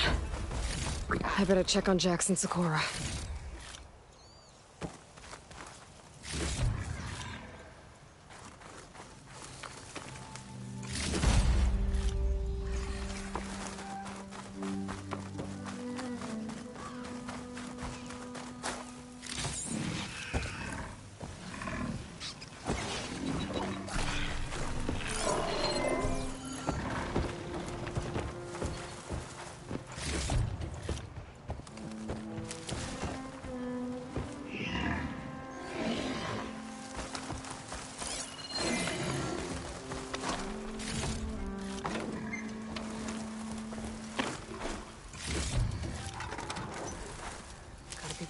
I better check on Jax and Sakura.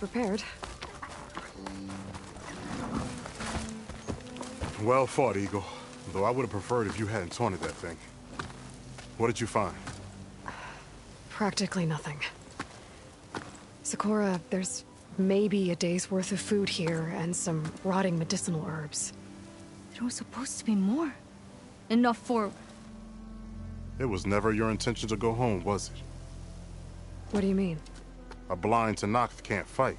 Prepared. Well fought, Eagle. Though I would have preferred if you hadn't taunted that thing. What did you find? Practically nothing. Sakura, there's maybe a day's worth of food here and some rotting medicinal herbs. There was supposed to be more. Enough for... It was never your intention to go home, was it? What do you mean? A blind Tenakth can't fight.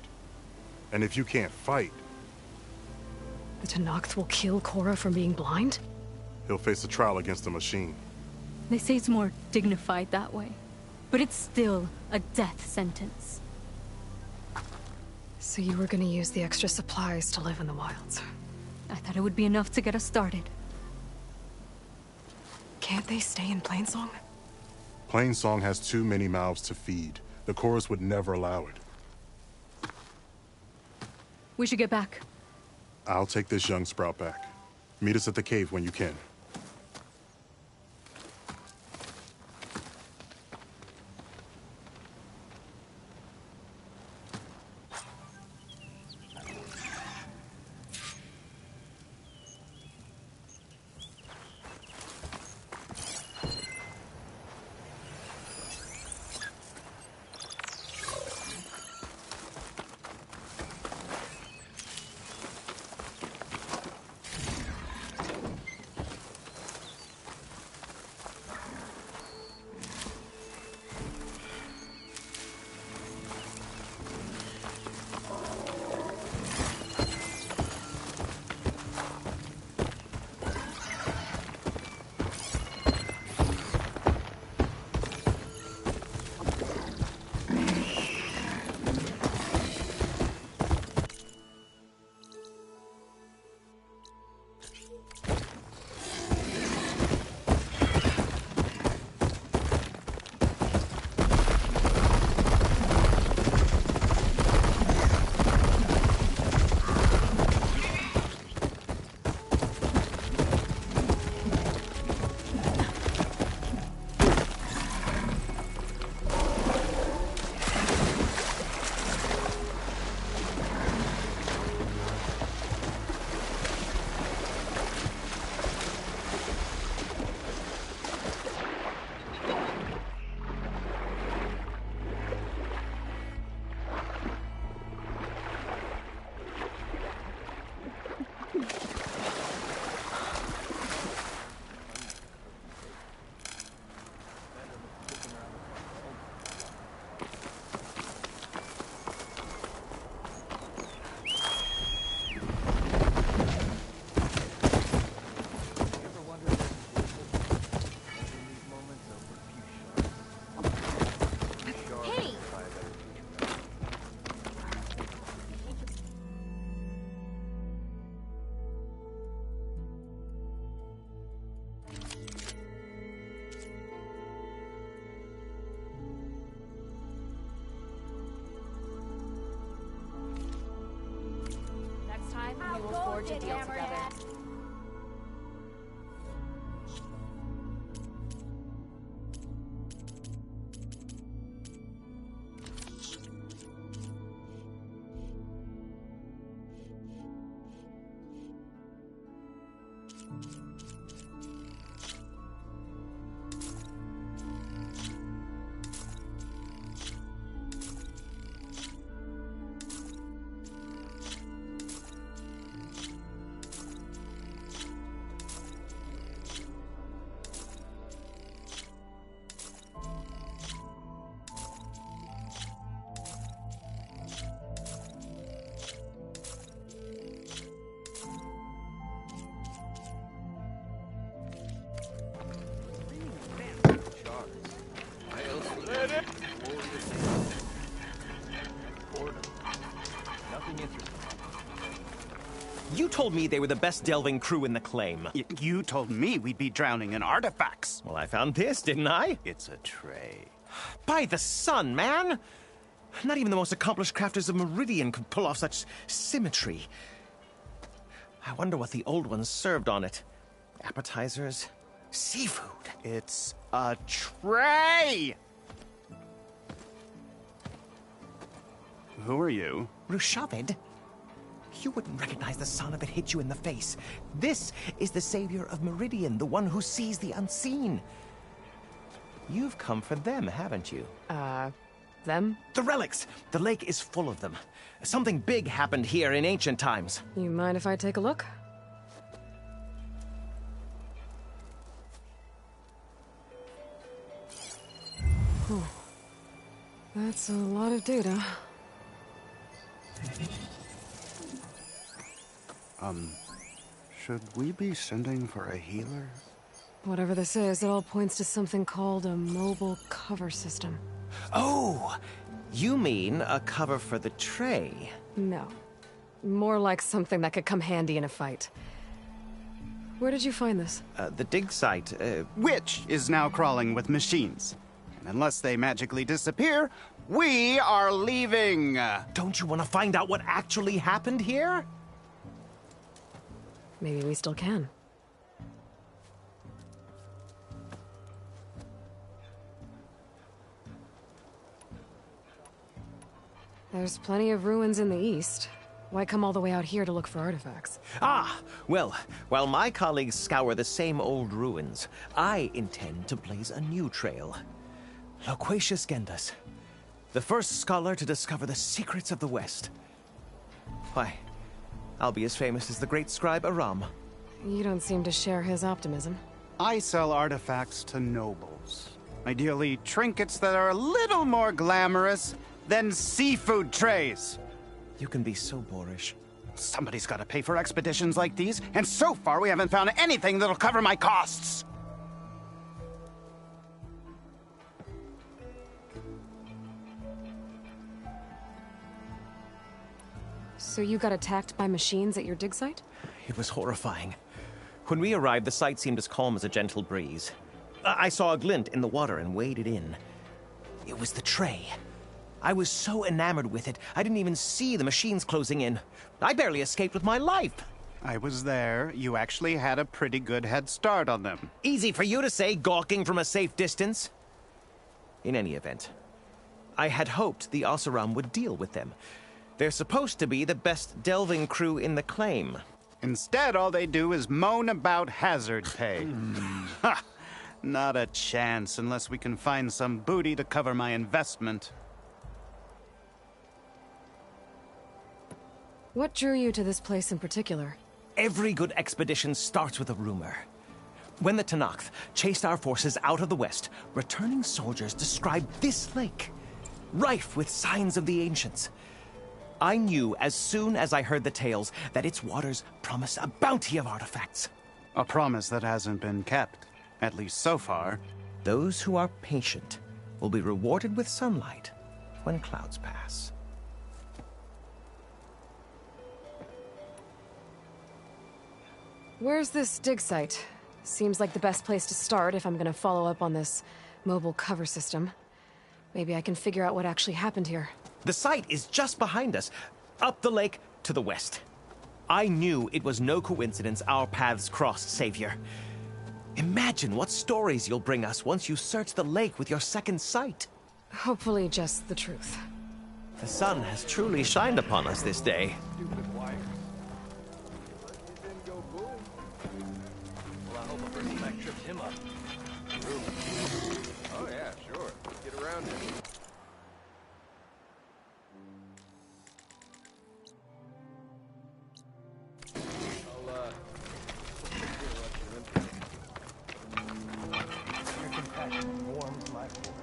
And if you can't fight... The Tenakth will kill Korra from being blind? He'll face a trial against the machine. They say it's more dignified that way. But it's still a death sentence. So you were gonna use the extra supplies to live in the wilds? I thought it would be enough to get us started. Can't they stay in Plainsong? Plainsong has too many mouths to feed. The chorus would never allow it. We should get back. I'll take this young sprout back. Meet us at the cave when you can. Hold your deal together. You told me they were the best delving crew in the claim. You told me we'd be drowning in artifacts. Well, I found this, didn't I? It's a tray. By the sun, man! Not even the most accomplished crafters of Meridian could pull off such symmetry. I wonder what the old ones served on it. Appetizers? Seafood? It's a tray! Who are you? Rushavid? You wouldn't recognize the sun if it hit you in the face. This is the savior of Meridian, the one who sees the unseen. You've come for them, haven't you? Them? The relics! The lake is full of them. Something big happened here in ancient times. You mind if I take a look? Huh. That's a lot of data. Should we be sending for a healer? Whatever this is, it all points to something called a mobile cover system. Oh! You mean a cover for the tray? No. More like something that could come handy in a fight. Where did you find this? The dig site, Which is now crawling with machines. And unless they magically disappear, we are leaving! Don't you want to find out what actually happened here? Maybe we still can. There's plenty of ruins in the east. Why come all the way out here to look for artifacts? Ah! Well, while my colleagues scour the same old ruins, I intend to blaze a new trail. Loquacious Gendas, the first scholar to discover the secrets of the West. Why, I'll be as famous as the great scribe Aram. You don't seem to share his optimism. I sell artifacts to nobles. Ideally, trinkets that are a little more glamorous than seafood trays. You can be so boorish. Somebody's got to pay for expeditions like these, and so far we haven't found anything that'll cover my costs. So you got attacked by machines at your dig site? It was horrifying. When we arrived, the site seemed as calm as a gentle breeze. I saw a glint in the water and waded in. It was the tray. I was so enamored with it, I didn't even see the machines closing in. I barely escaped with my life. I was there. You actually had a pretty good head start on them. Easy for you to say, gawking from a safe distance. In any event, I had hoped the Oseram would deal with them. They're supposed to be the best delving crew in the claim. Instead, all they do is moan about hazard pay. Ha! Not a chance unless we can find some booty to cover my investment. What drew you to this place in particular? Every good expedition starts with a rumor. When the Tenakth chased our forces out of the west, returning soldiers described this lake, rife with signs of the ancients. I knew as soon as I heard the tales that its waters promised a bounty of artifacts. A promise that hasn't been kept, at least so far. Those who are patient will be rewarded with sunlight when clouds pass. Where's this dig site? Seems like the best place to start if I'm gonna follow up on this mobile cover system. Maybe I can figure out what actually happened here. The site is just behind us, up the lake to the west. I knew it was no coincidence our paths crossed, Savior. Imagine what stories you'll bring us once you search the lake with your second sight. Hopefully just the truth. The sun has truly shined upon us this day. Well, I hope a person back tripped him up. Oh yeah, sure. Let's get around here. Your compassion warms my forge.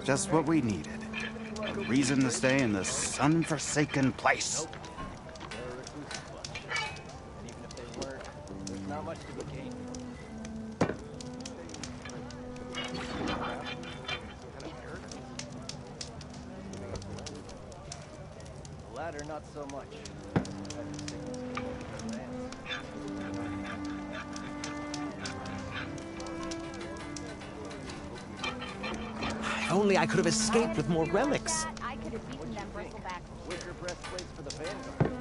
Just what we needed. A reason to stay in this sun-forsaken place. And even if they weren't, there's not much to be gained. The latter, not so much. If only I could have escaped with more relics. I could have beaten them bristleback. Wicker breastplates for the Vanguard.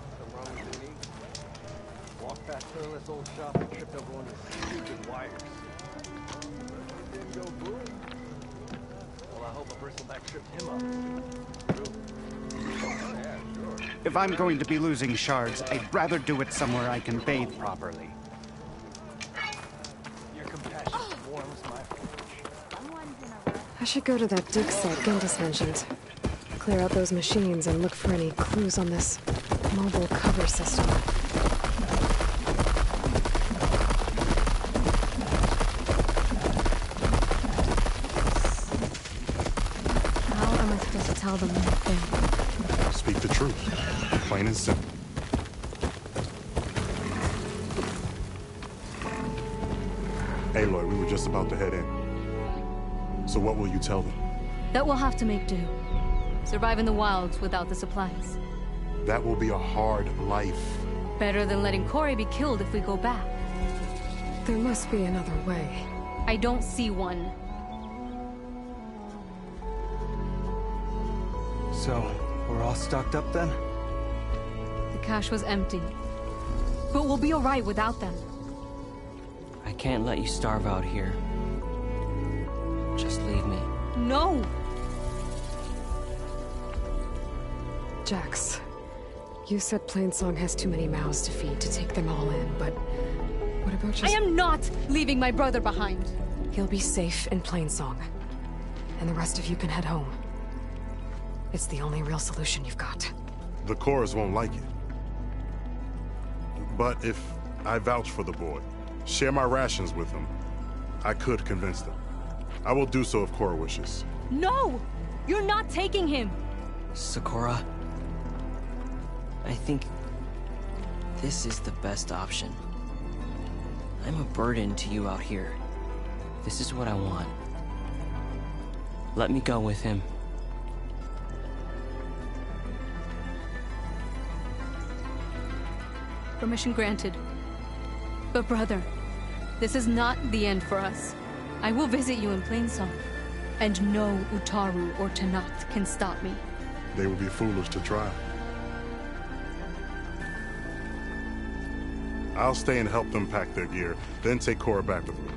Something wrong with your knee? Walked past this old shop and tripped over one of the stupid wires. Didn't go boom. Well, I hope a bristleback tripped him up. Oh, yeah, sure. If I'm going to be losing shards, I'd rather do it somewhere I can bathe properly. Your compassion warms my forge. I should go to that dig site Gentis mentioned. Clear out those machines and look for any clues on this mobile cover system. How am I supposed to tell them anything? Speak the truth. Plain and simple. Aloy, we were just about to head in. So what will you tell them? That we'll have to make do. Survive in the wilds without the supplies. That will be a hard life. Better than letting Corey be killed if we go back. There must be another way. I don't see one. So, we're all stocked up then? The cache was empty. But we'll be alright without them. I can't let you starve out here. Just leave me. No! Jax, you said Plainsong has too many mouths to feed to take them all in, but what about just— I am not leaving my brother behind! He'll be safe in Plainsong, and the rest of you can head home. It's the only real solution you've got. The chorus won't like it. But if I vouch for the boy, share my rations with him, I could convince them. I will do so if Cora wishes. No! You're not taking him! Sakura, I think this is the best option. I'm a burden to you out here. This is what I want. Let me go with him. Permission granted. But brother, this is not the end for us. I will visit you in Plainsong. And no Utaru or Tenakth can stop me. They would be foolish to try. I'll stay and help them pack their gear, then take Cora back with me.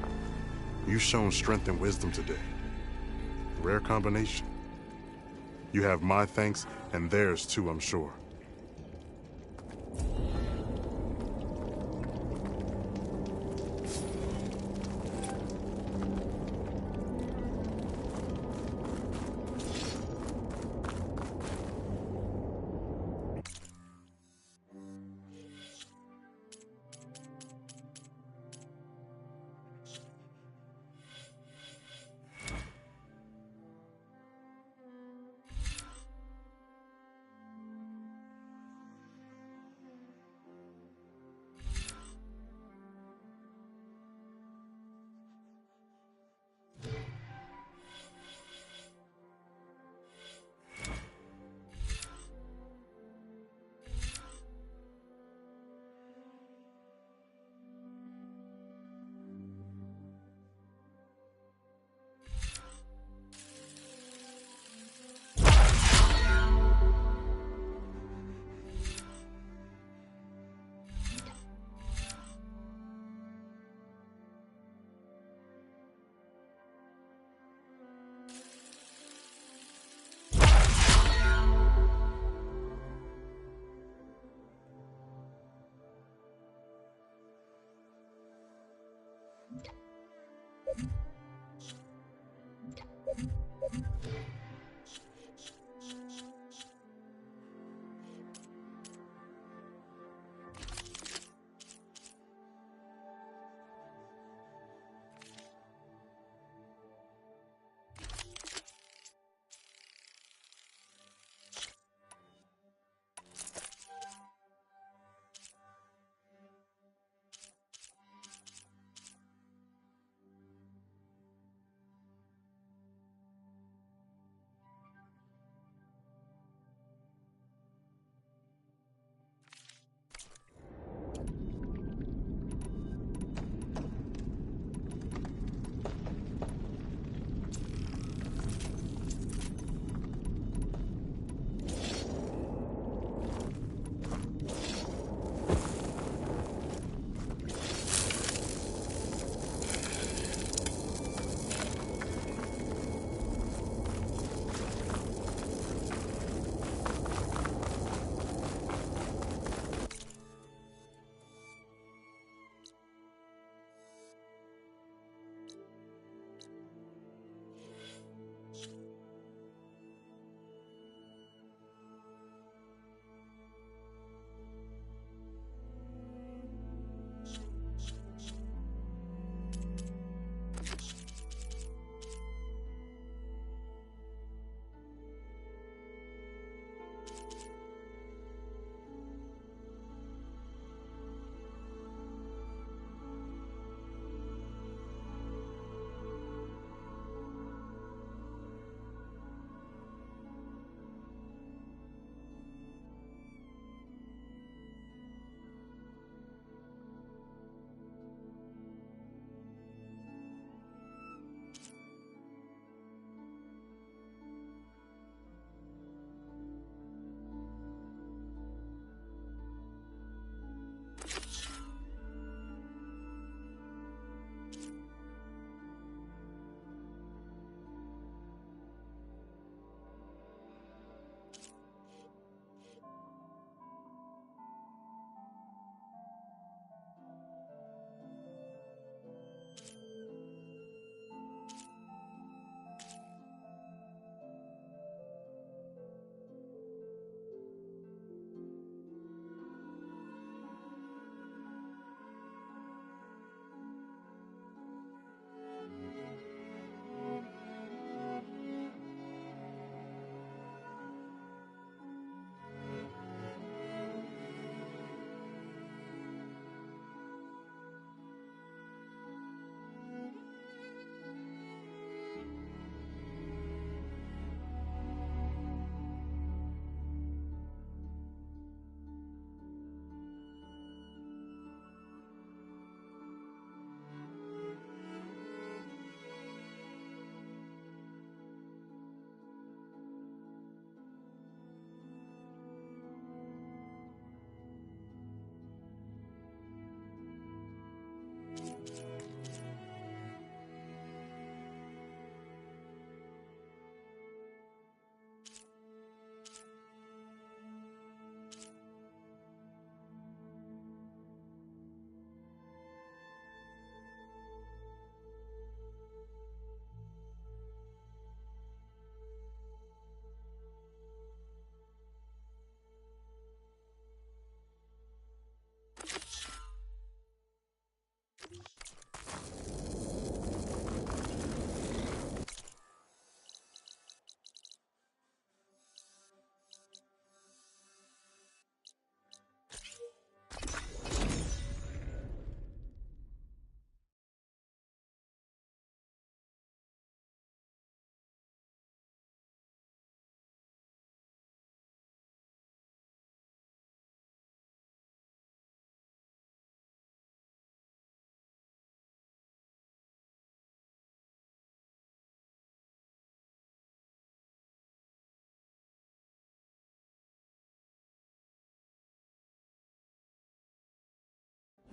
You've shown strength and wisdom today. Rare combination. You have my thanks, and theirs too, I'm sure.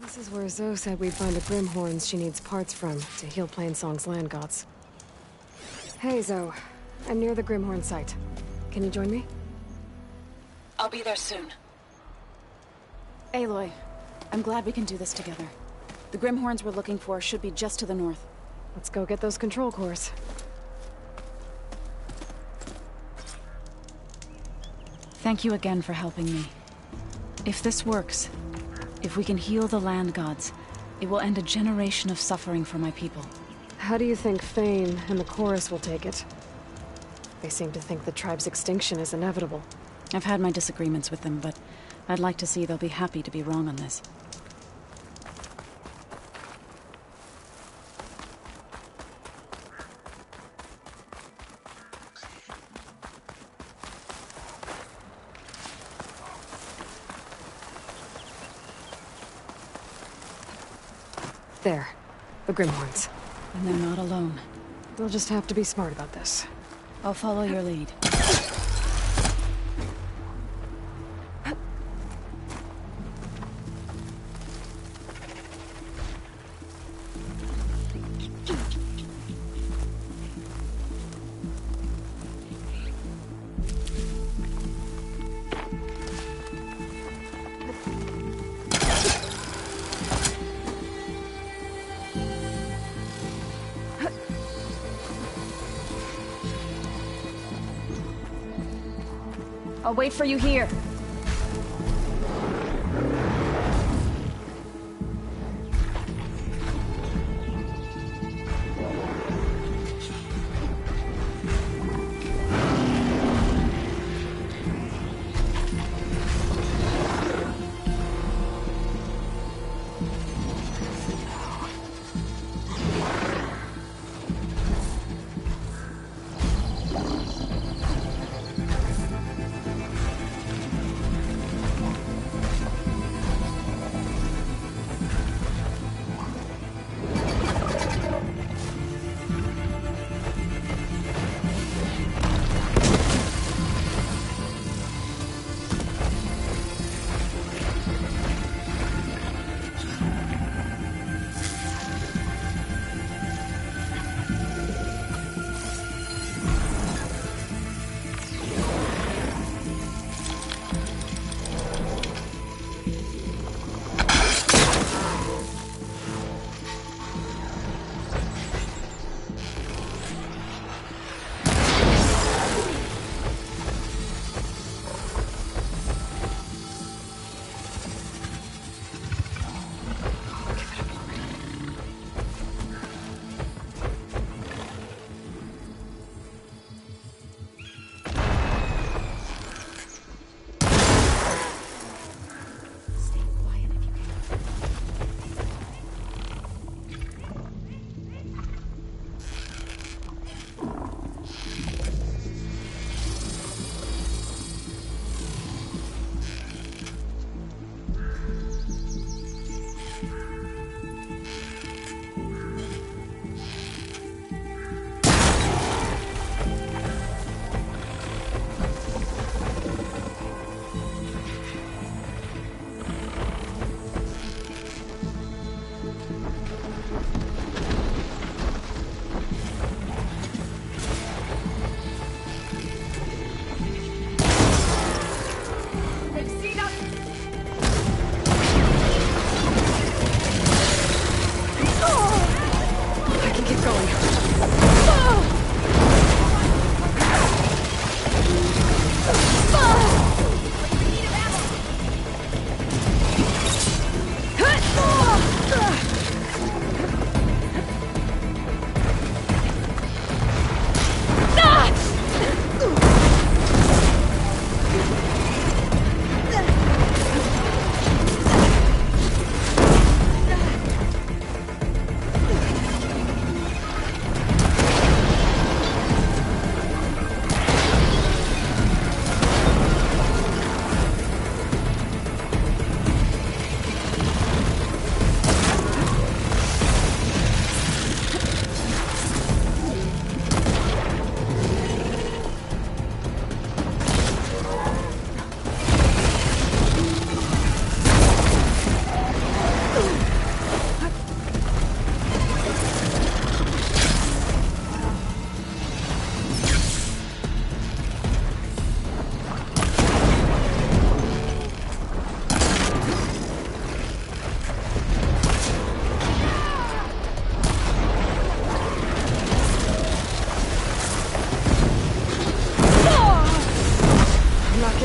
This is where Zoe said we'd find the Grimhorns she needs parts from to heal Plainsong's land gods. Hey, Zoe. I'm near the Grimhorn site. Can you join me? I'll be there soon. Aloy, I'm glad we can do this together. The Grimhorns we're looking for should be just to the north. Let's go get those control cores. Thank you again for helping me. If this works, if we can heal the land gods, it will end a generation of suffering for my people. How do you think Fane and the chorus will take it? They seem to think the tribe's extinction is inevitable. I've had my disagreements with them, but I'd like to see they'll be happy to be wrong on this. There. The Grimhorns. And they're not alone. We'll just have to be smart about this. I'll follow your lead. I'll wait for you here.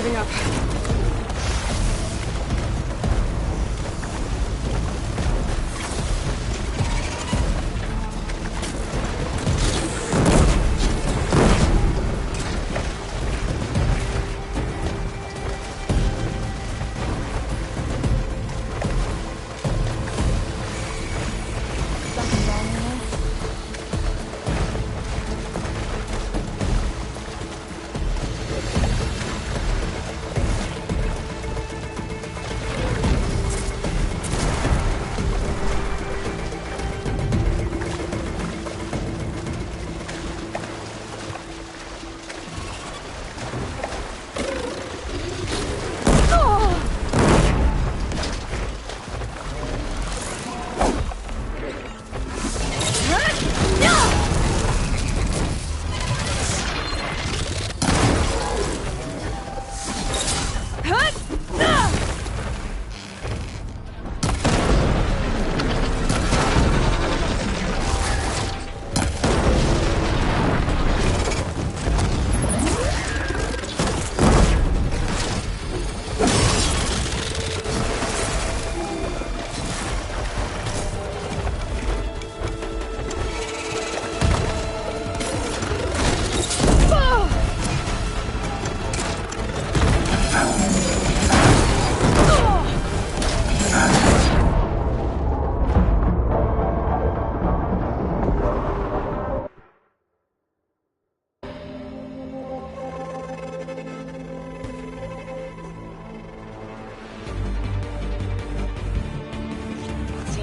giving up.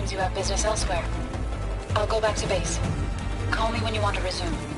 You have business elsewhere. I'll go back to base. Call me when you want to resume.